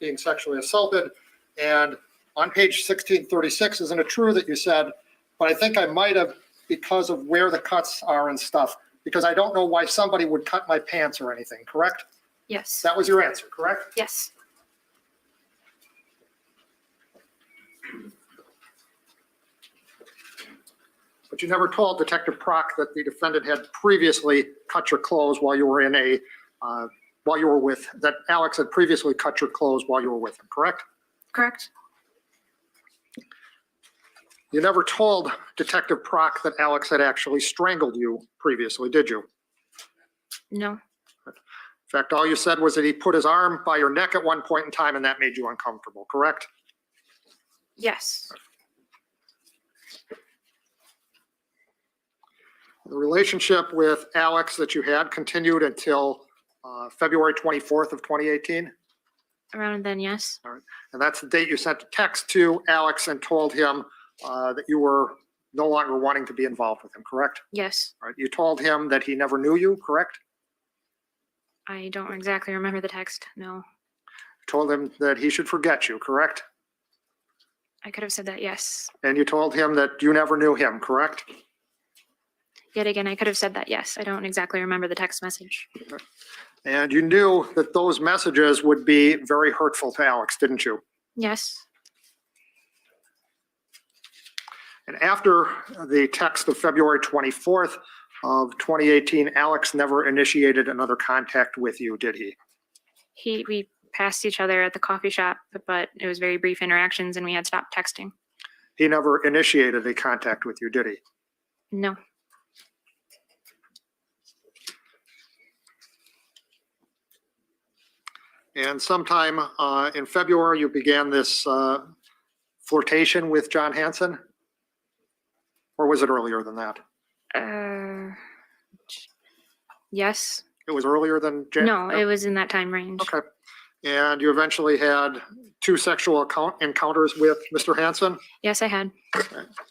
Speaker 2: being sexually assaulted. And on page 1636, isn't it true that you said, but I think I might have because of where the cuts are and stuff, because I don't know why somebody would cut my pants or anything, correct?
Speaker 13: Yes,
Speaker 2: That was your answer, correct?
Speaker 13: yes,
Speaker 2: But you never told Detective Prock that the defendant had previously cut your clothes while you were that Alex had previously cut your clothes while you were with him, correct?
Speaker 13: correct.
Speaker 2: You never told Detective Prock that Alex had actually strangled you previously, did you?
Speaker 13: No,
Speaker 2: In fact, all you said was that he put his arm by your neck at one point in time and that made you uncomfortable, correct?
Speaker 13: yes,
Speaker 2: The relationship with Alex that you had continued until February 24th of 2018?
Speaker 13: around then, yes,
Speaker 2: And that's the date you sent a text to Alex and told him that you were no longer wanting to be involved with him, correct?
Speaker 13: yes.
Speaker 2: All right. You told him that he never knew you, correct?
Speaker 13: I don't exactly remember the text, no.
Speaker 2: Told him that he should forget you, correct?
Speaker 13: I could have said that, yes.
Speaker 2: And you told him that you never knew him, correct?
Speaker 13: Yet again, I could have said that, yes. I don't exactly remember the text message.
Speaker 2: And you knew that those messages would be very hurtful to Alex, didn't you?
Speaker 13: Yes,
Speaker 2: And after the text of February 24th of 2018, Alex never initiated another contact with you, did he?
Speaker 13: we passed each other at the coffee shop, but it was very brief interactions and we had stopped texting.
Speaker 2: He never initiated a contact with you, did he?
Speaker 13: No,
Speaker 2: And sometime in February, you began this flirtation with John Hanson? Or was it earlier than that?
Speaker 13: yes,
Speaker 2: It was earlier than
Speaker 13: no, it was in that time range.
Speaker 2: Okay. And you eventually had two sexual encounters with Mr. Hanson?
Speaker 13: Yes, I had,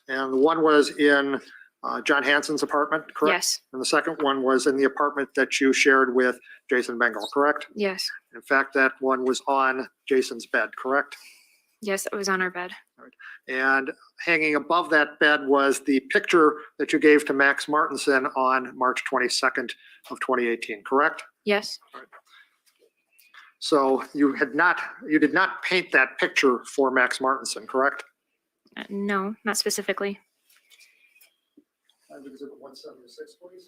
Speaker 2: And one was in John Hanson's apartment, correct?
Speaker 13: yes,
Speaker 2: And the second one was in the apartment that you shared with Jason Bengal, correct?
Speaker 13: yes,
Speaker 2: In fact, that one was on Jason's bed, correct?
Speaker 13: yes, it was on our bed.
Speaker 2: And hanging above that bed was the picture that you gave to Max Martinson on March 22nd of 2018, correct?
Speaker 13: Yes,
Speaker 2: So you did not paint that picture for Max Martinson, correct?
Speaker 13: no, not specifically.
Speaker 2: Exhibit 176, please.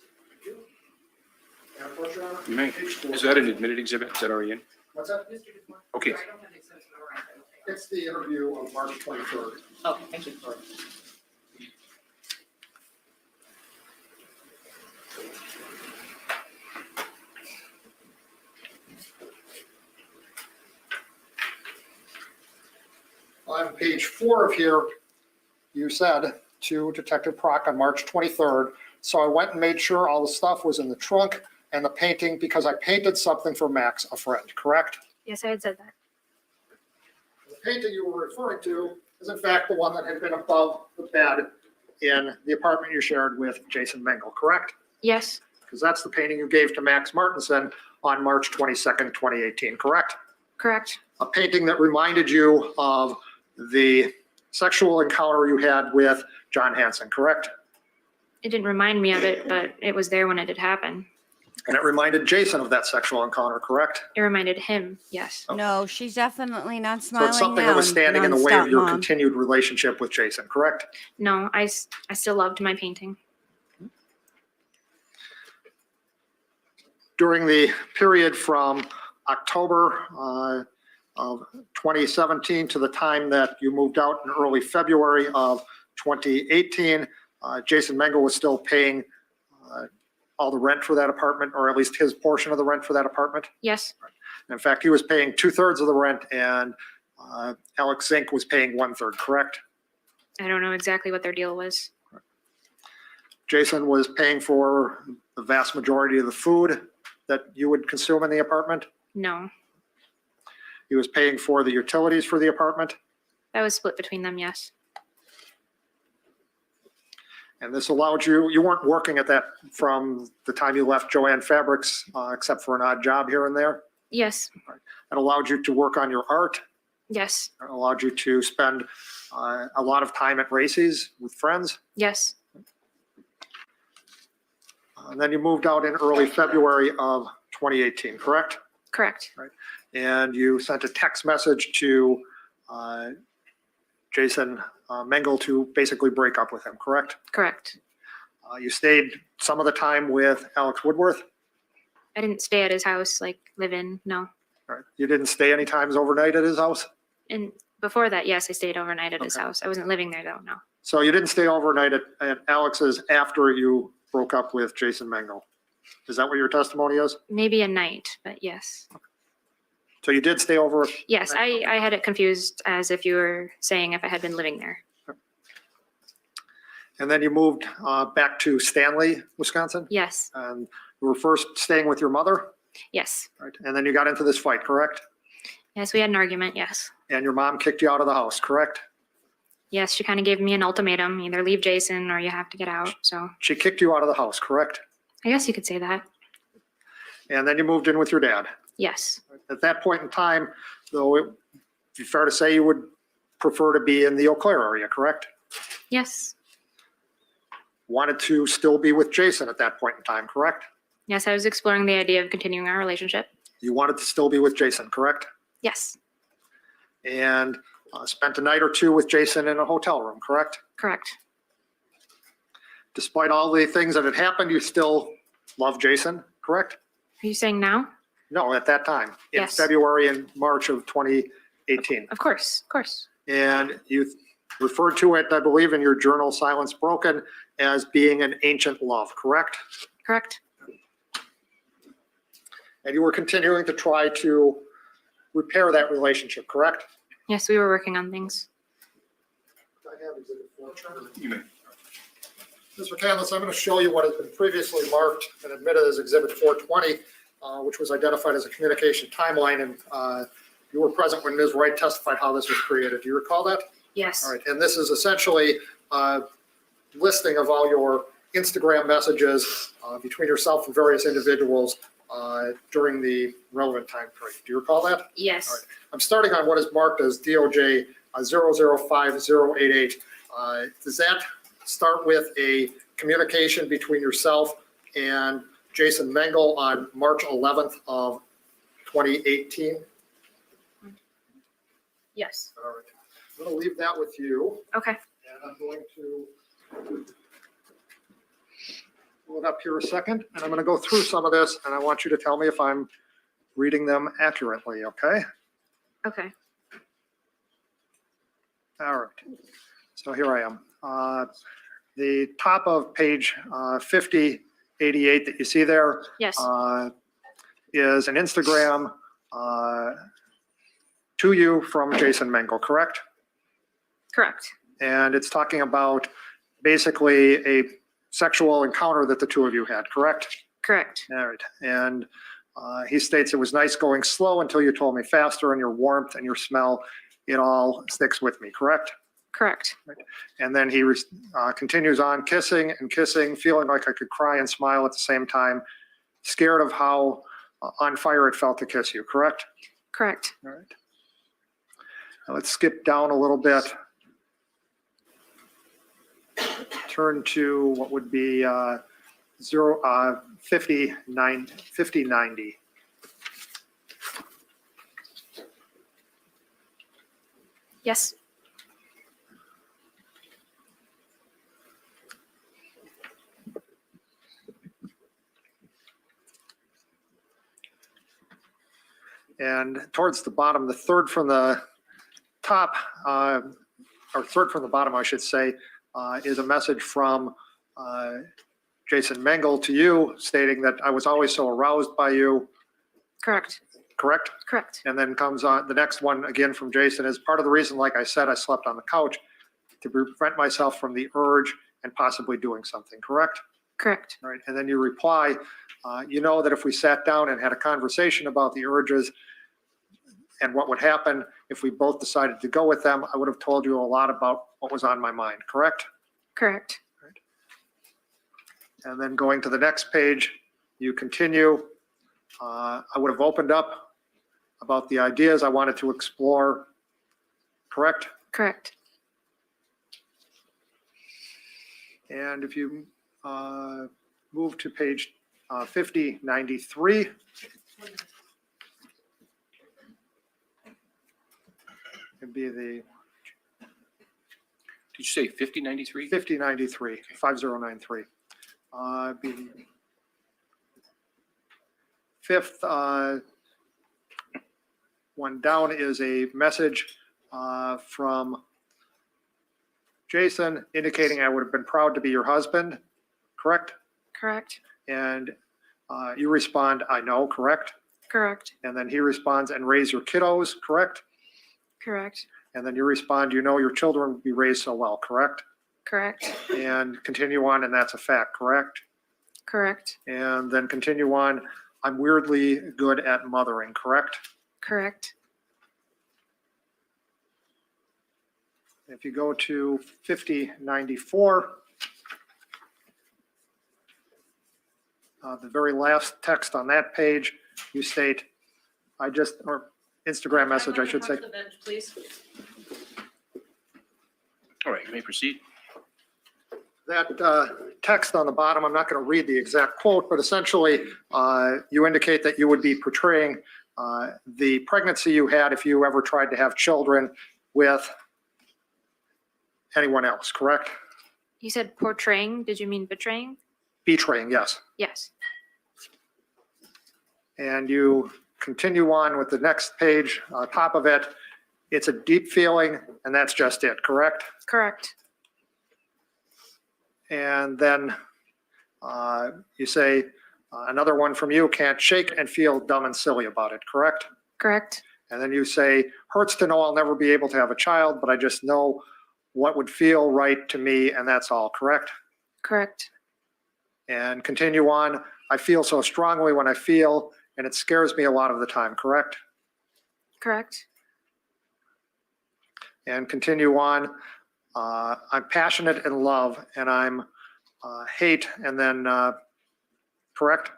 Speaker 2: And of course, Your Honor,
Speaker 4: You may.
Speaker 2: page 4.
Speaker 4: Is that an admitted exhibit? Is that already in?
Speaker 2: What's that?
Speaker 4: Okay.
Speaker 2: It's the interview of March 23rd.
Speaker 12: Oh, thank you.
Speaker 2: On page 4 of here, you said to Detective Prock on March 23rd, so I went and made sure all the stuff was in the trunk and the painting because I painted something for Max, a friend, correct?
Speaker 13: Yes, I had said that.
Speaker 2: The painting you were referring to is in fact the one that had been above the bed in the apartment you shared with Jason Mengel, correct?
Speaker 13: Yes,
Speaker 2: Because that's the painting you gave to Max Martinson on March 22nd, 2018, correct?
Speaker 13: correct.
Speaker 2: A painting that reminded you of the sexual encounter you had with John Hanson, correct?
Speaker 13: It didn't remind me of it, but it was there when it did happen.
Speaker 2: And it reminded Jason of that sexual encounter, correct?
Speaker 13: It reminded him, yes.
Speaker 1: No, she's definitely not
Speaker 2: So
Speaker 1: smiling
Speaker 2: it's something
Speaker 1: now.
Speaker 2: that was standing in the way of
Speaker 1: Nonstop,
Speaker 2: your
Speaker 1: Mom.
Speaker 2: continued relationship with Jason, correct?
Speaker 13: No, I still loved my painting.
Speaker 2: During the period from October of 2017 to the time that you moved out in early February of 2018, Jason Mengel was still paying all the rent for that apartment, or at least his portion of the rent for that apartment.
Speaker 13: Yes,
Speaker 2: In fact, he was paying 2/3 of the rent, and Alex Zink was paying 1/3, correct?
Speaker 13: I don't know exactly what their deal was.
Speaker 2: Jason was paying for the vast majority of the food that you would consume in the apartment.
Speaker 13: No,
Speaker 2: He was paying for the utilities for the apartment.
Speaker 13: that was split between them, yes.
Speaker 2: And this allowed you, you weren't working at that from the time you left Joanne Fabrics, except for an odd job here and there.
Speaker 13: Yes,
Speaker 2: It allowed you to work on your art.
Speaker 13: yes,
Speaker 2: It allowed you to spend a lot of time at races with friends.
Speaker 13: yes,
Speaker 2: And then you moved out in early February of 2018, correct?
Speaker 13: correct.
Speaker 2: And you sent a text message to Jason Mengel to basically break up with him, correct?
Speaker 13: Correct.
Speaker 2: You stayed some of the time with Alex Woodworth.
Speaker 13: I didn't stay at his house, like live in, no.
Speaker 2: Right. You didn't stay any times overnight at his house?
Speaker 13: And before that, yes, I stayed overnight at his
Speaker 2: Okay.
Speaker 13: house. I wasn't living there though, no.
Speaker 2: So you didn't stay overnight at Alex's after you broke up with Jason Mengel? Is that what your testimony is?
Speaker 13: Maybe a night, but yes.
Speaker 2: So you did stay over?
Speaker 13: Yes, I had it confused as if you were saying if I had been living there.
Speaker 2: And then you moved back to Stanley, Wisconsin?
Speaker 13: Yes,
Speaker 2: And you were first staying with your mother?
Speaker 13: yes,
Speaker 2: Right. And then you got into this fight, correct?
Speaker 13: yes, we had an argument, yes.
Speaker 2: And your mom kicked you out of the house, correct?
Speaker 13: Yes, she kind of gave me an ultimatum, either leave Jason or you have to get out, so
Speaker 2: She kicked you out of the house, correct?
Speaker 13: I guess you could say that.
Speaker 2: And then you moved in with your dad.
Speaker 13: Yes,
Speaker 2: At that point in time, though, it'd be fair to say you would prefer to be in the Eau Claire area, correct?
Speaker 13: yes,
Speaker 2: Wanted to still be with Jason at that point in time, correct?
Speaker 13: yes, I was exploring the idea of continuing our relationship.
Speaker 2: You wanted to still be with Jason, correct?
Speaker 13: Yes,
Speaker 2: And spent a night or two with Jason in a hotel room, correct?
Speaker 13: correct.
Speaker 2: Despite all the things that had happened, you still love Jason, correct?
Speaker 13: Are you saying now?
Speaker 2: No, at that time, in
Speaker 13: Yes.
Speaker 2: February and March of 2018.
Speaker 13: Of course, of course.
Speaker 2: And you referred to it, I believe, in your journal, Silence Broken, as being an ancient love, correct?
Speaker 13: Correct.
Speaker 2: And you were continuing to try to repair that relationship, correct?
Speaker 13: Yes, we were working on things.
Speaker 4: You may.
Speaker 2: Mr. McCandless, I'm going to show you what has been previously marked and admitted as Exhibit 420, which was identified as a communication timeline. And you were present when Ms. Wright testified how this was created. Do you recall that?
Speaker 13: Yes,
Speaker 2: All right. And this is essentially a listing of all your Instagram messages between yourself and various individuals during the relevant time period. Do you recall that? All
Speaker 13: yes,
Speaker 2: right. I'm starting on what is marked as DOJ 005088. Does that start with a communication between yourself and Jason Mengel on March 11th of 2018?
Speaker 13: yes.
Speaker 2: All right. I'm going to leave that with you,
Speaker 13: Okay,
Speaker 2: and I'm going to pull it up here a second, and I'm going to go through some of this, and I want you to tell me if I'm reading them accurately, okay?
Speaker 13: okay,
Speaker 2: All right. So here I am. The top of page 5088 that you see there
Speaker 13: yes,
Speaker 2: is an Instagram to you from Jason Mengel, correct?
Speaker 13: correct.
Speaker 2: And it's talking about basically a sexual encounter that the two of you had, correct?
Speaker 13: Correct.
Speaker 2: All right. And he states it was nice going slow until you told me faster, and your warmth and your smell, it all sticks with me, correct?
Speaker 13: Correct.
Speaker 2: And then he continues on kissing and kissing, feeling like I could cry and smile at the same time, scared of how on fire it felt to kiss you, correct?
Speaker 13: Correct.
Speaker 2: All right. Now let's skip down a little bit. Turn to what would be 5090.
Speaker 13: Yes.
Speaker 2: And towards the bottom, the third from the top, or third from the bottom, I should say, is a message from Jason Mengel to you stating that I was always so aroused by you,
Speaker 13: Correct.
Speaker 2: correct?
Speaker 13: Correct.
Speaker 2: And then comes on the next one again from Jason is part of the reason, like I said, I slept on the couch to prevent myself from the urge and possibly doing something, correct?
Speaker 13: Correct.
Speaker 2: Right. And then you reply, you know that if we sat down and had a conversation about the urges and what would happen if we both decided to go with them, I would have told you a lot about what was on my mind, correct?
Speaker 13: Correct.
Speaker 2: And then going to the next page, you continue. I would have opened up about the ideas I wanted to explore, correct?
Speaker 13: Correct.
Speaker 2: And if you move to page 5093, it'd be the
Speaker 4: Did you say 5093?
Speaker 2: 5093, 5093. Be the fifth one down is a message from Jason indicating I would have been proud to be your husband, correct?
Speaker 13: Correct.
Speaker 2: And you respond, I know, correct?
Speaker 13: Correct.
Speaker 2: And then he responds, and raise your kiddos, correct?
Speaker 13: Correct.
Speaker 2: And then you respond, you know your children will be raised so well, correct?
Speaker 13: Correct.
Speaker 2: And continue on, and that's a fact, correct?
Speaker 13: Correct.
Speaker 2: And then continue on, I'm weirdly good at mothering, correct?
Speaker 13: Correct.
Speaker 2: If you go to 5094, the very last text on that page, you state, or Instagram message, I should say.
Speaker 12: Please.
Speaker 4: All right, you may proceed.
Speaker 2: That text on the bottom, I'm not going to read the exact quote, but essentially you indicate that you would be portraying the pregnancy you had if you ever tried to have children with anyone else, correct?
Speaker 13: You said portraying. Did you mean betraying?
Speaker 2: Betraying, yes.
Speaker 13: Yes.
Speaker 2: And you continue on with the next page, top of it. It's a deep feeling, and that's just it, correct?
Speaker 13: Correct.
Speaker 2: And then you say, another one from you, can't shake and feel dumb and silly about it, correct?
Speaker 13: Correct.
Speaker 2: And then you say, hurts to know I'll never be able to have a child, but I just know what would feel right to me, and that's all, correct?
Speaker 13: Correct.
Speaker 2: And continue on, I feel so strongly when I feel, and it scares me a lot of the time, correct?
Speaker 13: Correct.
Speaker 2: And continue on, I'm passionate in love, and I'm hate, and then, correct?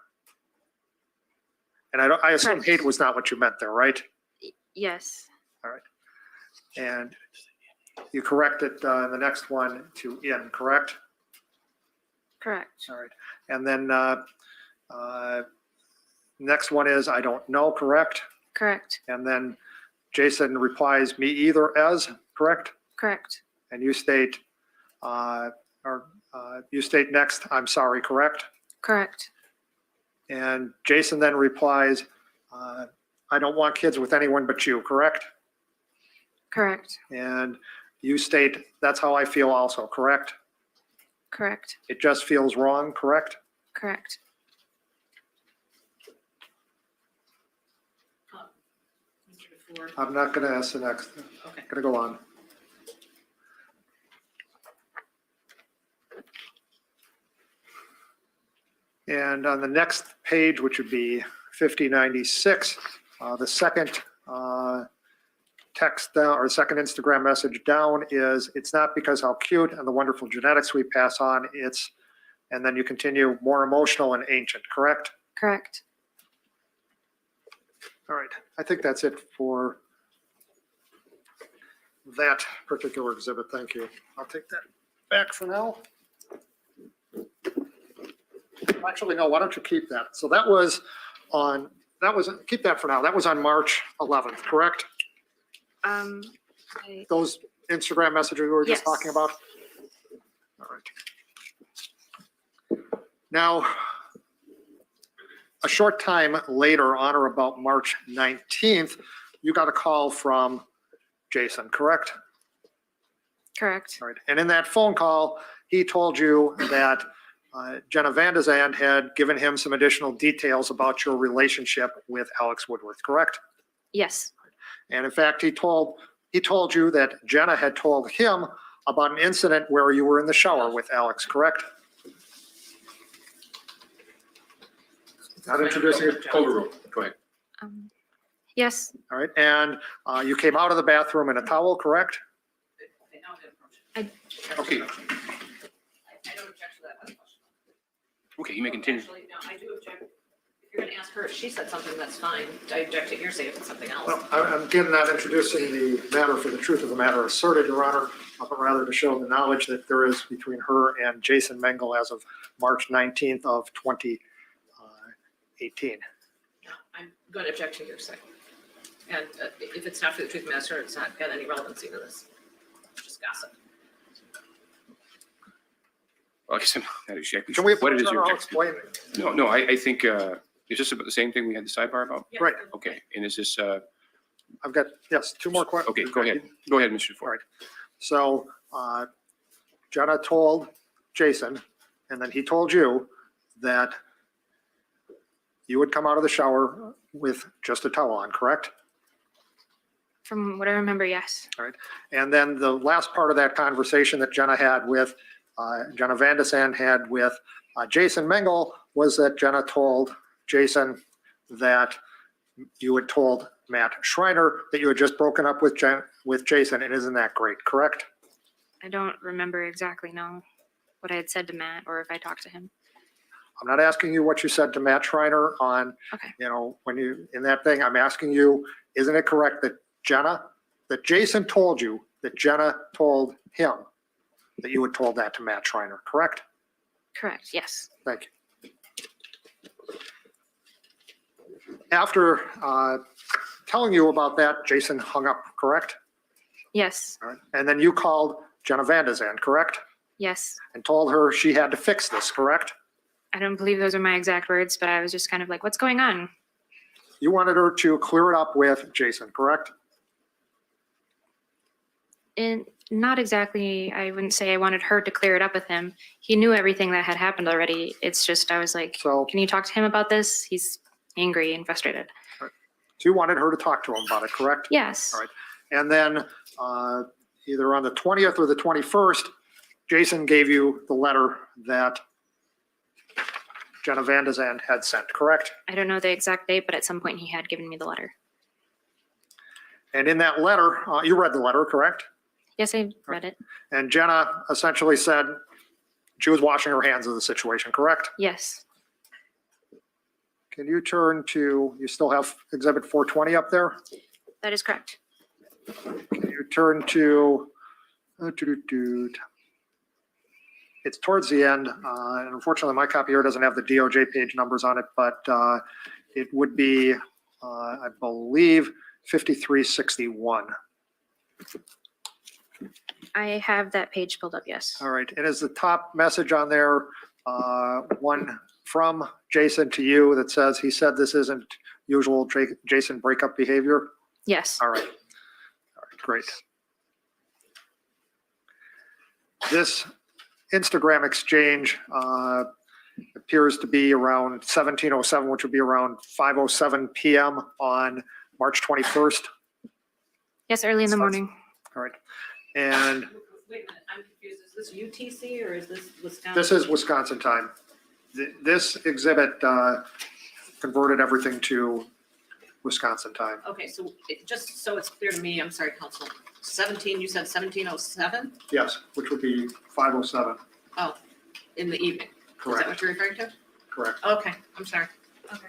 Speaker 2: And I assume
Speaker 13: Correct.
Speaker 2: hate was not what you meant there, right?
Speaker 13: Yes.
Speaker 2: And you correct it in the next one to in, correct?
Speaker 13: Correct.
Speaker 2: All right. And then next one is I don't know, correct?
Speaker 13: Correct.
Speaker 2: And then Jason replies, me either as, correct?
Speaker 13: Correct.
Speaker 2: And you state, you state next, I'm sorry, correct?
Speaker 13: Correct.
Speaker 2: And Jason then replies, I don't want kids with anyone but you, correct?
Speaker 13: Correct.
Speaker 2: And you state, that's how I feel also, correct?
Speaker 13: Correct.
Speaker 2: It just feels wrong, correct?
Speaker 13: Correct.
Speaker 2: I'm not going to ask the next, I'm going to go on. And on the next page, which would be 5096, the second text down, or second Instagram message down is, it's not because how cute and the wonderful genetics we pass on, it's, and then you continue, more emotional and ancient, correct?
Speaker 13: Correct.
Speaker 2: All right, I think that's it for that particular exhibit. Thank you. I'll take that back for now. Actually, no, why don't you keep that? So that was keep that for now. That was on March 11th, correct? Those Instagram messages we were just
Speaker 13: Yes.
Speaker 2: talking about? All right. Now, a short time later, on or about March 19th, you got a call from Jason, correct?
Speaker 13: Correct.
Speaker 2: All right. And in that phone call, he told you that Jenna Van de Zand had given him some additional details about your relationship with Alex Woodworth, correct?
Speaker 13: Yes.
Speaker 2: And in fact, he told you that Jenna had told him about an incident where you were in the shower with Alex, correct? Not introducing you.
Speaker 4: Call the roll. Go ahead.
Speaker 13: Yes.
Speaker 2: All right. And you came out of the bathroom in a towel, correct?
Speaker 4: Okay,
Speaker 12: I don't object to that question.
Speaker 4: okay, you may continue.
Speaker 12: Actually, no, I do object. If you're gonna ask her if she said something, that's fine. I object to hearsay if it's something else.
Speaker 2: Well, I'm again not introducing the matter for the truth of the matter asserted, Your Honor, but rather to show the knowledge that there is between her and Jason Mengel as of March 19th of 2018.
Speaker 12: I'm gonna object to hearsay. And if it's not for the truth of the matter, it's not got any relevancy to this. It's just gossip.
Speaker 4: Well, I guess I'm not exactly
Speaker 2: Can we
Speaker 4: sure what it is you're
Speaker 2: I'll
Speaker 4: objecting
Speaker 2: explain?
Speaker 4: No, I think, is this about the same thing we had the sidebar about?
Speaker 12: Yeah.
Speaker 2: Right.
Speaker 4: Okay, and is this,
Speaker 2: I've got, yes, two more questions.
Speaker 4: okay, go ahead. Go ahead, Mr. Ford.
Speaker 2: So Jenna told Jason, and then he told you that you would come out of the shower with just a towel on, correct?
Speaker 13: From what I remember, yes.
Speaker 2: And then the last part of that conversation that Jenna had with, Jenna Van de Zand had with Jason Mengel was that Jenna told Jason that you had told Matt Schreiner that you had just broken up with Jason, and isn't that great, correct?
Speaker 13: I don't remember exactly, no, what I had said to Matt or if I talked to him.
Speaker 2: I'm not asking you what you said to Matt Schreiner on,
Speaker 13: Okay.
Speaker 2: when you, in that thing, I'm asking you, isn't it correct that Jason told you that Jenna told him that you had told that to Matt Schreiner, correct?
Speaker 13: Correct, yes.
Speaker 2: Thank you. After telling you about that, Jason hung up, correct?
Speaker 13: Yes.
Speaker 2: All right. And then you called Jenna Van de Zand, correct?
Speaker 13: Yes.
Speaker 2: And told her she had to fix this, correct?
Speaker 13: I don't believe those are my exact words, but I was just kind of like, what's going on?
Speaker 2: You wanted her to clear it up with Jason, correct?
Speaker 13: And not exactly, I wouldn't say I wanted her to clear it up with him. He knew everything that had happened already. It's just, I was like,
Speaker 2: So
Speaker 13: can you talk to him about this? He's angry and frustrated.
Speaker 2: you wanted her to talk to him about it, correct?
Speaker 13: Yes.
Speaker 2: All right. And then either on the 20th or the 21st, Jason gave you the letter that Jenna Van de Zand had sent, correct?
Speaker 13: I don't know the exact date, but at some point he had given me the letter.
Speaker 2: And in that letter, you read the letter, correct?
Speaker 13: Yes, I read it.
Speaker 2: And Jenna essentially said she was washing her hands of the situation, correct?
Speaker 13: Yes.
Speaker 2: Can you turn to, you still have Exhibit 420 up there?
Speaker 13: That is correct.
Speaker 2: Can you turn to, it's towards the end, and unfortunately my copy here doesn't have the DOJ page numbers on it, but it would be, I believe, 5361.
Speaker 13: I have that page pulled up, yes.
Speaker 2: All right, and is the top message on there one from Jason to you that says he said this isn't usual Jason breakup behavior?
Speaker 13: Yes.
Speaker 2: All right, great. This Instagram exchange appears to be around 1707, which would be around 5:07 PM on March 21st.
Speaker 13: Yes, early in the morning.
Speaker 2: All right, and
Speaker 12: Wait a minute, I'm confused. Is this UTC or is this Wisconsin?
Speaker 2: this is Wisconsin time. This exhibit converted everything to Wisconsin time.
Speaker 12: Okay, so just so it's clear to me, I'm sorry, Council, 17, you said 1707?
Speaker 2: Yes, which would be 5:07.
Speaker 12: Oh, in the evening. Is that
Speaker 2: Correct,
Speaker 12: what you're referring to?
Speaker 2: correct.
Speaker 12: Okay, I'm sorry. Okay.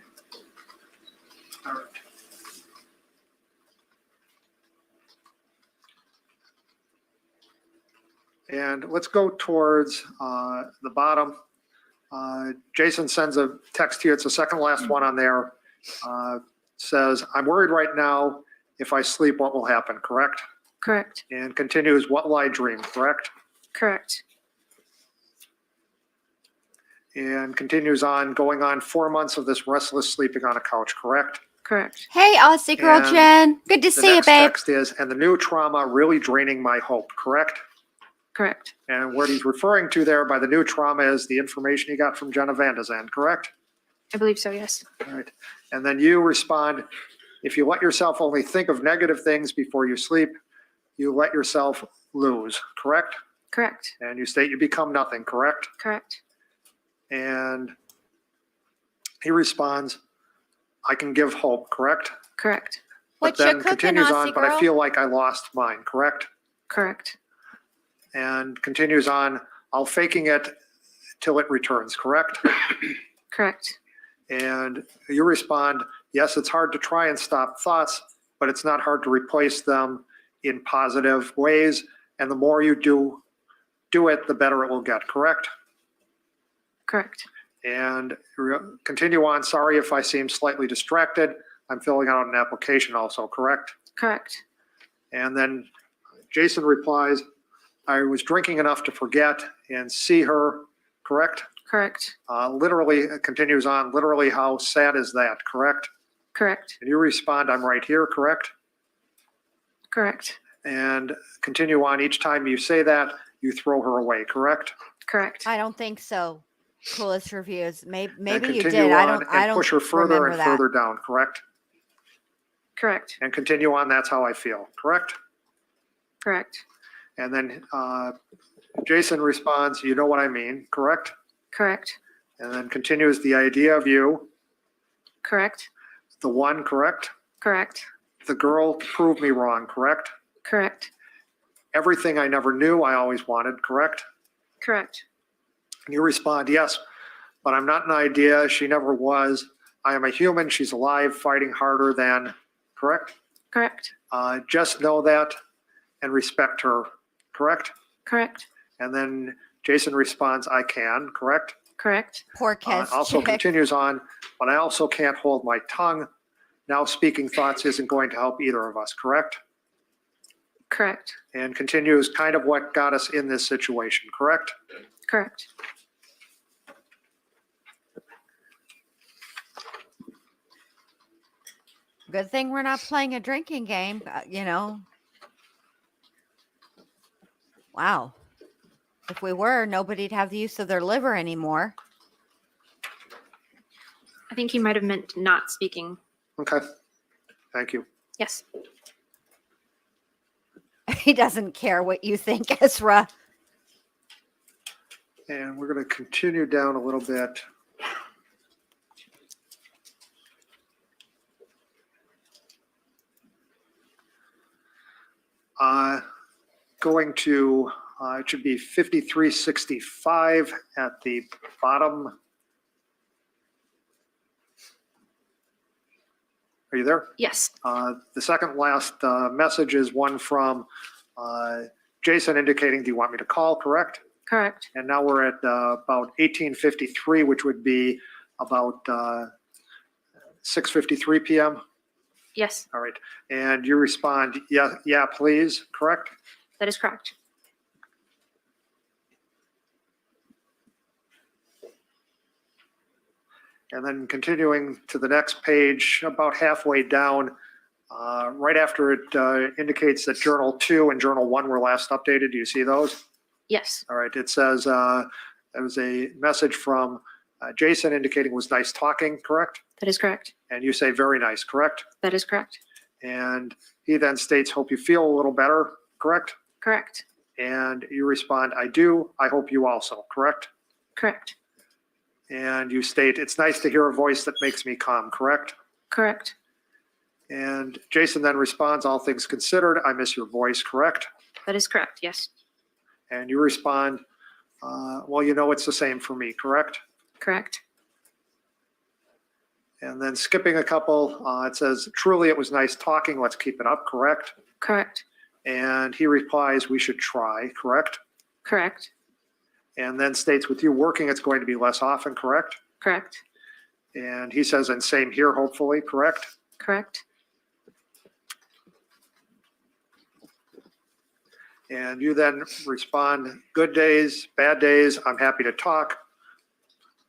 Speaker 2: All right. And let's go towards the bottom. Jason sends a text to you. It's the second last one on there. Says, I'm worried right now. If I sleep, what will happen? Correct?
Speaker 13: Correct.
Speaker 2: And continues, what will I dream? Correct?
Speaker 13: Correct.
Speaker 2: And continues on, going on 4 months of this restless sleeping on a couch. Correct?
Speaker 13: Correct.
Speaker 1: Hey, Aussie girl
Speaker 2: And
Speaker 1: Jen. Good to
Speaker 2: The
Speaker 1: see you,
Speaker 2: next
Speaker 1: babe.
Speaker 2: text is, and the new trauma really draining my hope. Correct?
Speaker 13: Correct.
Speaker 2: And what he's referring to there by the new trauma is the information he got from Jenna Van de Zandt. Correct?
Speaker 13: I believe so, yes.
Speaker 2: All right. And then you respond, if you let yourself only think of negative things before you sleep, you let yourself lose, correct?
Speaker 13: Correct.
Speaker 2: And you state you become nothing, correct?
Speaker 13: Correct.
Speaker 2: And he responds, I can give hope, correct?
Speaker 13: Correct.
Speaker 2: But
Speaker 1: What you
Speaker 2: then
Speaker 1: cooking,
Speaker 2: continues on,
Speaker 1: Aussie
Speaker 2: but I
Speaker 1: girl?
Speaker 2: feel like I lost mine, correct?
Speaker 13: Correct.
Speaker 2: And continues on, I'll faking it till it returns, correct?
Speaker 13: Correct.
Speaker 2: And you respond, yes, it's hard to try and stop thoughts, but it's not hard to replace them in positive ways. And the more you do it, the better it will get, correct?
Speaker 13: Correct.
Speaker 2: And continue on, sorry if I seem slightly distracted. I'm filling out an application also, correct?
Speaker 13: Correct.
Speaker 2: And then Jason replies, I was drinking enough to forget and see her, correct?
Speaker 13: Correct.
Speaker 2: Literally, it continues on, literally how sad is that, correct?
Speaker 13: Correct.
Speaker 2: And you respond, I'm right here, correct?
Speaker 13: Correct.
Speaker 2: And continue on, each time you say that, you throw her away, correct?
Speaker 13: Correct.
Speaker 1: I don't think so. Coolest reviews. Maybe
Speaker 2: And
Speaker 1: you
Speaker 2: continue
Speaker 1: did.
Speaker 2: on and push her further
Speaker 1: remember
Speaker 2: and
Speaker 1: that.
Speaker 2: further down, correct?
Speaker 13: Correct.
Speaker 2: And continue on, that's how I feel, correct?
Speaker 13: Correct.
Speaker 2: And then Jason responds, you know what I mean, correct?
Speaker 13: Correct.
Speaker 2: And then continues, the idea of you,
Speaker 13: Correct.
Speaker 2: the one, correct?
Speaker 13: Correct.
Speaker 2: The girl proved me wrong, correct?
Speaker 13: Correct.
Speaker 2: Everything I never knew I always wanted, correct?
Speaker 13: Correct.
Speaker 2: And you respond, yes, but I'm not an idea. She never was. I am a human. She's alive, fighting harder than, correct?
Speaker 13: Correct.
Speaker 2: Just know that and respect her, correct?
Speaker 13: Correct.
Speaker 2: And then Jason responds, I can, correct?
Speaker 13: Correct.
Speaker 1: Poor Kes
Speaker 2: Also
Speaker 1: chick.
Speaker 2: continues on, but I also can't hold my tongue. Now speaking thoughts isn't going to help either of us, correct?
Speaker 13: Correct.
Speaker 2: And continues kind of what got us in this situation, correct?
Speaker 13: Correct.
Speaker 1: Good thing we're not playing a drinking game, you know. Wow. If we were, nobody'd have the use of their liver anymore.
Speaker 13: I think he might have meant not speaking.
Speaker 2: Okay, thank you.
Speaker 13: Yes.
Speaker 1: He doesn't care what you think, Ezra.
Speaker 2: And we're going to continue down a little bit. Going to, it should be 5365 at the bottom. Are you there?
Speaker 13: Yes.
Speaker 2: The second last message is one from Jason indicating, do you want me to call, correct?
Speaker 13: Correct.
Speaker 2: And now we're at about 1853, which would be about 6:53 p.m.
Speaker 13: Yes.
Speaker 2: All right. And you respond, yeah, please, correct?
Speaker 13: That is correct.
Speaker 2: And then continuing to the next page, about halfway down, right after it indicates that Journal 2 and Journal 1 were last updated. Do you see those?
Speaker 13: Yes.
Speaker 2: All right. It says there was a message from Jason indicating was nice talking, correct?
Speaker 13: That is correct.
Speaker 2: And you say very nice, correct?
Speaker 13: That is correct.
Speaker 2: And he then states, hope you feel a little better, correct?
Speaker 13: Correct.
Speaker 2: And you respond, I do. I hope you also, correct?
Speaker 13: Correct.
Speaker 2: And you state, it's nice to hear a voice that makes me calm, correct?
Speaker 13: Correct.
Speaker 2: And Jason then responds, all things considered, I miss your voice, correct?
Speaker 13: That is correct. Yes.
Speaker 2: And you respond, well, you know, it's the same for me, correct?
Speaker 13: Correct.
Speaker 2: And then skipping a couple, it says, truly, it was nice talking. Let's keep it up, correct?
Speaker 13: Correct.
Speaker 2: And he replies, we should try, correct?
Speaker 13: Correct.
Speaker 2: And then states with you working, it's going to be less often, correct?
Speaker 13: Correct.
Speaker 2: And he says, and same here, hopefully, correct?
Speaker 13: Correct.
Speaker 2: And you then respond, good days, bad days, I'm happy to talk.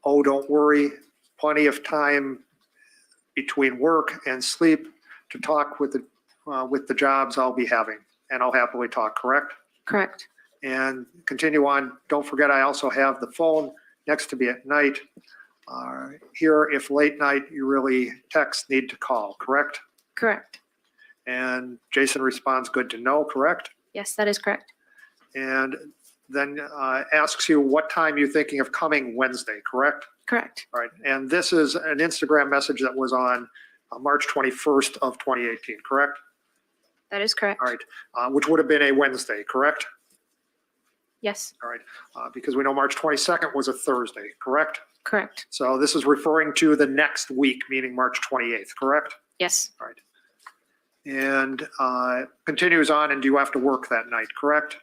Speaker 2: Oh, don't worry, plenty of time between work and sleep to talk with the jobs I'll be having, and I'll happily talk, correct?
Speaker 13: Correct.
Speaker 2: And continue on, don't forget I also have the phone next to me at night. Here, if late night you really text, need to call, correct?
Speaker 13: Correct.
Speaker 2: And Jason responds, good to know, correct?
Speaker 13: Yes, that is correct.
Speaker 2: And then asks you what time you're thinking of coming Wednesday, correct?
Speaker 13: Correct.
Speaker 2: All right, and this is an Instagram message that was on March 21st of 2018, correct?
Speaker 13: That is correct.
Speaker 2: All right, which would have been a Wednesday, correct?
Speaker 13: Yes.
Speaker 2: All right, because we know March 22nd was a Thursday, correct?
Speaker 13: Correct.
Speaker 2: So this is referring to the next week, meaning March 28th, correct?
Speaker 13: Yes.
Speaker 2: All right. And continues on, and do you have to work that night, correct?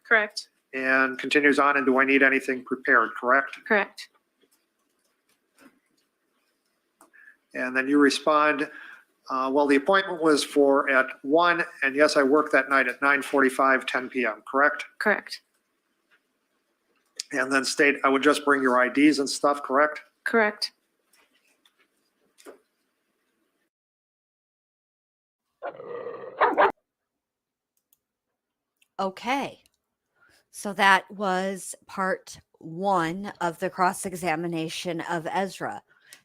Speaker 13: Correct.
Speaker 2: And continues on, and do I need anything prepared, correct?
Speaker 13: Correct.
Speaker 2: And then you respond, well, the appointment was for at 1, and yes, I work that night at 9:45, 10 p.m., correct?
Speaker 13: Correct.
Speaker 2: And then state, I would just bring your IDs and stuff, correct?
Speaker 13: Correct.
Speaker 1: Okay. So that was part 1 of the cross-examination of Ezra.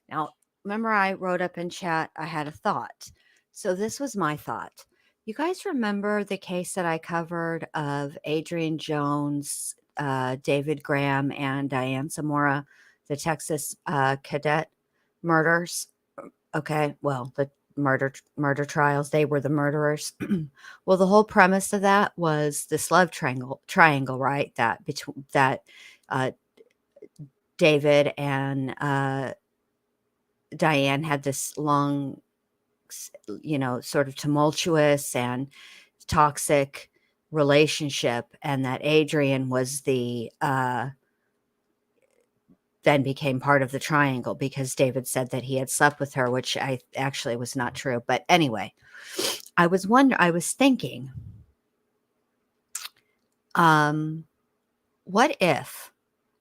Speaker 1: Now, remember I wrote up in chat, I had a thought. So this was my thought. You guys remember the case that I covered of Adrian Jones, David Graham, and Diane Zamora, the Texas cadet murders? Okay, well, the murder trials, they were the murderers. Well, the whole premise of that was this love triangle, right? That between that David and Diane had this long, sort of tumultuous and toxic relationship, and that Adrian was the then became part of the triangle because David said that he had slept with her, which I actually was not true. But anyway, I was thinking, what if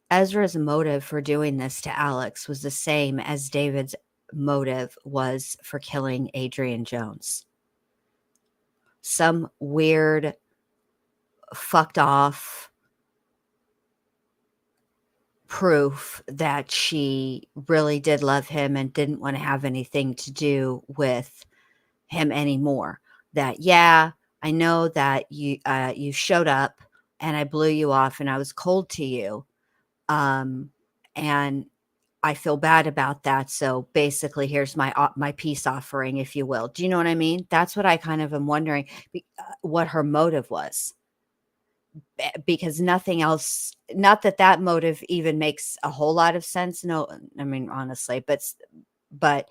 Speaker 1: Ezra's motive for doing this to Alex was the same as David's motive was for killing Adrian Jones? Some weird, fucked off proof that she really did love him and didn't want to have anything to do with him anymore. That, yeah, I know that you showed up and I blew you off and I was cold to you. And I feel bad about that. So basically, here's my peace offering, if you will. Do you know what I mean? That's what I kind of am wondering, what her motive was. Because nothing else, not that motive even makes a whole lot of sense. No, I mean, honestly, but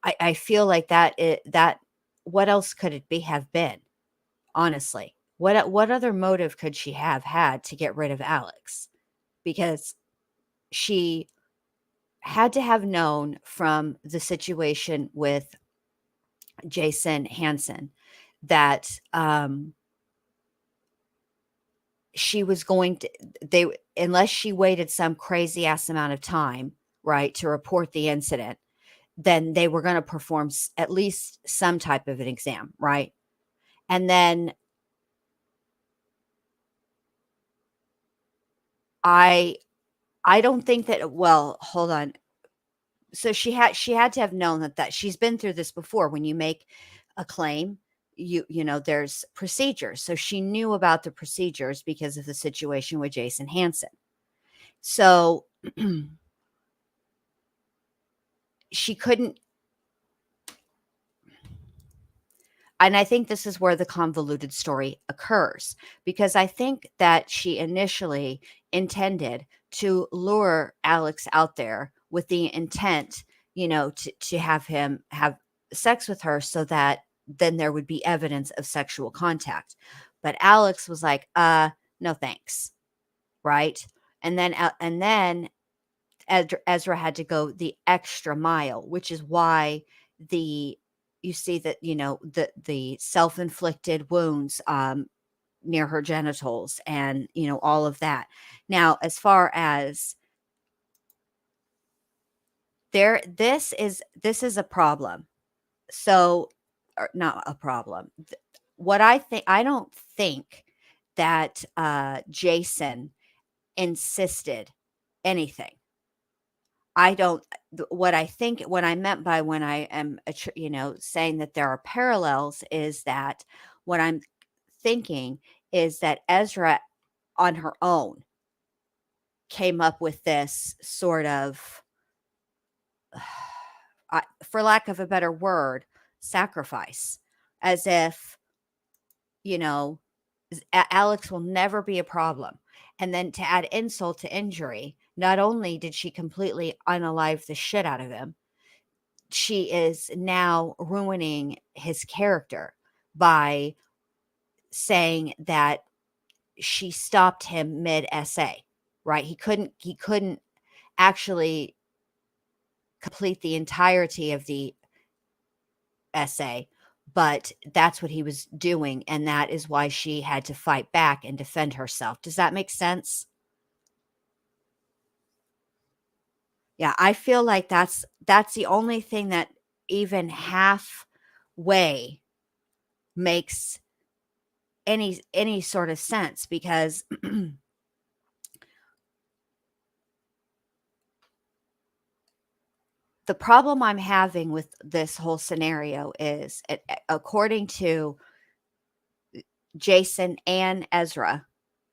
Speaker 1: I feel like that what else could it have been? Honestly, what other motive could she have had to get rid of Alex? Because she had to have known from the situation with Jason Hansen that, she was going to, unless she waited some crazy ass amount of time, right, to report the incident, then they were going to perform at least some type of an exam, right? And then I don't think that, well, hold on. So she had to have known that she's been through this before. When you make a claim, you know, there's procedures. So she knew about the procedures because of the situation with Jason Hansen. So she couldn't, and I think this is where the convoluted story occurs, because I think that she initially intended to lure Alex out there with the intent, you know, to have him have sex with her so that then there would be evidence of sexual contact. But Alex was like, no, thanks. Right. and then Ezra had to go the extra mile, which is why you see that, the self-inflicted wounds near her genitals and, all of that. Now, as far as this is a problem. So, or not a problem. What I don't think that Jason insisted anything. What I meant by when I am, saying that there are parallels is that what I'm thinking is that Ezra on her own came up with this sort of, for lack of a better word, sacrifice, as if, Alex will never be a problem. And then to add insult to injury, not only did she completely unalive the shit out of him, she is now ruining his character by saying that she stopped him mid essay, right? He couldn't actually complete the entirety of the essay, but that's what he was doing, and that is why she had to fight back and defend herself. Does that make sense? Yeah, I feel like that's the only thing that even halfway makes any sort of sense, because the problem I'm having with this whole scenario is, according to Jason and Ezra,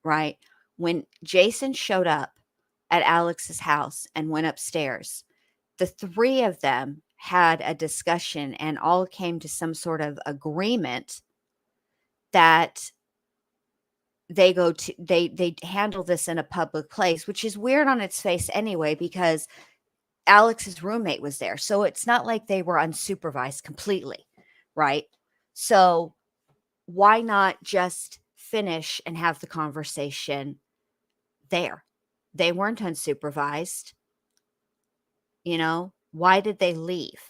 Speaker 1: right? When Jason showed up at Alex's house and went upstairs, the three of them had a discussion and all came to some sort of agreement that they handle this in a public place, which is weird on its face anyway, because Alex's roommate was there. So it's not like they were unsupervised completely, right? So why not just finish and have the conversation there? They weren't unsupervised. Why did they leave?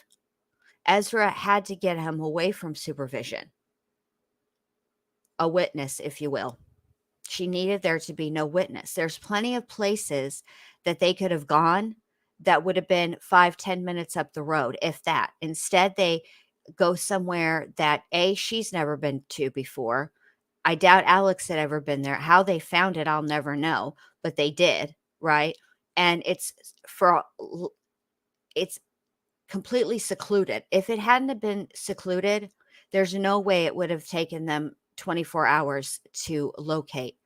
Speaker 1: Ezra had to get him away from supervision. A witness, if you will. She needed there to be no witness. There's plenty of places that they could have gone that would have been 5-10 minutes up the road, if that. Instead, they go somewhere that she's never been to before. I doubt Alex had ever been there. How they found it, I'll never know, but they did, right? And it's completely secluded. If it hadn't have been secluded, there's no way it would have taken them 24 hours to locate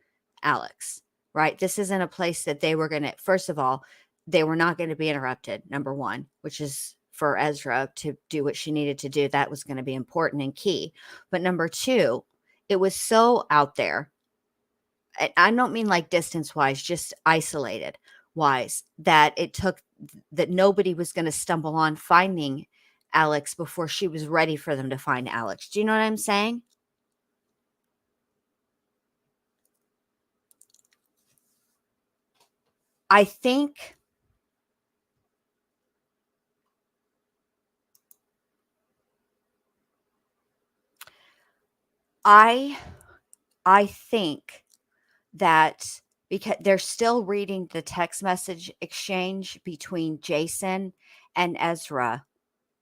Speaker 1: Alex, right? This isn't a place that they were going to, first of all, they were not going to be interrupted, number one, which is for Ezra to do what she needed to do. That was going to be important and key. But number two, it was so out there. I don't mean like distance wise, just isolated wise, that nobody was going to stumble on finding Alex before she was ready for them to find Alex. Do you know what I'm saying? I think I think that because they're still reading the text message exchange between Jason and Ezra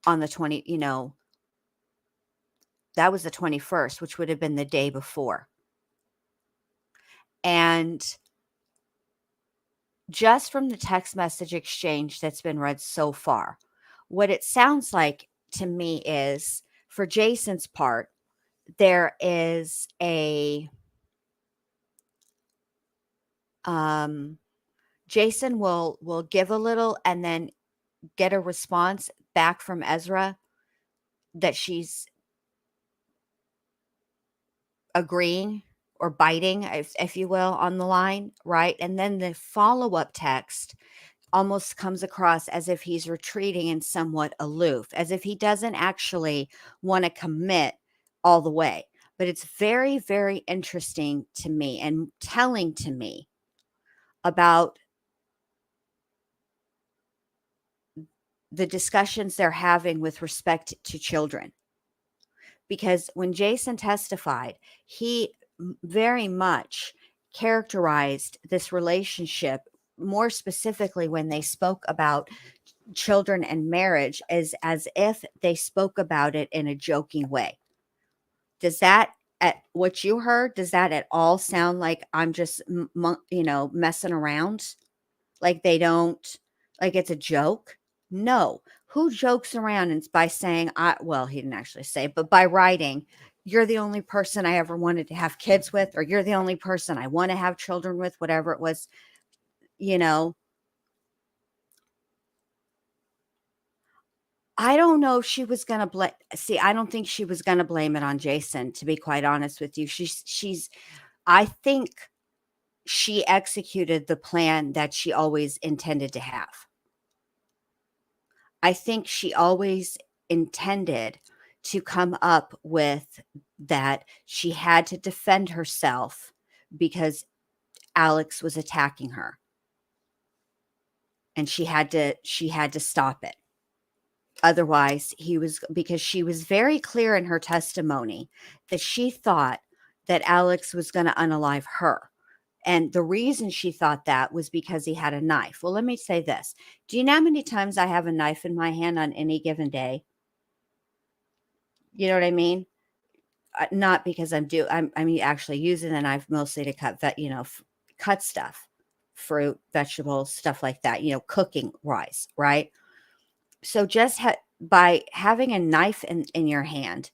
Speaker 1: on the 20, that was the 21st, which would have been the day before. And just from the text message exchange that's been read so far, what it sounds like to me is, for Jason's part, there is Jason will give a little and then get a response back from Ezra that she's agreeing or biting, if you will, on the line, right? And then the follow-up text almost comes across as if he's retreating and somewhat aloof, as if he doesn't actually want to commit all the way. But it's very, very interesting to me and telling to me about the discussions they're having with respect to children. Because when Jason testified, he very much characterized this relationship, more specifically when they spoke about children and marriage, as if they spoke about it in a joking way. Does that, at what you heard, does that at all sound like I'm just messing around? Like they don't, like it's a joke? No. Who jokes around and by saying, well, he didn't actually say, but by writing, you're the only person I ever wanted to have kids with, or you're the only person I want to have children with, whatever it was, I don't know if she was going to I don't think she was going to blame it on Jason, to be quite honest with you. I think she executed the plan that she always intended to have. I think she always intended to come up with that she had to defend herself because Alex was attacking her. And she had to stop it. Otherwise, because she was very clear in her testimony that she thought that Alex was going to unalive her. And the reason she thought that was because he had a knife. Well, let me say this. Do you know how many times I have a knife in my hand on any given day? You know what I mean? Not because I'm actually using the knife mostly to cut stuff, fruit, vegetables, stuff like that, cooking wise, right? So just by having a knife in your hand,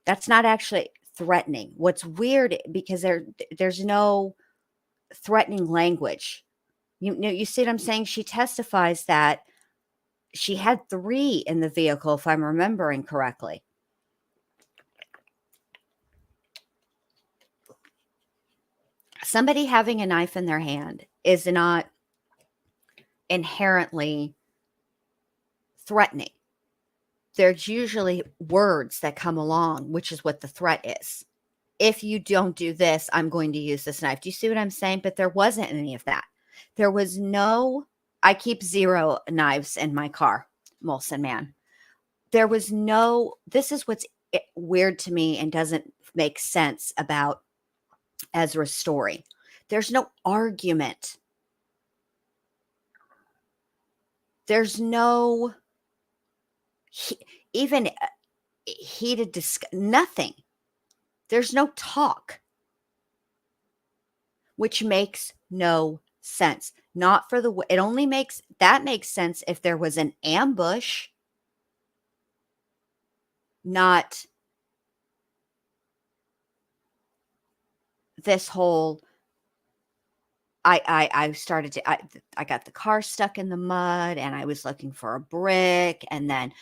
Speaker 1: that's not actually threatening. What's weird, because there's no threatening language. You see what I'm saying? She testifies that she had 3 in the vehicle, if I'm remembering correctly. Somebody having a knife in their hand is not inherently threatening. There's usually words that come along, which is what the threat is. If you don't do this, I'm going to use this knife. Do you see what I'm saying? But there wasn't any of that. There was I keep 0 knives in my car, Molson man. There was this is what's weird to me and doesn't make sense about Ezra's story. There's no argument. There's no even heated nothing. There's no talk, which makes no sense. Not for that makes sense if there was an ambush, not this whole I got the car stuck in the mud and I was looking for a brick, and then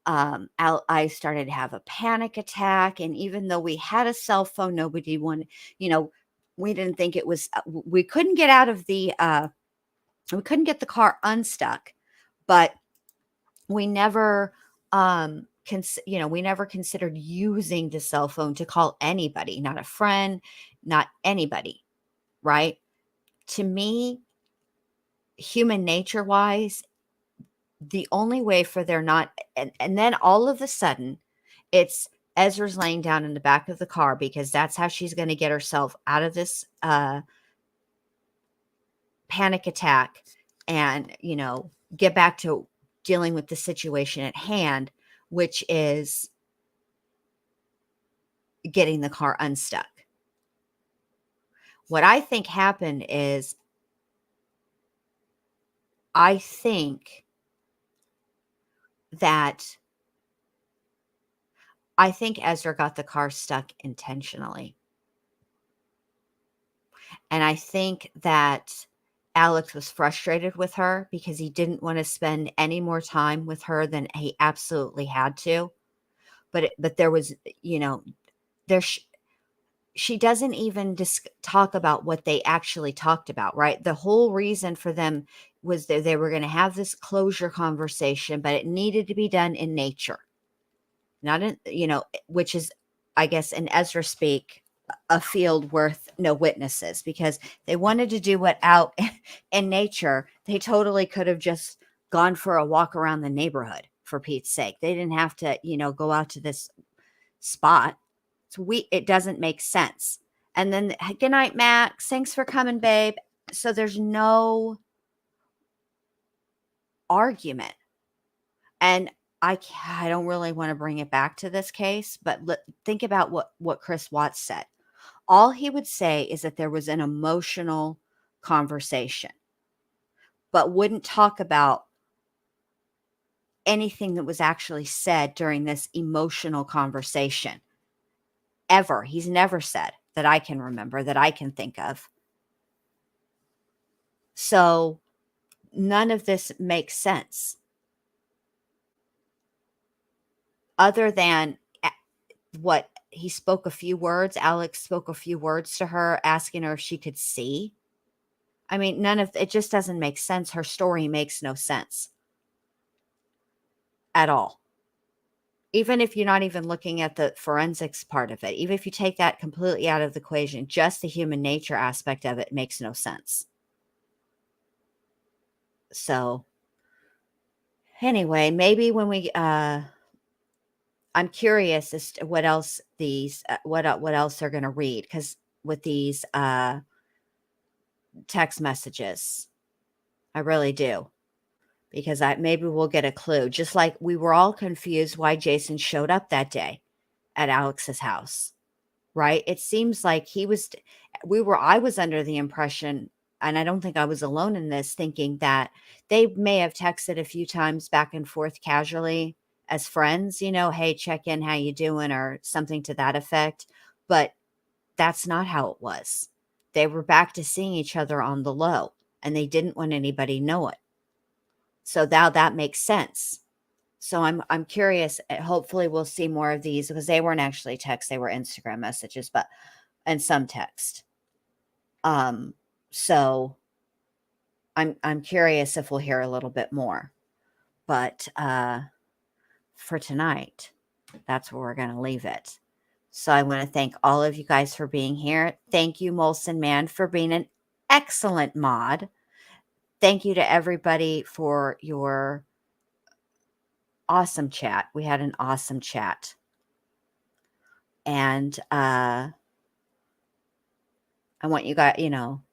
Speaker 1: I started to have a panic attack. And even though we had a cell phone, nobody wanted, we didn't think it was, we couldn't get out of we couldn't get the car unstuck, but we never, we never considered using the cell phone to call anybody, not a friend, not anybody, right? To me, human nature wise, the only way for there not, and then all of a sudden, it's Ezra's laying down in the back of the car because that's how she's going to get herself out of this panic attack and, get back to dealing with the situation at hand, which is getting the car unstuck. What I think happened is, I think Ezra got the car stuck intentionally. And I think that Alex was frustrated with her because he didn't want to spend any more time with her than he absolutely had to. But there was, she doesn't even talk about what they actually talked about, right? The whole reason for them was that they were going to have this closure conversation, but it needed to be done in nature. Not in, which is, I guess, in Ezra speak, a field worth no witnesses, because they wanted to do it out in nature. They totally could have just gone for a walk around the neighborhood, for Pete's sake. They didn't have to, go out to this spot. It doesn't make sense. And then, good night, Max. Thanks for coming, babe. So there's no argument. And I don't really want to bring it back to this case, but think about what Chris Watts said. All he would say is that there was an emotional conversation, but wouldn't talk about anything that was actually said during this emotional conversation. Ever. He's never said that I can remember, that I can think of. So none of this makes sense. Other than what he spoke a few words, Alex spoke a few words to her, asking her if she could see. I mean, none of it just doesn't make sense. Her story makes no sense at all. Even if you're not even looking at the forensics part of it, even if you take that completely out of the equation, just the human nature aspect of it makes no sense. So anyway, maybe when we, I'm curious as to what else what else they're going to read, because with these text messages, I really do, because maybe we'll get a clue. Just like we were all confused why Jason showed up that day at Alex's house, right? It seems like I was under the impression, and I don't think I was alone in this, thinking that they may have texted a few times back and forth casually as friends, hey, check in, how you doing, or something to that effect. But that's not how it was. They were back to seeing each other on the low, and they didn't want anybody to know it. So now that makes sense. So I'm curious. Hopefully we'll see more of these, because they weren't actually texts, they were Instagram messages, and some text. So I'm curious if we'll hear a little bit more. But for tonight, that's where we're going to leave it. So I want to thank all of you guys for being here. Thank you, Molson Man, for being an excellent mod. Thank you to everybody for your awesome chat. We had an awesome chat. And I want you guys, I'll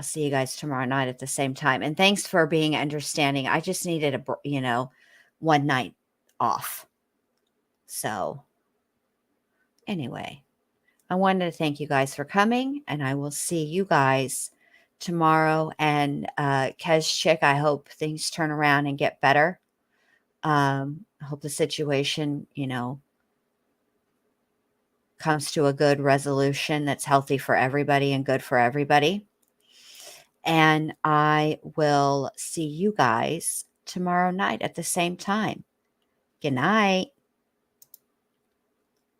Speaker 1: see you guys tomorrow night at the same time. And thanks for being understanding. I just needed one night off. So anyway, I wanted to thank you guys for coming, and I will see you guys tomorrow. And Kez Chick, I hope things turn around and get better. I hope the situation, comes to a good resolution that's healthy for everybody and good for everybody. And I will see you guys tomorrow night at the same time. Good night.